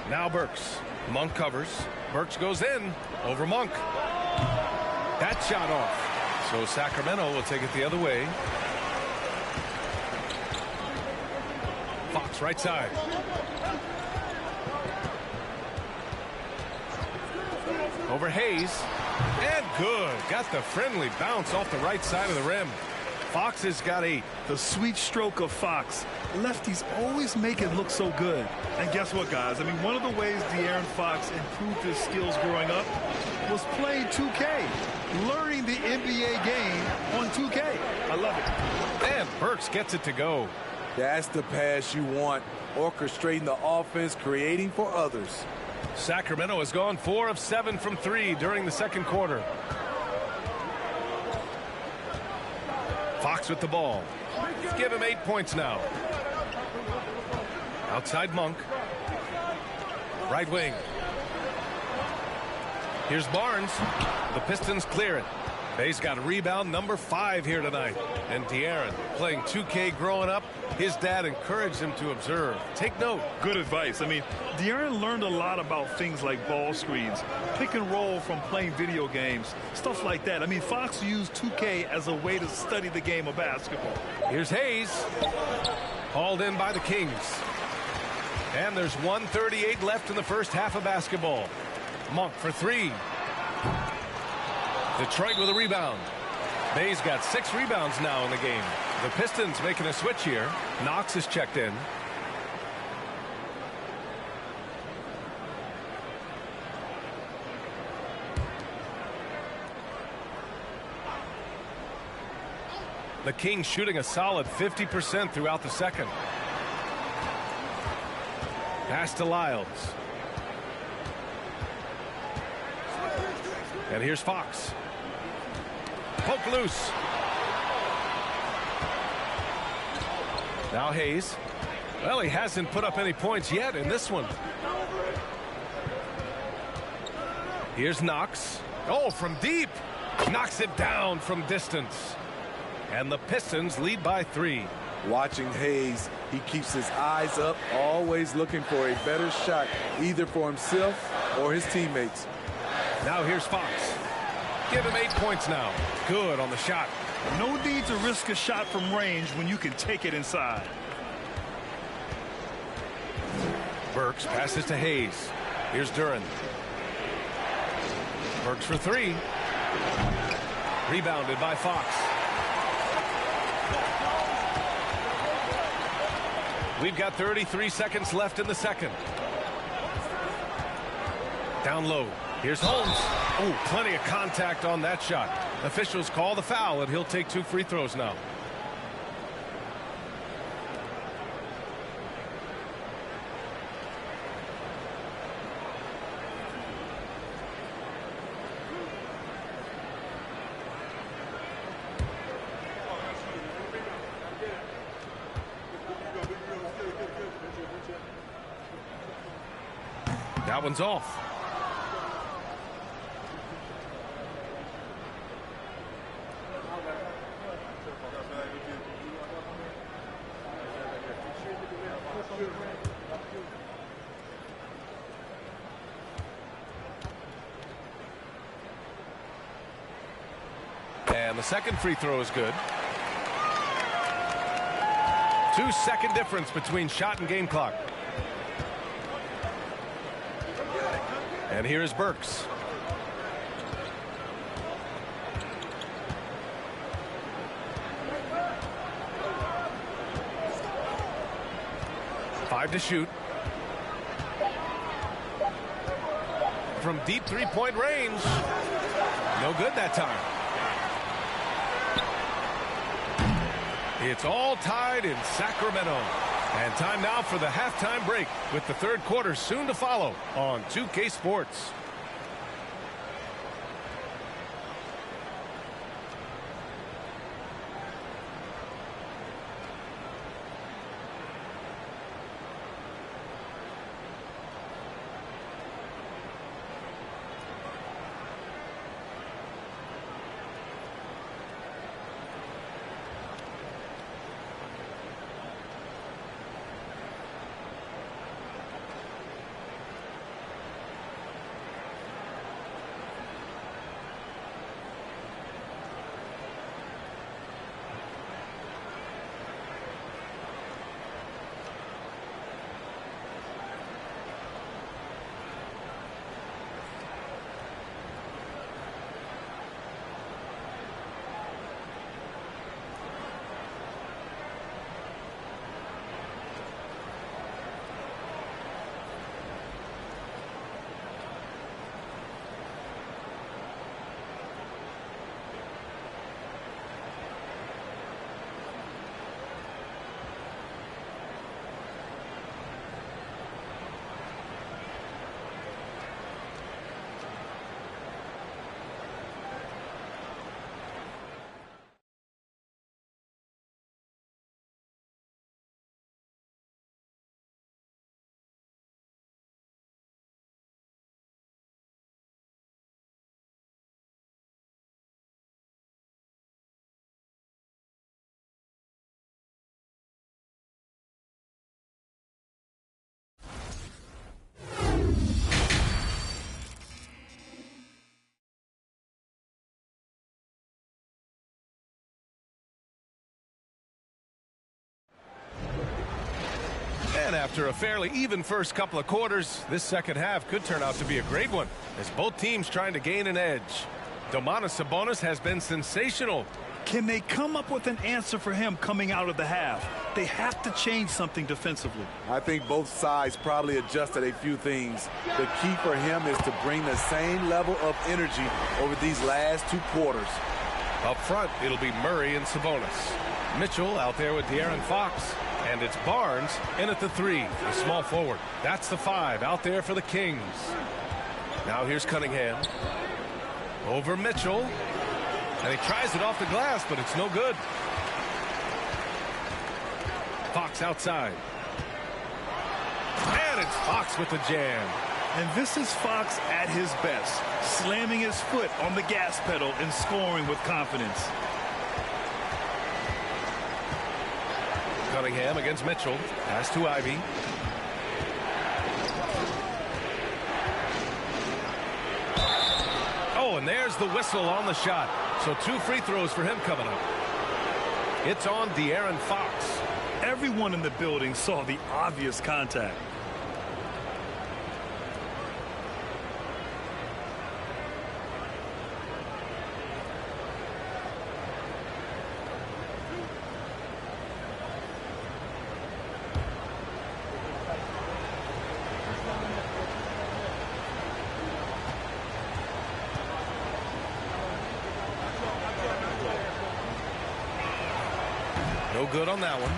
A: Now Burks. Monk covers. Burks goes in. Over Monk. That shot off. So Sacramento will take it the other way. Fox right side. Over Hayes. And good. Got the friendly bounce off the right side of the rim. Fox has got 8.
B: The sweet stroke of Fox. Lefties always make it look so good. And guess what, guys? I mean, one of the ways De'Aaron Fox improved his skills growing up was playing 2K. Learning the NBA game on 2K. I love it.
A: And Burks gets it to go.
N: That's the pass you want. Orchestrating the offense, creating for others.
A: Sacramento has gone 4 of 7 from 3 during the second quarter. Fox with the ball. Give him 8 points now. Outside Monk. Right wing. Here's Barnes. The Pistons clear it. Bay's got a rebound number 5 here tonight. And De'Aaron playing 2K growing up. His dad encouraged him to observe. Take note.
B: Good advice. I mean, De'Aaron learned a lot about things like ball screens, pick and roll from playing video games, stuff like that. I mean, Fox used 2K as a way to study the game of basketball.
A: Here's Hayes. Hauled in by the Kings. And there's 1:38 left in the first half of basketball. Monk for 3. Detroit with a rebound. Bay's got 6 rebounds now in the game. The Pistons making a switch here. Knox is checked in. The Kings shooting a solid 50% throughout the second. Pass to Lyles. And here's Fox. Poke loose. Now Hayes. Well, he hasn't put up any points yet in this one. Here's Knox. Oh, from deep. Knocks it down from distance. And the Pistons lead by 3.
N: Watching Hayes, he keeps his eyes up, always looking for a better shot, either for himself or his teammates.
A: Now here's Fox. Give him 8 points now. Good on the shot.
B: No need to risk a shot from range when you can take it inside.
A: Burks passes to Hayes. Here's Duren. Burks for 3. Rebounded by Fox. We've got 33 seconds left in the second. Down low. Here's Holmes. Oh, plenty of contact on that shot. Officials call the foul, and he'll take 2 free throws now. That one's off. And the second free throw is good. 2-second difference between shot and game clock. And here's Burks. Five to shoot. From deep three-point range. No good that time. It's all tied in Sacramento. And time now for the halftime break, with the third quarter soon to follow on 2K Sports. And after a fairly even first couple of quarters, this second half could turn out to be a great one, as both teams trying to gain an edge. Domantas Sabonis has been sensational.
B: Can they come up with an answer for him coming out of the half? They have to change something defensively.
N: I think both sides probably adjusted a few things. The key for him is to bring the same level of energy over these last two quarters.
A: Up front, it'll be Murray and Sabonis. Mitchell out there with De'Aaron Fox. And it's Barnes in at the three, the small forward. That's the five out there for the Kings. Now here's Cunningham. Over Mitchell. And he tries it off the glass, but it's no good. Fox outside. And it's Fox with the jam.
B: And this is Fox at his best, slamming his foot on the gas pedal and scoring with confidence.
A: Cunningham against Mitchell. Pass to Ivy. Oh, and there's the whistle on the shot. So 2 free throws for him coming up. It's on De'Aaron Fox.
B: Everyone in the building saw the obvious contact.
A: No good on that one.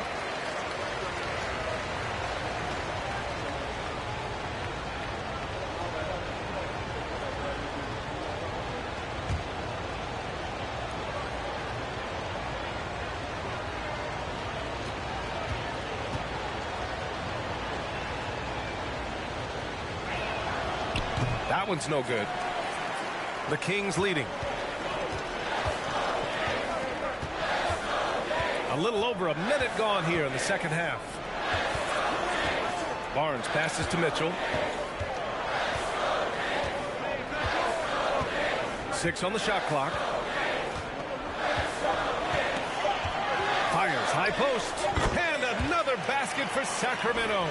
A: That one's no good. The Kings leading. A little over a minute gone here in the second half. Barnes passes to Mitchell. 6 on the shot clock. high post. And another basket for Sacramento.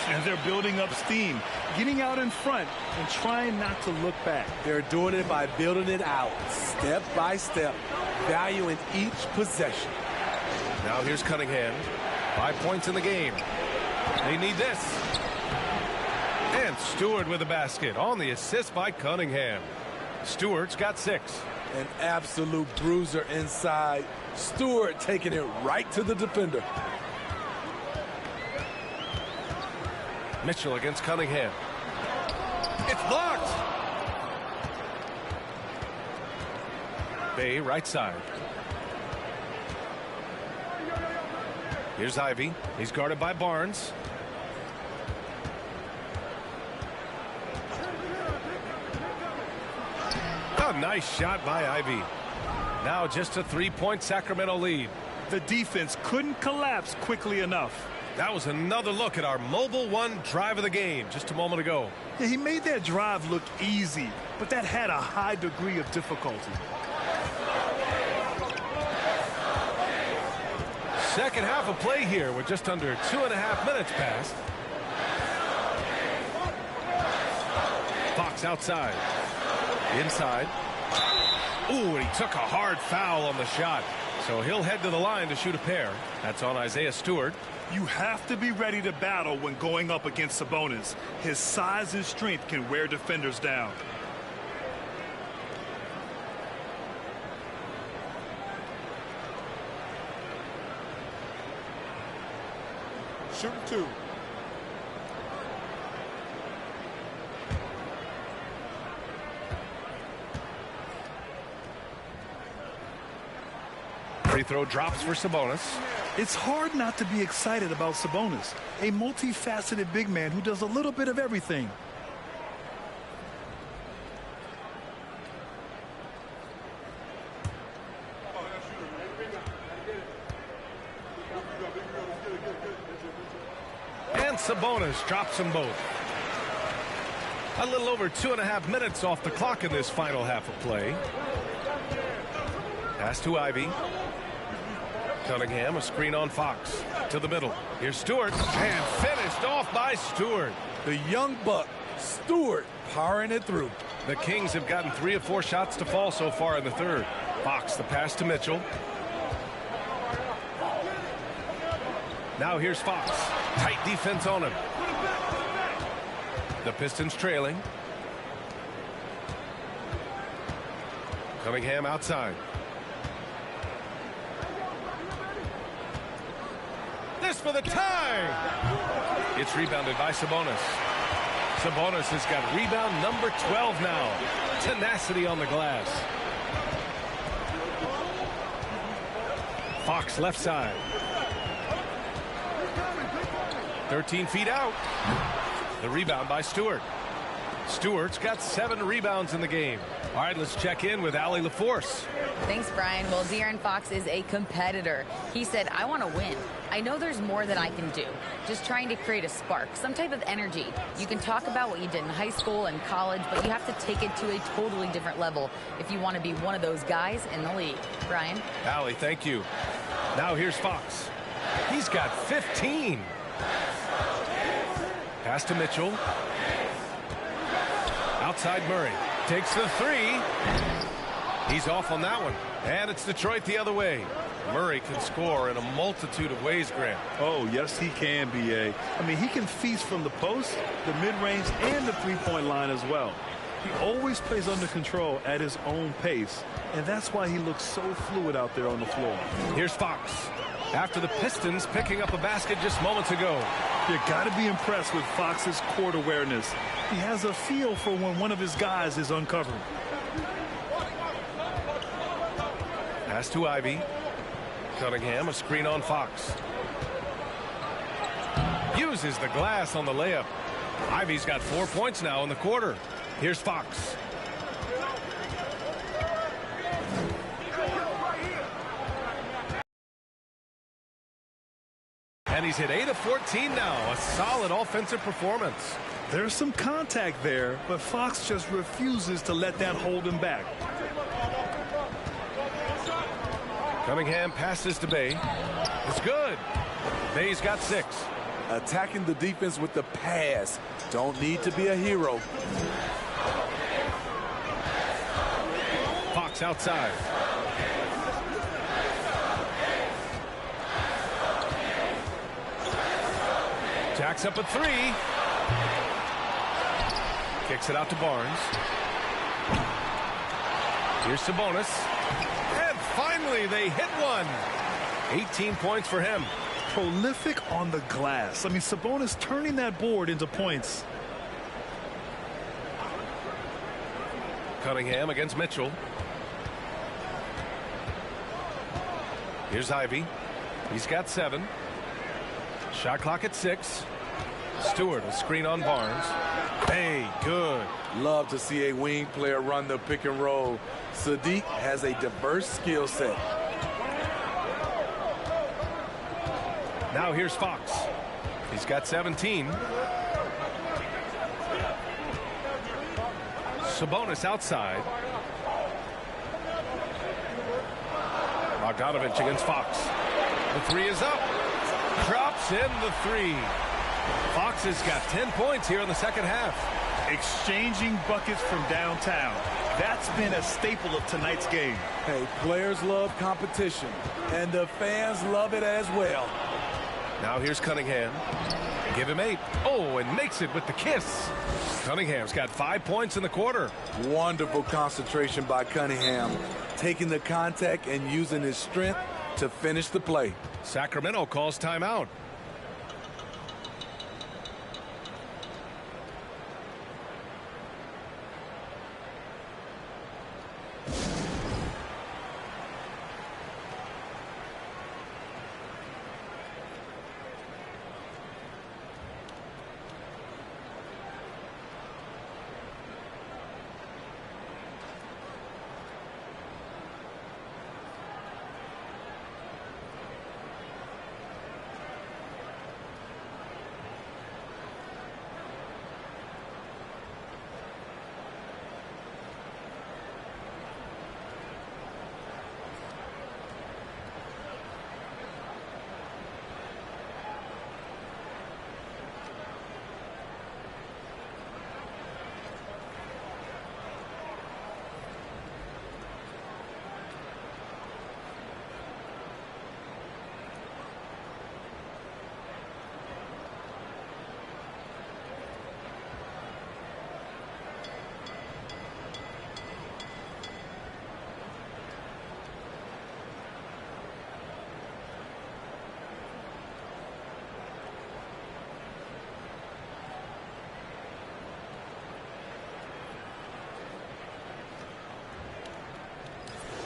B: And they're building up steam, getting out in front and trying not to look back.
N: They're doing it by building it out, step by step, valuing each possession.
A: Now here's Cunningham. 5 points in the game. They need this. And Stewart with a basket on the assist by Cunningham. Stewart's got 6.
N: An absolute bruiser inside. Stewart taking it right to the defender.
A: Mitchell against Cunningham. It's blocked. Bay right side. Here's Ivy. He's guarded by Barnes. A nice shot by Ivy. Now just a 3-point Sacramento lead.
B: The defense couldn't collapse quickly enough.
A: That was another look at our mobile one drive of the game just a moment ago.
B: Yeah, he made that drive look easy, but that had a high degree of difficulty.
A: Second half of play here with just under 2.5 minutes passed. Fox outside. Inside. Ooh, and he took a hard foul on the shot. So he'll head to the line to shoot a pair. That's on Isaiah Stewart.
B: You have to be ready to battle when going up against Sabonis. His size and strength can wear defenders down.
L: Shooting 2.
A: Free throw drops for Sabonis.
B: It's hard not to be excited about Sabonis, a multifaceted big man who does a little bit of everything.
A: And Sabonis drops them both. A little over 2.5 minutes off the clock in this final half of play. Pass to Ivy. Cunningham, a screen on Fox. To the middle. Here's Stewart. And finished off by Stewart.
N: The young buck, Stewart, powering it through.
A: The Kings have gotten 3 of 4 shots to fall so far in the third. Fox, the pass to Mitchell. Now here's Fox. Tight defense on him. The Pistons trailing. Cunningham outside. This for the tie. It's rebounded by Sabonis. Sabonis has got rebound number 12 now. Tenacity on the glass. Fox left side. 13 feet out. The rebound by Stewart. Stewart's got 7 rebounds in the game. All right, let's check in with Allie LaForce.
E: Thanks, Brian. Well, De'Aaron Fox is a competitor. He said, I want to win. I know there's more that I can do. Just trying to create a spark, some type of energy. You can talk about what you did in high school and college, but you have to take it to a totally different level if you want to be one of those guys in the league. Brian?
A: Allie, thank you. Now here's Fox. He's got 15. Pass to Mitchell. Outside Murray. Takes the 3. He's off on that one. And it's Detroit the other way. Murray can score in a multitude of ways, Grant.
B: Oh, yes, he can, B.A. I mean, he can feast from the post, the mid-range, and the three-point line as well. He always plays under control at his own pace, and that's why he looks so fluid out there on the floor.
A: Here's Fox. After the Pistons picking up a basket just moments ago.
B: You got to be impressed with Fox's court awareness. He has a feel for when one of his guys is uncovered.
A: Pass to Ivy. Cunningham, a screen on Fox. Uses the glass on the layup. Ivy's got 4 points now in the quarter. Here's Fox. And he's hit 8 of 14 now. A solid offensive performance.
B: There's some contact there, but Fox just refuses to let that hold him back.
A: Cunningham passes to Bay. It's good. Bay's got 6.
N: Attacking the defense with the pass. Don't need to be a hero.
A: Fox outside. Jacks up a 3. Kicks it out to Barnes. Here's Sabonis. And finally they hit one. 18 points for him.
B: Prolific on the glass. I mean, Sabonis turning that board into points.
A: Cunningham against Mitchell. Here's Ivy. He's got 7. Shot clock at 6. Stewart a screen on Barnes. Hey, good.
N: Love to see a wing player run the pick and roll. Sadiq has a diverse skill set.
A: Now here's Fox. He's got 17. Sabonis outside. Bogdanovich against Fox. The 3 is up. Drops in the 3. Fox has got 10 points here in the second half.
B: Exchanging buckets from downtown. That's been a staple of tonight's game.
N: Hey, players love competition, and the fans love it as well.
A: Now here's Cunningham. Give him 8. Oh, and makes it with the kiss. Cunningham's got 5 points in the quarter.
N: Wonderful concentration by Cunningham. Taking the contact and using his strength to finish the play.
A: Sacramento calls timeout.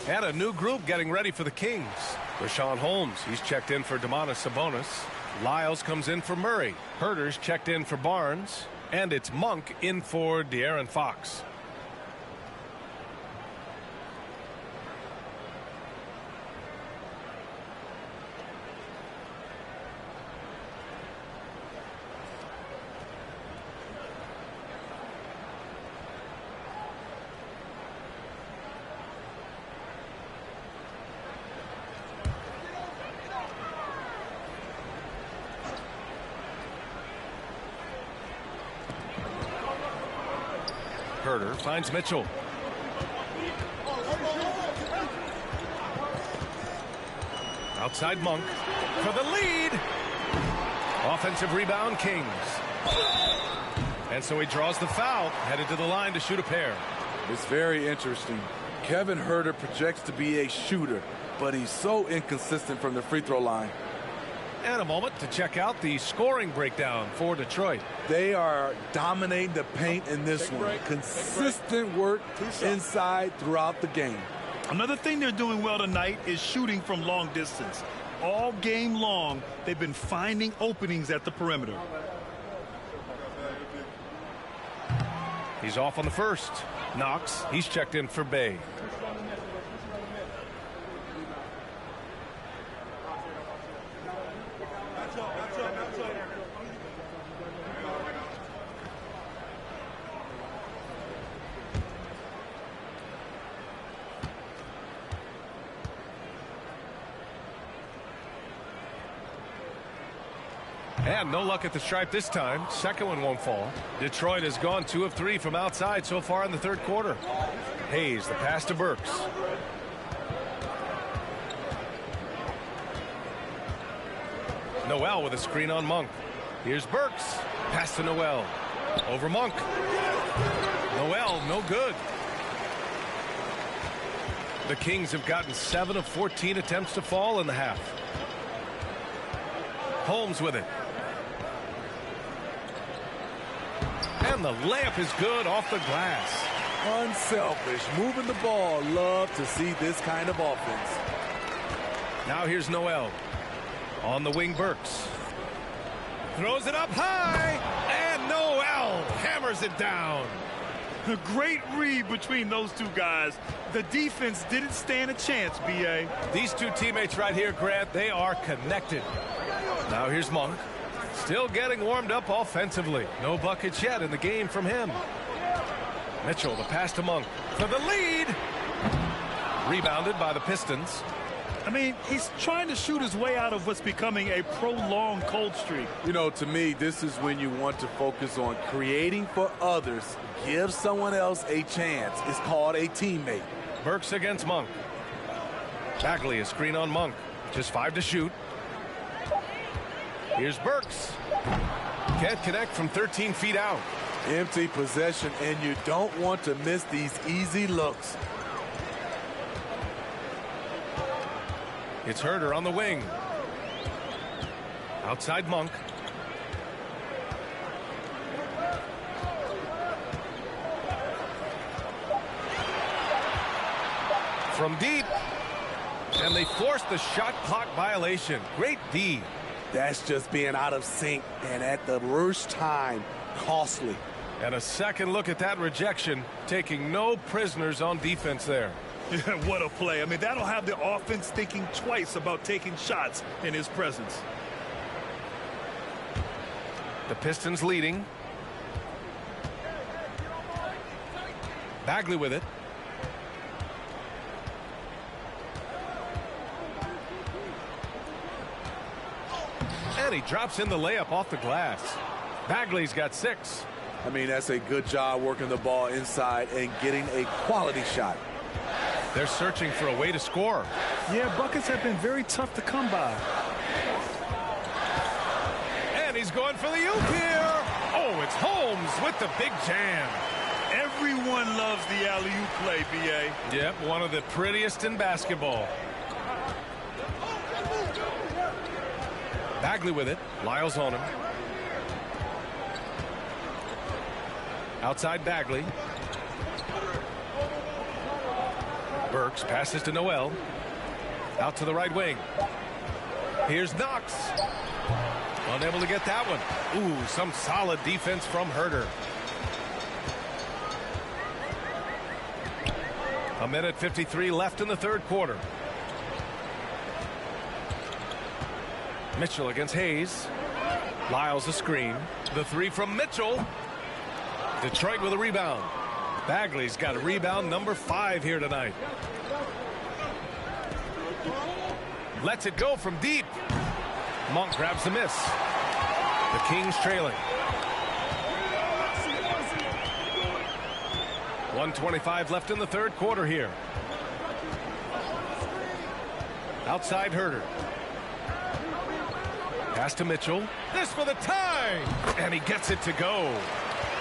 A: And a new group getting ready for the Kings. Rashawn Holmes, he's checked in for Domantas Sabonis. Lyles comes in for Murray. Herter's checked in for Barnes. And it's Monk in for De'Aaron Fox. Herter finds Mitchell. Outside Monk for the lead. Offensive rebound, Kings. And so he draws the foul, headed to the line to shoot a pair.
N: It's very interesting. Kevin Herter projects to be a shooter, but he's so inconsistent from the free throw line.
A: And a moment to check out the scoring breakdown for Detroit.
N: They are dominating the paint in this one. Consistent work inside throughout the game.
B: Another thing they're doing well tonight is shooting from long distance. All game long, they've been finding openings at the perimeter.
A: He's off on the first. Knox, he's checked in for Bay. And no luck at the stripe this time. Second one won't fall. Detroit has gone 2 of 3 from outside so far in the third quarter. Hayes, the pass to Burks. Noel with a screen on Monk. Here's Burks. Pass to Noel. Over Monk. Noel, no good. The Kings have gotten 7 of 14 attempts to fall in the half. Holmes with it. And the layup is good off the glass.
N: Unselfish, moving the ball. Love to see this kind of offense.
A: Now here's Noel. On the wing, Burks. Throws it up high. And Noel hammers it down.
B: A great read between those two guys. The defense didn't stand a chance, B.A.
A: These two teammates right here, Grant, they are connected. Now here's Monk. Still getting warmed up offensively. No buckets yet in the game from him. Mitchell, the pass to Monk for the lead. Rebounded by the Pistons.
B: I mean, he's trying to shoot his way out of what's becoming a prolonged cold streak.
N: You know, to me, this is when you want to focus on creating for others. Give someone else a chance. It's called a teammate.
A: Burks against Monk. Bagley, a screen on Monk. Just 5 to shoot. Here's Burks. Can't connect from 13 feet out.
N: Empty possession, and you don't want to miss these easy looks.
A: It's Herder on the wing. Outside Monk. From deep. And they force the shot clock violation. Great D.
N: That's just being out of sync, and at the worst time, costly.
A: And a second look at that rejection, taking no prisoners on defense there.
B: What a play. I mean, that'll have the offense thinking twice about taking shots in his presence.
A: The Pistons leading. Bagley with it. And he drops in the layup off the glass. Bagley's got 6.
N: I mean, that's a good job working the ball inside and getting a quality shot.
A: They're searching for a way to score.
B: Yeah, buckets have been very tough to come by.
A: And he's going for the oop here. Oh, it's Holmes with the big jam.
B: Everyone loves the alley-oop play, B.A.
A: Yep, one of the prettiest in basketball. Bagley with it. Lyles on him. Outside Bagley. Burks passes to Noel. Out to the right wing. Here's Knox. Unable to get that one. Ooh, some solid defense from Herder. A minute 53 left in the third quarter. Mitchell against Hayes. Lyles a screen. The 3 from Mitchell. Detroit with a rebound. Bagley's got a rebound number 5 here tonight. Lets it go from deep. Monk grabs the miss. The Kings trailing. 1:25 left in the third quarter here. Outside Herder. Pass to Mitchell. This for the tie. And he gets it to go.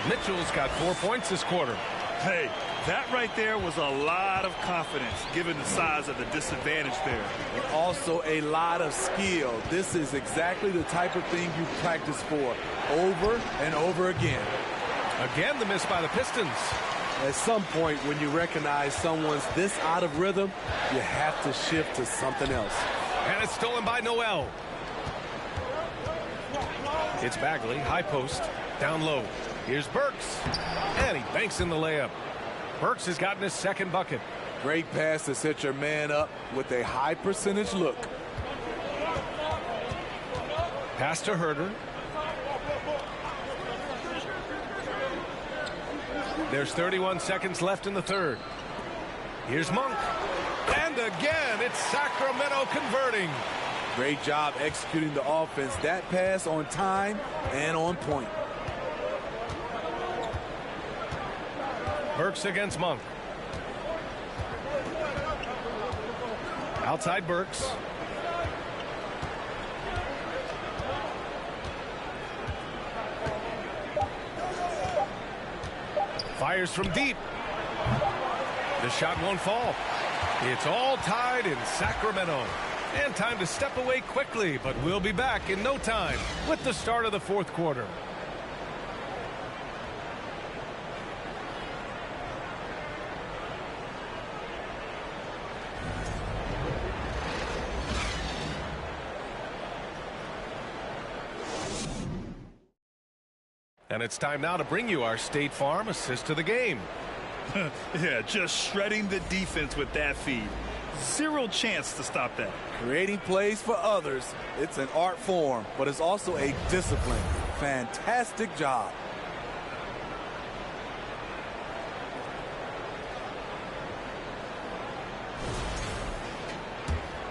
A: Mitchell's got 4 points this quarter.
B: Hey, that right there was a lot of confidence given the size of the disadvantage there.
N: And also a lot of skill. This is exactly the type of thing you practice for over and over again.
A: Again, the miss by the Pistons.
N: At some point, when you recognize someone's this out of rhythm, you have to shift to something else.
A: And it's stolen by Noel. It's Bagley, high post, down low. Here's Burks, and he banks in the layup. Burks has gotten his second bucket.
N: Great pass to set your man up with a high percentage look.
A: Pass to Herder. There's 31 seconds left in the third. Here's Monk. And again, it's Sacramento converting.
N: Great job executing the offense. That pass on time and on point.
A: Burks against Monk. Outside Burks. Fires from deep. The shot won't fall. It's all tied in Sacramento. And time to step away quickly, but we'll be back in no time with the start of the fourth quarter. And it's time now to bring you our State Farm assist to the game.
B: Yeah, just shredding the defense with that feed. Zero chance to stop that.
N: Creating plays for others, it's an art form, but it's also a discipline. Fantastic job.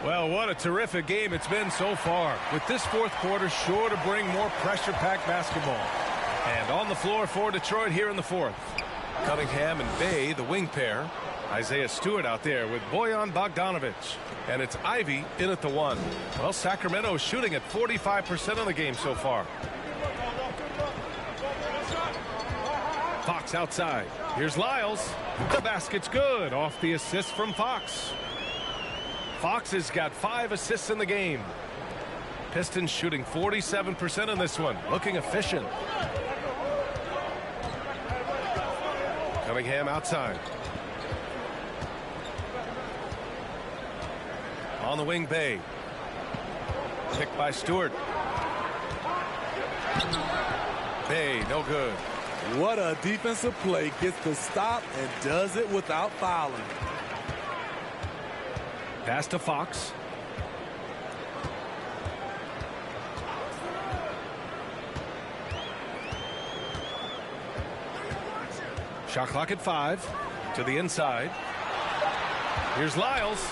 A: Well, what a terrific game it's been so far, with this fourth quarter sure to bring more pressure-packed basketball. And on the floor for Detroit here in the fourth. Cunningham and Bay, the wing pair. Isaiah Stewart out there with Bojan Bogdanovic. And it's Ivy in at the one. Well, Sacramento is shooting at 45% of the game so far. Fox outside. Here's Lyles. The basket's good off the assist from Fox. Fox has got 5 assists in the game. Pistons shooting 47% in this one. Looking efficient. Cunningham outside. On the wing, Bay. Picked by Stewart. Bay, no good.
N: What a defensive play. Gets the stop and does it without fouling.
A: Pass to Fox. Shot clock at 5. To the inside. Here's Lyles.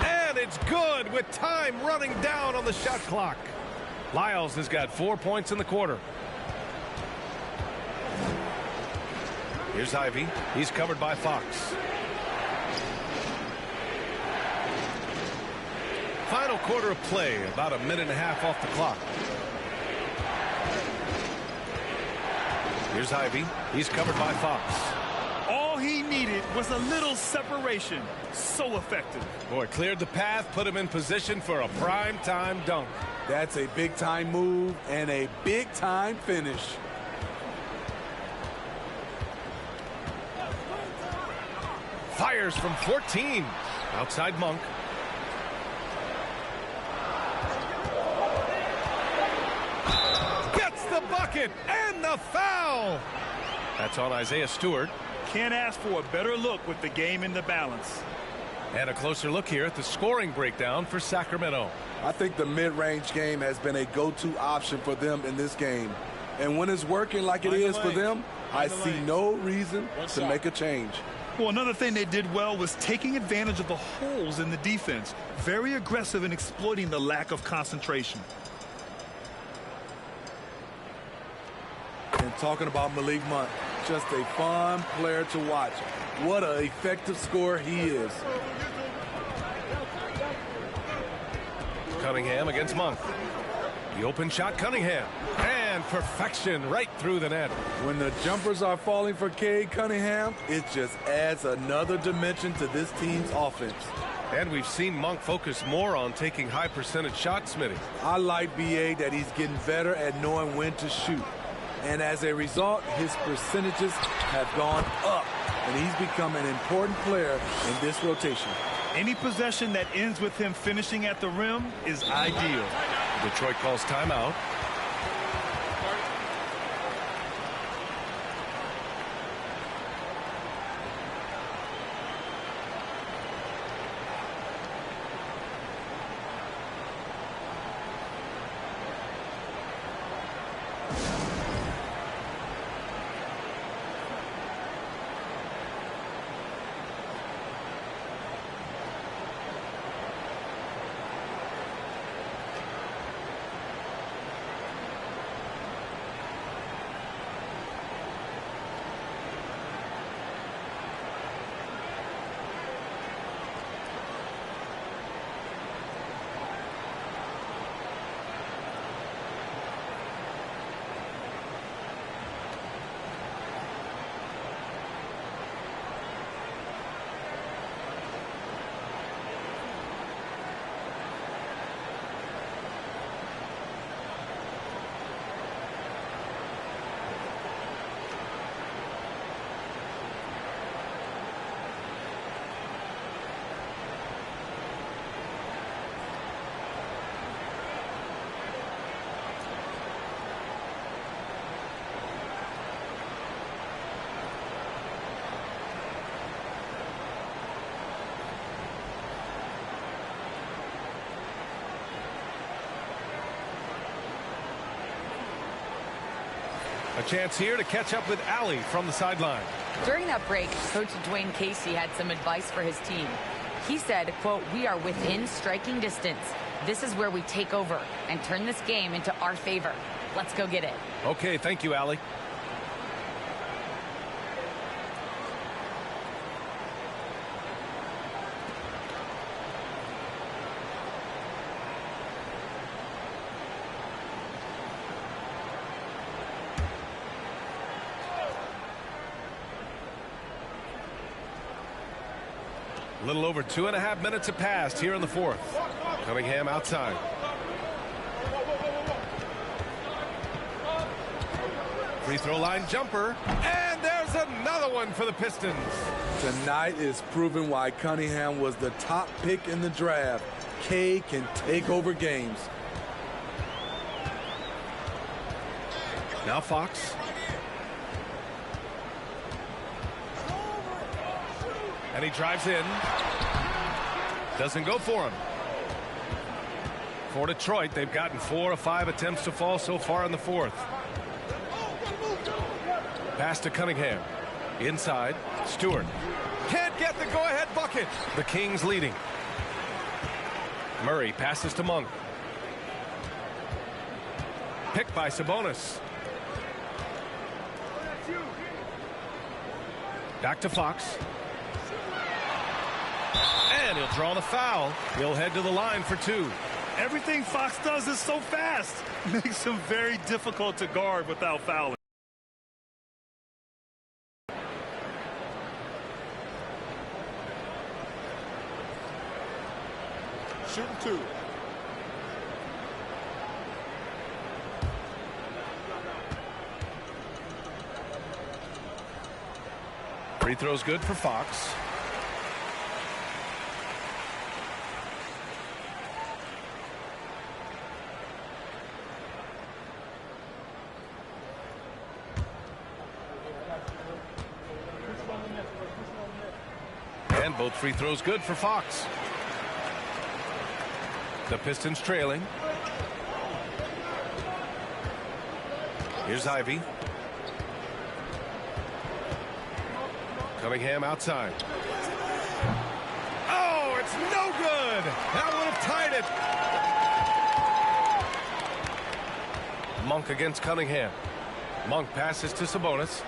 A: And it's good with time running down on the shot clock. Lyles has got 4 points in the quarter. Here's Ivy. He's covered by Fox. Final quarter of play, about a minute and a half off the clock. Here's Ivy. He's covered by Fox.
B: All he needed was a little separation. So effective.
A: Boy, cleared the path, put him in position for a prime-time dunk.
N: That's a big-time move and a big-time finish.
A: Fires from 14. Outside Monk. Gets the bucket and the foul. That's on Isaiah Stewart.
B: Can't ask for a better look with the game in the balance.
A: And a closer look here at the scoring breakdown for Sacramento.
N: I think the mid-range game has been a go-to option for them in this game. And when it's working like it is for them, I see no reason to make a change.
B: Well, another thing they did well was taking advantage of the holes in the defense. Very aggressive in exploiting the lack of concentration.
N: And talking about Malik Monk, just a fun player to watch. What an effective scorer he is.
A: Cunningham against Monk. The open shot, Cunningham. And perfection right through the net.
N: When the jumpers are falling for Cade Cunningham, it just adds another dimension to this team's offense.
A: And we've seen Monk focus more on taking high percentage shots, Smitty.
N: I like B.A. that he's getting better at knowing when to shoot. And as a result, his percentages have gone up. And he's become an important player in this rotation.
B: Any possession that ends with him finishing at the rim is ideal.
A: Detroit calls timeout. A chance here to catch up with Allie from the sideline.
E: During that break, Coach Dwayne Casey had some advice for his team. He said, quote, "We are within striking distance. This is where we take over and turn this game into our favor. Let's go get it."
A: Okay, thank you, Allie. A little over 2.5 minutes have passed here in the fourth. Cunningham outside. Free throw line jumper. And there's another one for the Pistons.
N: Tonight is proving why Cunningham was the top pick in the draft. K can take over games.
A: Now Fox. And he drives in. Doesn't go for him. For Detroit, they've gotten 4 of 5 attempts to fall so far in the fourth. Pass to Cunningham. Inside. Stewart. Can't get the go-ahead bucket. The Kings leading. Murray passes to Monk. Picked by Sabonis. Back to Fox. And he'll draw the foul. He'll head to the line for 2.
B: Everything Fox does is so fast. Makes him very difficult to guard without fouling.
I: Shooting 2.
A: Free throw's good for Fox. And both free throws good for Fox. The Pistons trailing. Here's Ivy. Cunningham outside. Oh, it's no good. That would have tied it. Monk against Cunningham. Monk passes to Sabonis.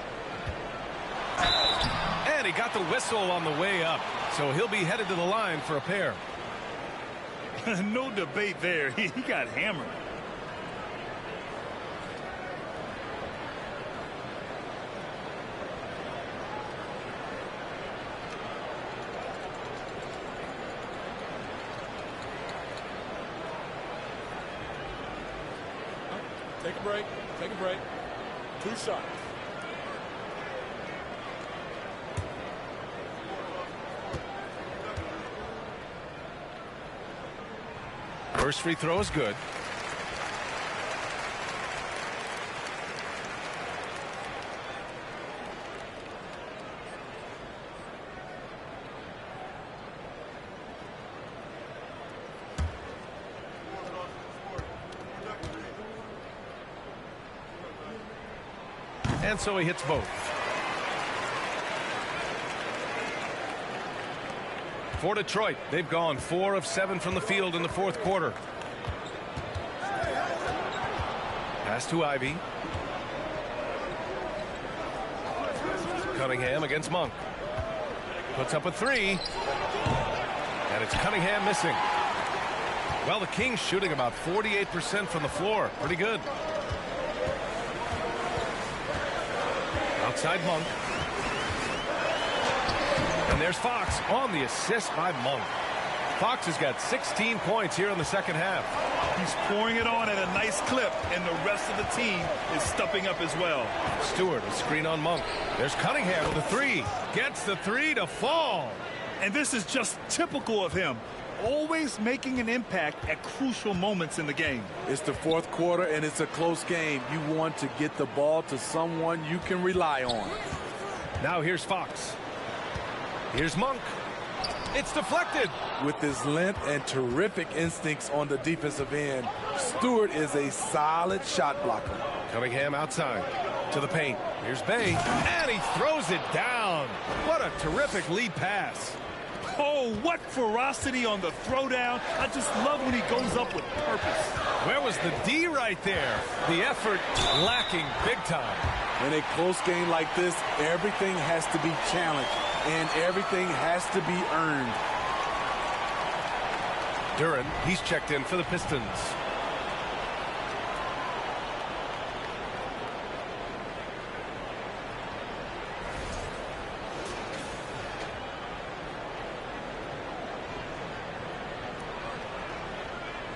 A: And he got the whistle on the way up. So he'll be headed to the line for a pair.
B: No debate there. He got hammered.
I: Take a break. Take a break. 2 shots.
A: First free throw is good. And so he hits both. For Detroit, they've gone 4 of 7 from the field in the fourth quarter. Pass to Ivy. Cunningham against Monk. Puts up a 3. And it's Cunningham missing. Well, the Kings shooting about 48% from the floor. Pretty good. Outside Monk. And there's Fox on the assist by Monk. Fox has got 16 points here in the second half.
B: He's pouring it on at a nice clip, and the rest of the team is stepping up as well.
A: Stewart, a screen on Monk. There's Cunningham with a 3. Gets the 3 to fall.
B: And this is just typical of him. Always making an impact at crucial moments in the game.
N: It's the fourth quarter, and it's a close game. You want to get the ball to someone you can rely on.
A: Now here's Fox. Here's Monk. It's deflected.
N: With his length and terrific instincts on the defensive end, Stewart is a solid shot blocker.
A: Cunningham outside. To the paint. Here's Bay. And he throws it down. What a terrific lead pass.
B: Oh, what ferocity on the throwdown. I just love when he goes up with purpose.
A: Where was the D right there? The effort lacking big time.
N: In a close game like this, everything has to be challenged, and everything has to be earned.
A: Duran, he's checked in for the Pistons.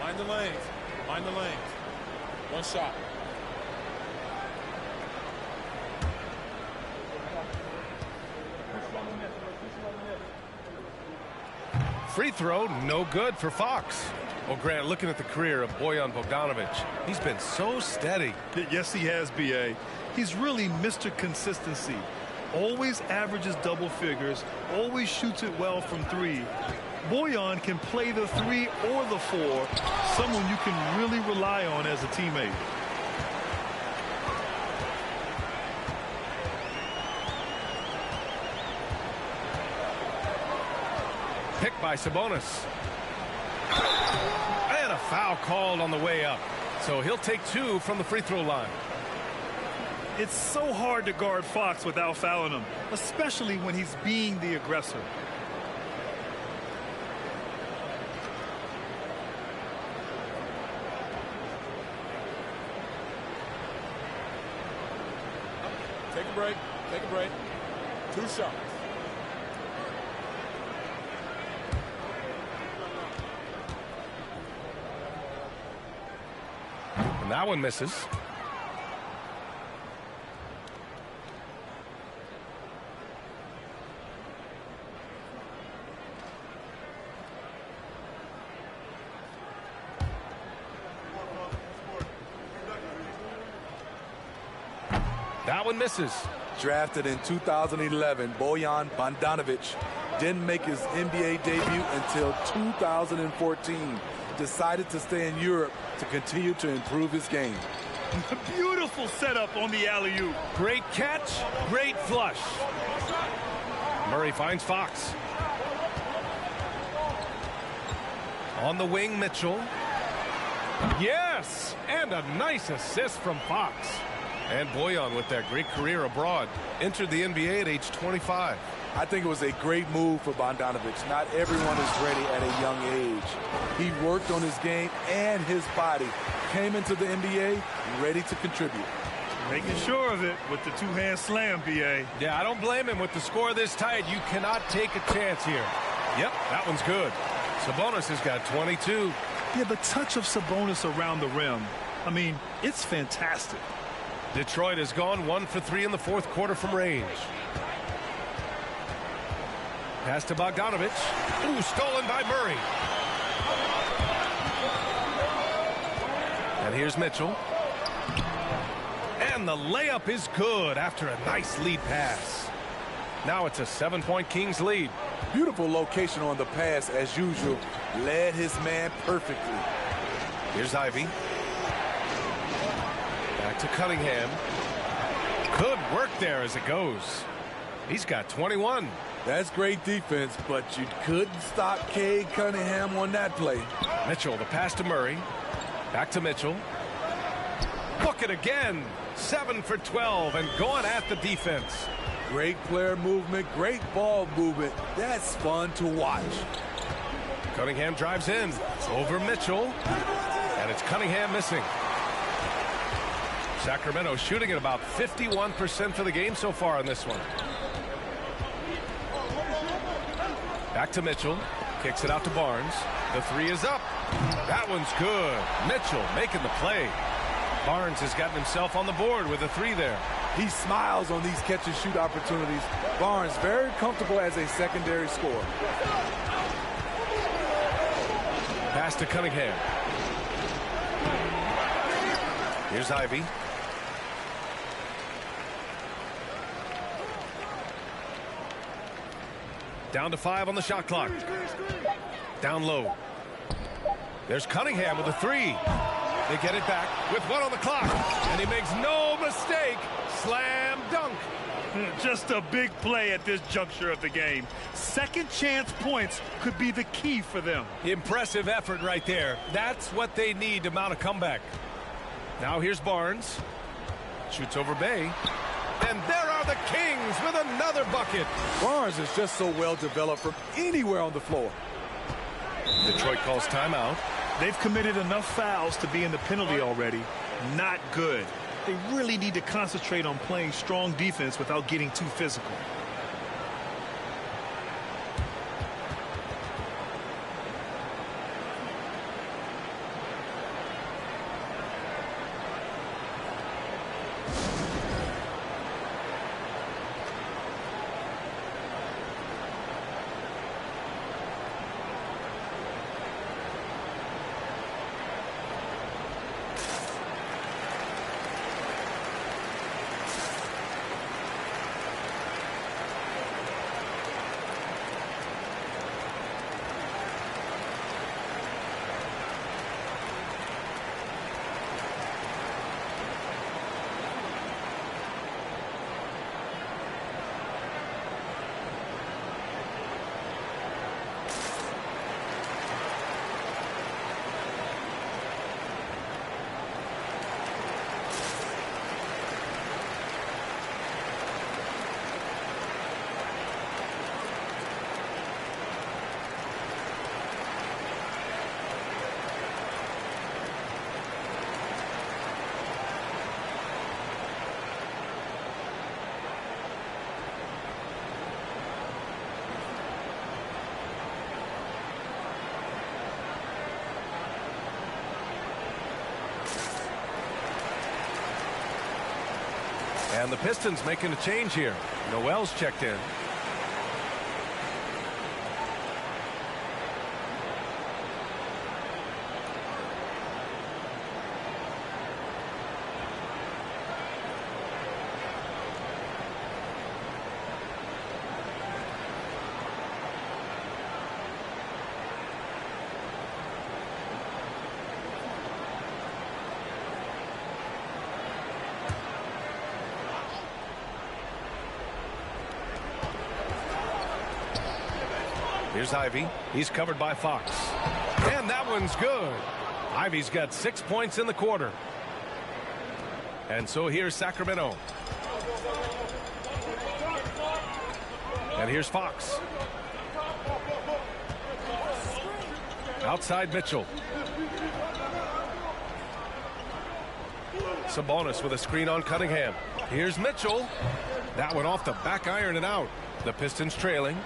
O: Mind the lanes. Mind the lanes. One shot.
A: Free throw, no good for Fox. Well, Grant, looking at the career of Bojan Bogdanovic, he's been so steady.
B: Yes, he has, B.A. He's really Mr. Consistency. Always averages double figures, always shoots it well from three. Bojan can play the 3 or the 4, someone you can really rely on as a teammate.
A: Picked by Sabonis. And a foul called on the way up. So he'll take 2 from the free throw line.
B: It's so hard to guard Fox without fouling him, especially when he's being the aggressor.
O: Take a break. Take a break. 2 shots.
A: And that one misses. That one misses.
N: Drafted in 2011, Bojan Bogdanovic didn't make his NBA debut until 2014. Decided to stay in Europe to continue to improve his game.
B: Beautiful setup on the alley-oop.
A: Great catch, great flush. Murray finds Fox. On the wing, Mitchell. Yes, and a nice assist from Fox. And Bojan with that great career abroad. Entered the NBA at age 25.
N: I think it was a great move for Bogdanovic. Not everyone is ready at a young age. He worked on his game and his body. Came into the NBA ready to contribute.
B: Making sure of it with the two-hand slam, B.A.
A: Yeah, I don't blame him. With the score this tight, you cannot take a chance here. Yep, that one's good. Sabonis has got 22.
B: Yeah, the touch of Sabonis around the rim. I mean, it's fantastic.
A: Detroit has gone 1 for 3 in the fourth quarter from range. Pass to Bogdanovic. Ooh, stolen by Murray. And here's Mitchell. And the layup is good after a nice lead pass. Now it's a 7-point Kings lead.
N: Beautiful location on the pass as usual. Led his man perfectly.
A: Here's Ivy. Back to Cunningham. Good work there as it goes. He's got 21.
N: That's great defense, but you couldn't stop Cade Cunningham on that play.
A: Mitchell, the pass to Murray. Back to Mitchell. Book it again. 7 for 12 and going at the defense.
N: Great player movement, great ball movement. That's fun to watch.
A: Cunningham drives in over Mitchell. And it's Cunningham missing. Sacramento shooting at about 51% for the game so far on this one. Back to Mitchell. Kicks it out to Barnes. The 3 is up. That one's good. Mitchell making the play. Barnes has gotten himself on the board with a 3 there.
N: He smiles on these catch and shoot opportunities. Barnes very comfortable as a secondary scorer.
A: Pass to Cunningham. Here's Ivy. Down to 5 on the shot clock. Down low. There's Cunningham with a 3. They get it back with 1 on the clock. And he makes no mistake. slam dunk.
B: Just a big play at this juncture of the game. Second chance points could be the key for them.
A: Impressive effort right there. That's what they need to mount a comeback. Now here's Barnes. Shoots over Bay. And there are the Kings with another bucket.
N: Barnes is just so well developed from anywhere on the floor.
A: Detroit calls timeout.
B: They've committed enough fouls to be in the penalty already. Not good. They really need to concentrate on playing strong defense without getting too physical.
A: And the Pistons making a change here. Noel's checked in. Here's Ivy. He's covered by Fox. And that one's good. Ivy's got 6 points in the quarter. And so here's Sacramento. And here's Fox. Outside Mitchell. Sabonis with a screen on Cunningham. Here's Mitchell. That one off the back iron and out. The Pistons trailing.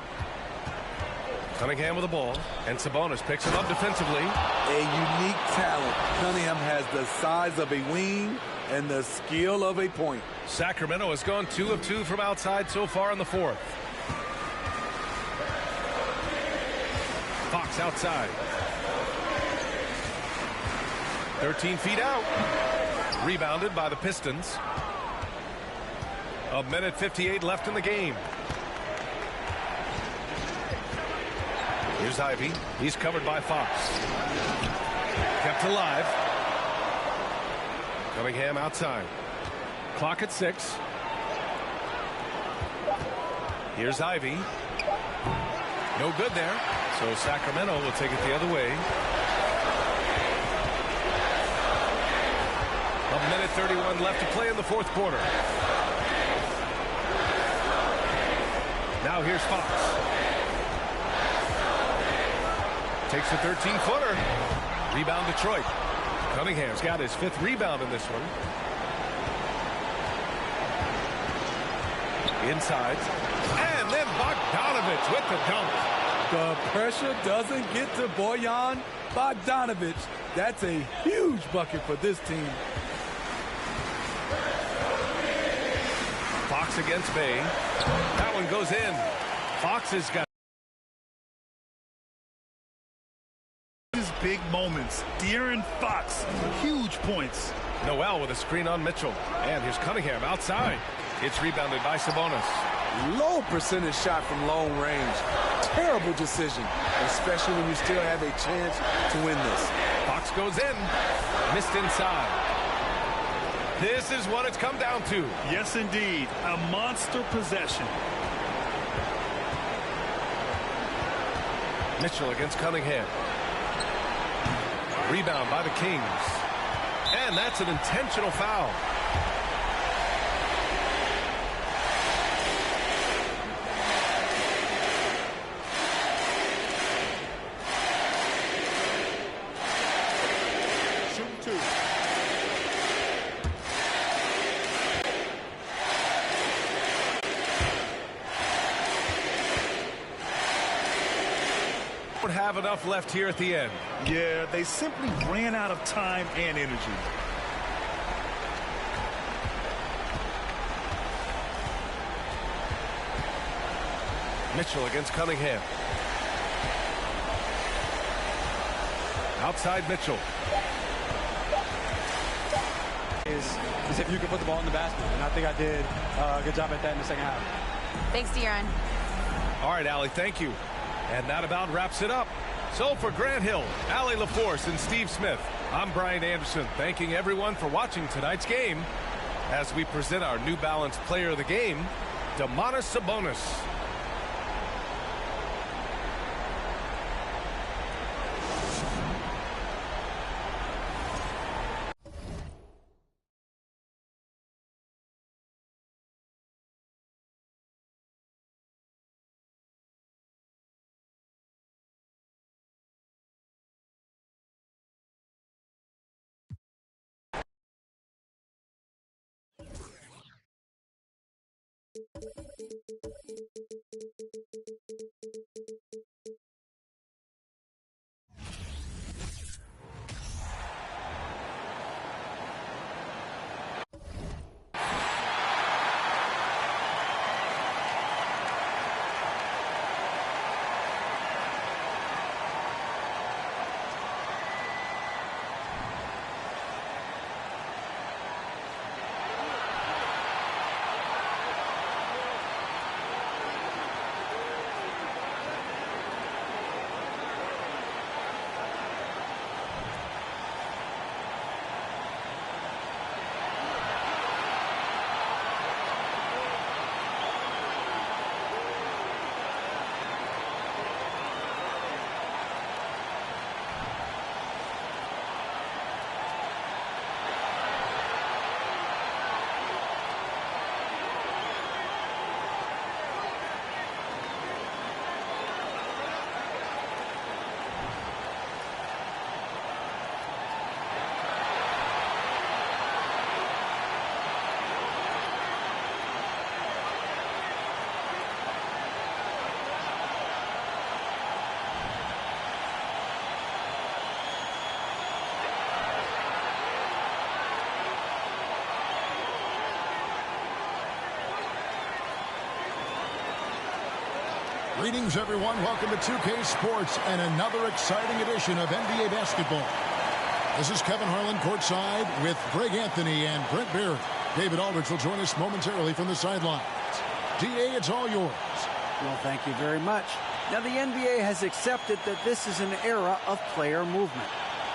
A: Cunningham with the ball, and Sabonis picks him up defensively.
N: A unique talent. Cunningham has the size of a wing and the skill of a point.
A: Sacramento has gone 2 of 2 from outside so far in the fourth. Fox outside. 13 feet out. Rebounded by the Pistons. 1:58 left in the game. Here's Ivy. He's covered by Fox. Kept alive. Cunningham outside. Clock at 6. Here's Ivy. No good there. So Sacramento will take it the other way. 1:31 left to play in the fourth quarter. Now here's Fox. Takes a 13-footer. Rebound Detroit. Cunningham's got his 5th rebound in this one. Inside. And then Bogdanovich with the dunk.
N: The pressure doesn't get to Bojan Bogdanovich. That's a huge bucket for this team.
A: Fox against Bay. That one goes in. Fox has got
B: big moments. De'Aaron Fox, huge points.
A: Noel with a screen on Mitchell. And here's Cunningham outside. It's rebounded by Sabonis.
N: Low percentage shot from long range. Terrible decision, especially when you still have a chance to win this.
A: Fox goes in. Missed inside. This is what it's come down to.
B: Yes, indeed. A monster possession.
A: Mitchell against Cunningham. Rebound by the Kings. And that's an intentional foul. Don't have enough left here at the end.
B: Yeah, they simply ran out of time and energy.
A: Mitchell against Cunningham. Outside Mitchell.
P: Is if you can put the ball in the basket, and I think I did a good job at that in the second half.
E: Thanks, De'Aaron.
A: All right, Allie, thank you. And that about wraps it up. So for Grant Hill, Allie LaForce, and Steve Smith, I'm Brian Anderson, thanking everyone for watching tonight's game as we present our New Balance Player of the Game, Domantas Sabonis.
G: Greetings, everyone. Welcome to 2K Sports and another exciting edition of NBA basketball. This is Kevin Harlan courtside with Greg Anthony and Brent Barry. David Aldridge will join us momentarily from the sidelines. DA, it's all yours.
H: Well, thank you very much. Now, the NBA has accepted that this is an era of player movement.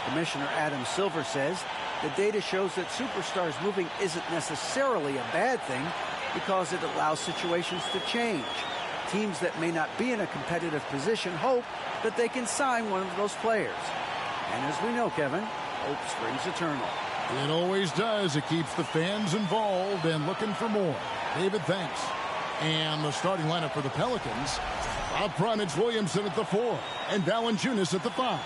H: Commissioner Adam Silver says the data shows that superstars moving isn't necessarily a bad thing because it allows situations to change. Teams that may not be in a competitive position hope that they can sign one of those players. And as we know, Kevin, hope springs eternal.
G: It always does. It keeps the fans involved and looking for more. David, thanks. And the starting lineup for the Pelicans. Up front, it's Williamson at the 4 and Valanciunas at the 5.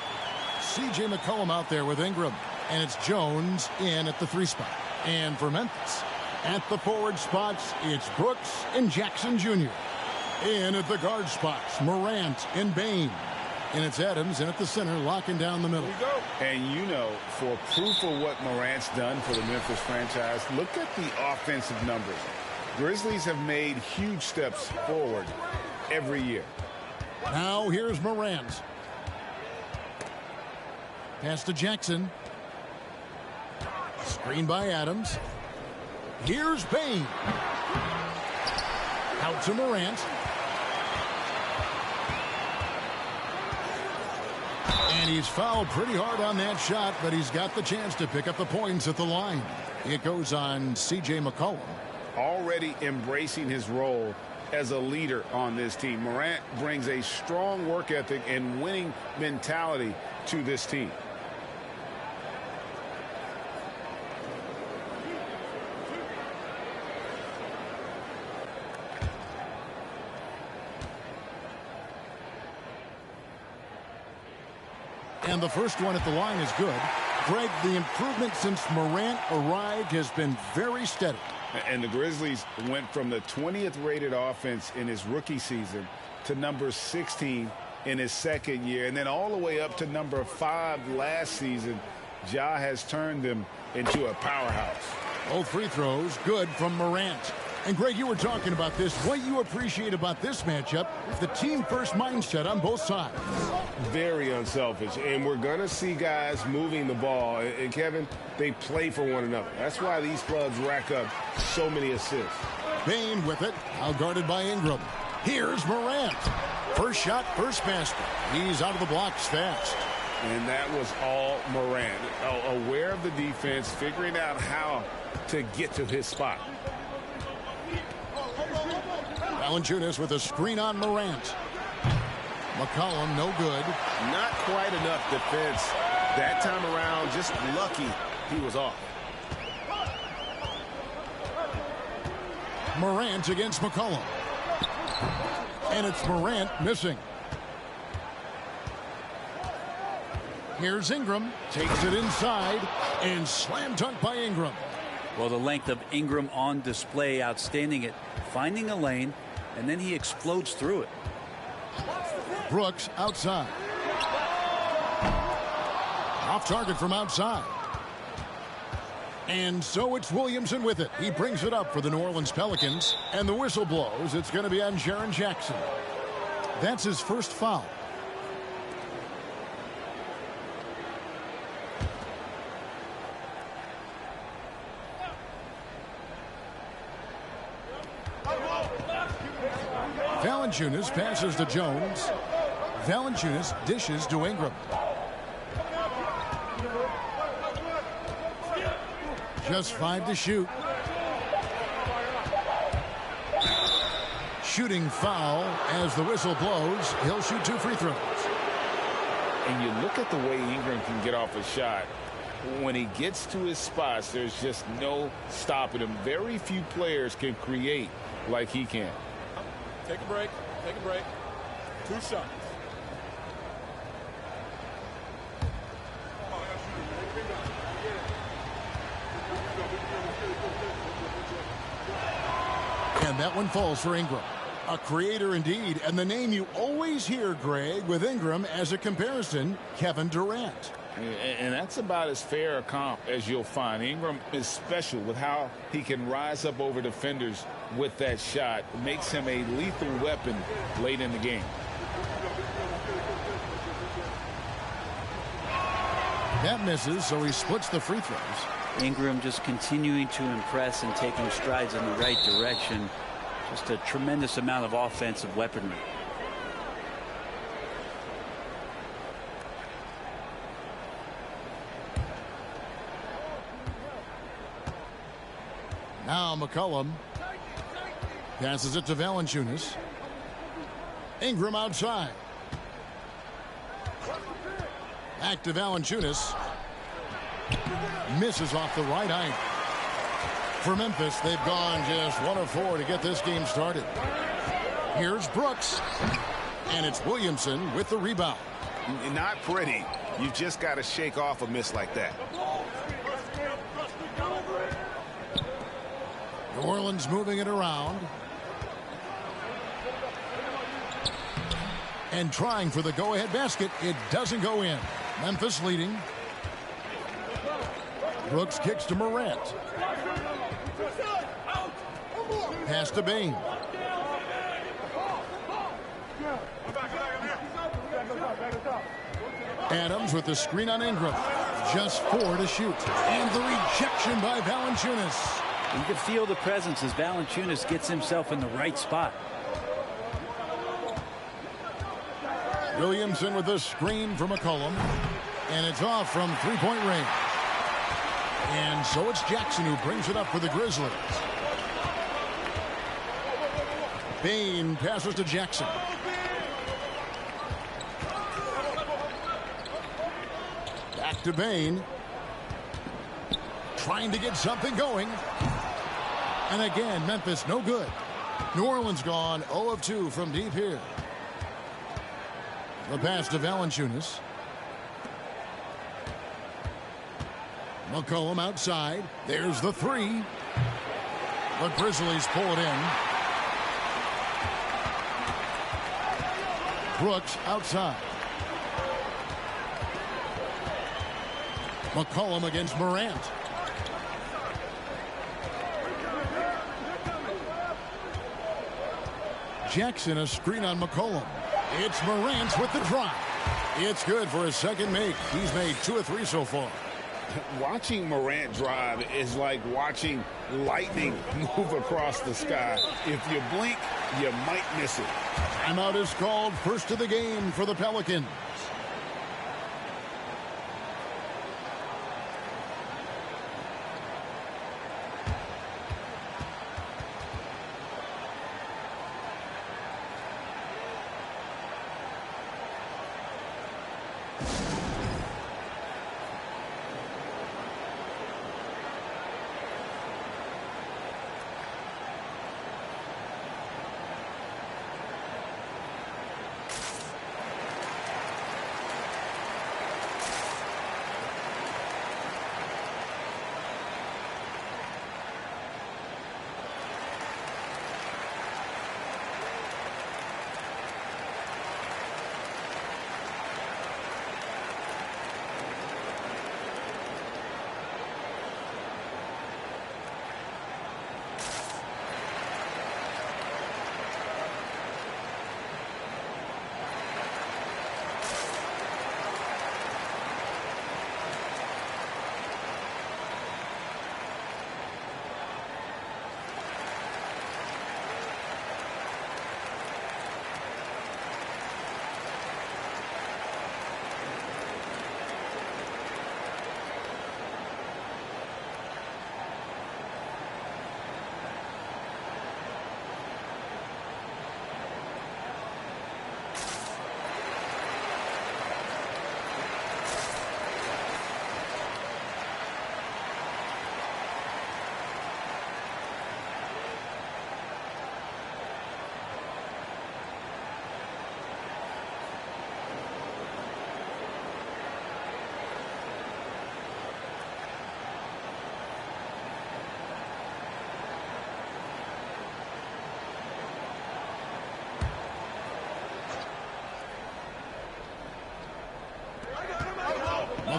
G: C.J. McCollum out there with Ingram. And it's Jones in at the 3 spot. And for Memphis, at the forward spots, it's Brooks and Jackson Jr. In at the guard spots, Morant and Bane. And it's Adams in at the center, locking down the middle.
I: And you know, for proof of what Morant's done for the Memphis franchise, look at the offensive numbers. Grizzlies have made huge steps forward every year.
G: Now here's Morant. Pass to Jackson. Screen by Adams. Here's Bane. Out to Morant. And he's fouled pretty hard on that shot, but he's got the chance to pick up the points at the line. It goes on C.J. McCollum.
I: Already embracing his role as a leader on this team. Morant brings a strong work ethic and winning mentality to this team.
G: And the first one at the line is good. Greg, the improvement since Morant arrived has been very steady.
I: And the Grizzlies went from the 20th rated offense in his rookie season to number 16 in his second year, and then all the way up to number 5 last season. Ja has turned them into a powerhouse.
G: Both free throws good from Morant. And Greg, you were talking about this. What you appreciate about this matchup, the team first mindset on both sides.
L: Very unselfish. And we're going to see guys moving the ball. And Kevin, they play for one another. That's why these clubs rack up so many assists.
G: Bain with it, now guarded by Ingram. Here's Morant. First shot, first basket. He's out of the blocks fast.
I: And that was all Morant. Aware of the defense, figuring out how to get to his spot.
G: Valanciunas with a screen on Morant. McCollum, no good.
L: Not quite enough defense that time around. Just lucky he was off.
G: Morant against McCollum. And it's Morant missing. Here's Ingram. Takes it inside. And slam dunk by Ingram.
Q: Well, the length of Ingram on display, outstanding at finding a lane, and then he explodes through it.
G: Brooks outside. Off target from outside. And so it's Williamson with it. He brings it up for the New Orleans Pelicans, and the whistle blows. It's going to be on Jaren Jackson. That's his first foul. Valanciunas passes to Jones. Valanciunas dishes to Ingram. Just 5 to shoot. Shooting foul as the whistle blows. He'll shoot 2 free throws.
I: And you look at the way Ingram can get off a shot. When he gets to his spots, there's just no stopping him. Very few players can create like he can.
O: Take a break. Take a break. 2 shots.
G: And that one falls for Ingram. A creator indeed, and the name you always hear, Greg, with Ingram as a comparison, Kevin Durant.
I: And that's about as fair a comp as you'll find. Ingram is special with how he can rise up over defenders with that shot. It makes him a lethal weapon late in the game.
G: That misses, so he splits the free throws.
Q: Ingram just continuing to impress and taking strides in the right direction. Just a tremendous amount of offensive weaponry.
G: Now McCollum passes it to Valanciunas. Ingram outside. Back to Valanciunas. Misses off the right eye. For Memphis, they've gone just 1 of 4 to get this game started. Here's Brooks. And it's Williamson with the rebound.
L: Not pretty. You've just got to shake off a miss like that.
G: New Orleans moving it around. And trying for the go-ahead basket. It doesn't go in. Memphis leading. Brooks kicks to Morant. Pass to Bain. Adams with the screen on Ingram. Just 4 to shoot. And the rejection by Valanciunas.
Q: You can feel the presence as Valanciunas gets himself in the right spot.
G: Williamson with the screen from McCollum. And it's off from three-point range. And so it's Jackson who brings it up for the Grizzlies. Bain passes to Jackson. Back to Bain. Trying to get something going. And again, Memphis no good. New Orleans gone 0 of 2 from deep here. The pass to Valanciunas. McCollum outside. There's the three. The Grizzlies pull it in. Brooks outside. McCollum against Morant. Jackson a screen on McCollum. It's Morant with the drive. It's good for his second make. He's made 2 of 3 so far.
I: Watching Morant drive is like watching lightning move across the sky. If you blink, you might miss it.
G: Timeout is called. First of the game for the Pelicans.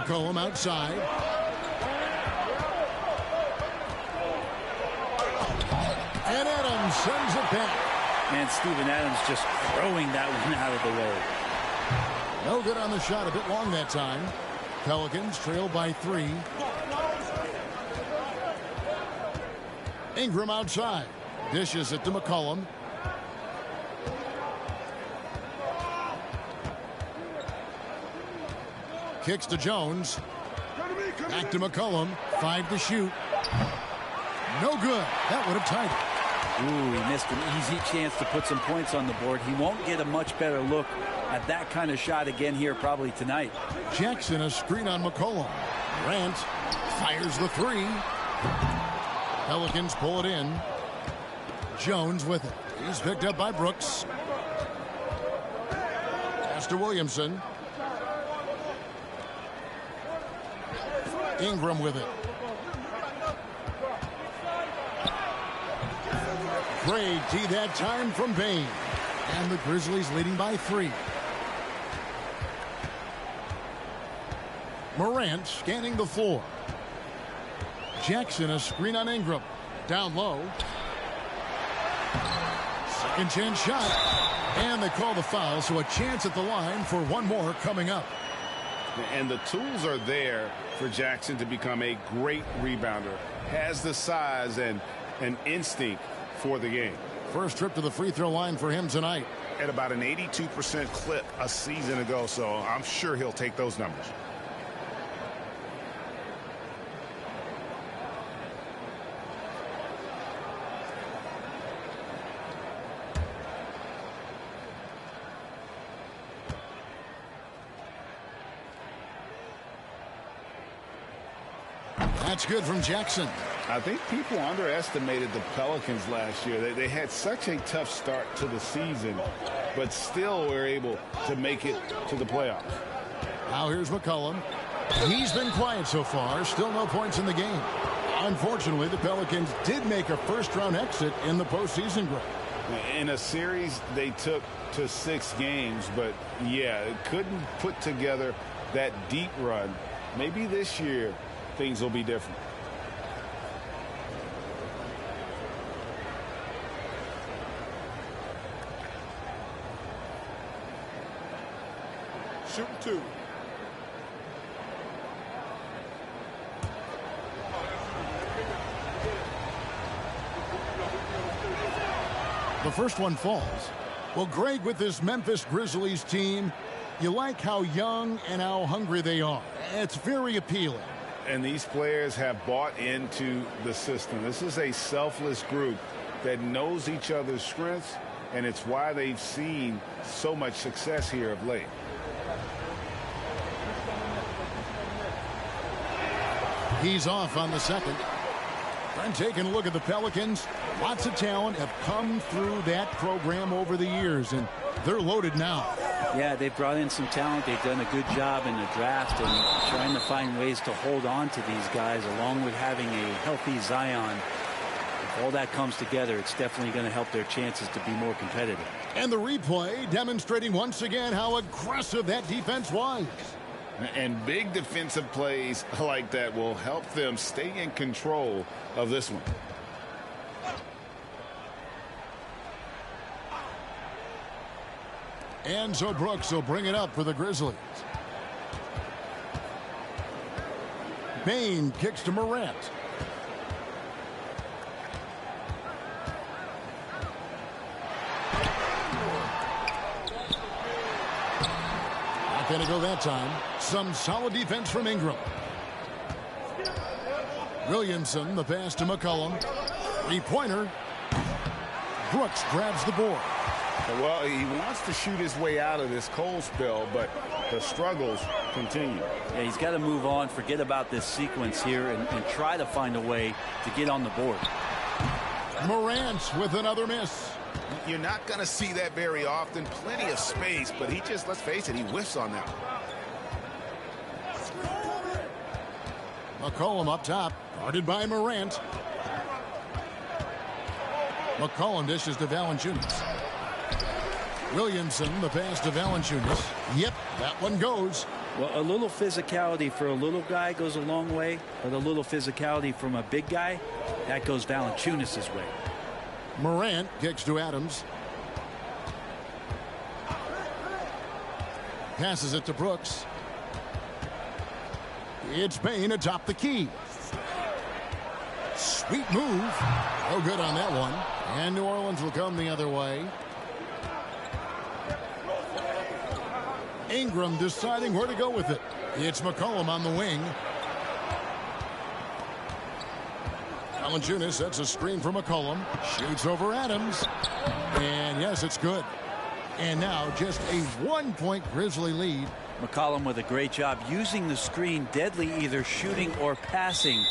G: McCollum outside. And Adams sends it back.
Q: And Steven Adams just throwing that one out of the way.
G: No good on the shot. A bit long that time. Pelicans trail by 3. Ingram outside. Dishes it to McCollum. Kicks to Jones. Back to McCollum. 5 to shoot. No good. That would have tied it.
Q: Ooh, he missed an easy chance to put some points on the board. He won't get a much better look at that kind of shot again here probably tonight.
G: Jackson a screen on McCollum. Grant fires the 3. Pelicans pull it in. Jones with it. He's picked up by Brooks. Pass to Williamson. Ingram with it. Great D that time from Bain. And the Grizzlies leading by 3. Morant scanning the floor. Jackson a screen on Ingram. Down low. Second chance shot. And they call the foul, so a chance at the line for one more coming up.
I: And the tools are there for Jackson to become a great rebounder. Has the size and an instinct for the game.
G: First trip to the free throw line for him tonight.
I: at about an 82% clip a season ago, so I'm sure he'll take those numbers.
G: That's good from Jackson.
I: I think people underestimated the Pelicans last year. They had such a tough start to the season, but still were able to make it to the playoffs.
G: Now here's McCollum. He's been quiet so far. Still no points in the game. Unfortunately, the Pelicans did make a first-round exit in the postseason break.
I: In a series they took to 6 games, but yeah, couldn't put together that deep run. Maybe this year things will be different.
O: Shooting 2.
G: The first one falls. Well, Greg, with this Memphis Grizzlies team, you like how young and how hungry they are. It's very appealing.
I: And these players have bought into the system. This is a selfless group that knows each other's strengths, and it's why they've seen so much success here of late.
G: He's off on the second. And taking a look at the Pelicans, lots of talent have come through that program over the years, and they're loaded now.
Q: Yeah, they've brought in some talent. They've done a good job in the draft and trying to find ways to hold on to these guys, along with having a healthy Zion. If all that comes together, it's definitely going to help their chances to be more competitive.
G: And the replay demonstrating once again how aggressive that defense was.
I: And big defensive plays like that will help them stay in control of this one.
G: And so Brooks will bring it up for the Grizzlies. Bain kicks to Morant. Not going to go that time. Some solid defense from Ingram. Williamson, the pass to McCollum. Three-pointer. Brooks grabs the board.
I: Well, he wants to shoot his way out of this cold spell, but the struggles continue.
Q: Yeah, he's got to move on, forget about this sequence here, and try to find a way to get on the board.
G: Morant with another miss.
I: You're not going to see that very often. Plenty of space, but he just, let's face it, he whiffs on that one.
G: McCollum up top, guarded by Morant. McCollum dishes to Valanciunas. Williamson, the pass to Valanciunas. Yep, that one goes.
Q: Well, a little physicality for a little guy goes a long way, but a little physicality from a big guy, that goes Valanciunas' way.
G: Morant kicks to Adams. Passes it to Brooks. It's Bain atop the key. Sweet move. No good on that one. And New Orleans will come the other way. Ingram deciding where to go with it. It's McCollum on the wing. Valanciunas sets a screen for McCollum. Shoots over Adams. And yes, it's good. And now just a 1-point Grizzly lead.
Q: McCollum with a great job using the screen, deadly either shooting or passing.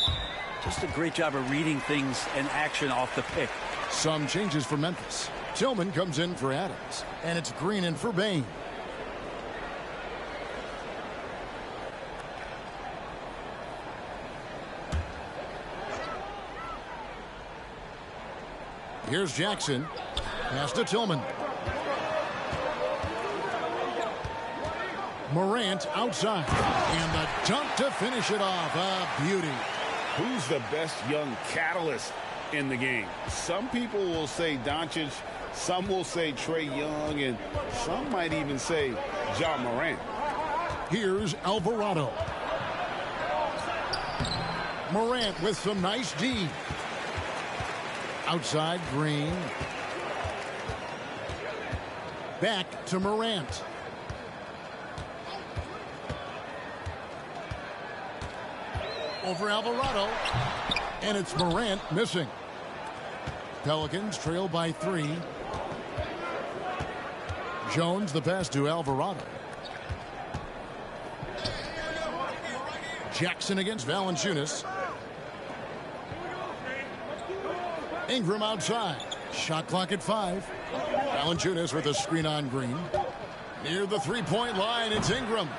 Q: Just a great job of reading things and action off the pick.
G: Some changes for Memphis. Tillman comes in for Adams. And it's Green in for Bain. Here's Jackson. Pass to Tillman. Morant outside. And the dunk to finish it off. A beauty.
I: Who's the best young catalyst in the game? Some people will say Doncic. Some will say Trae Young. And some might even say Ja Morant.
G: Here's Alvarado. Morant with some nice D. Outside Green. Back to Morant. Over Alvarado. And it's Morant missing. Pelicans trail by 3. Jones the pass to Alvarado. Jackson against Valanciunas. Ingram outside. Shot clock at 5. Valanciunas with a screen on Green. Near the three-point line, it's Ingram.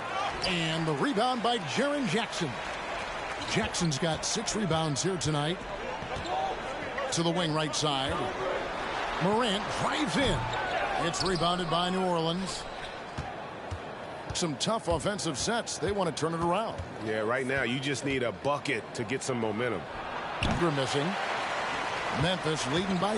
G: And the rebound by Jaren Jackson. Jackson's got 6 rebounds here tonight. To the wing right side. Morant drives in. It's rebounded by New Orleans. Some tough offensive sets. They want to turn it around.
L: Yeah, right now you just need a bucket to get some momentum.
G: Ingram missing. Memphis leading by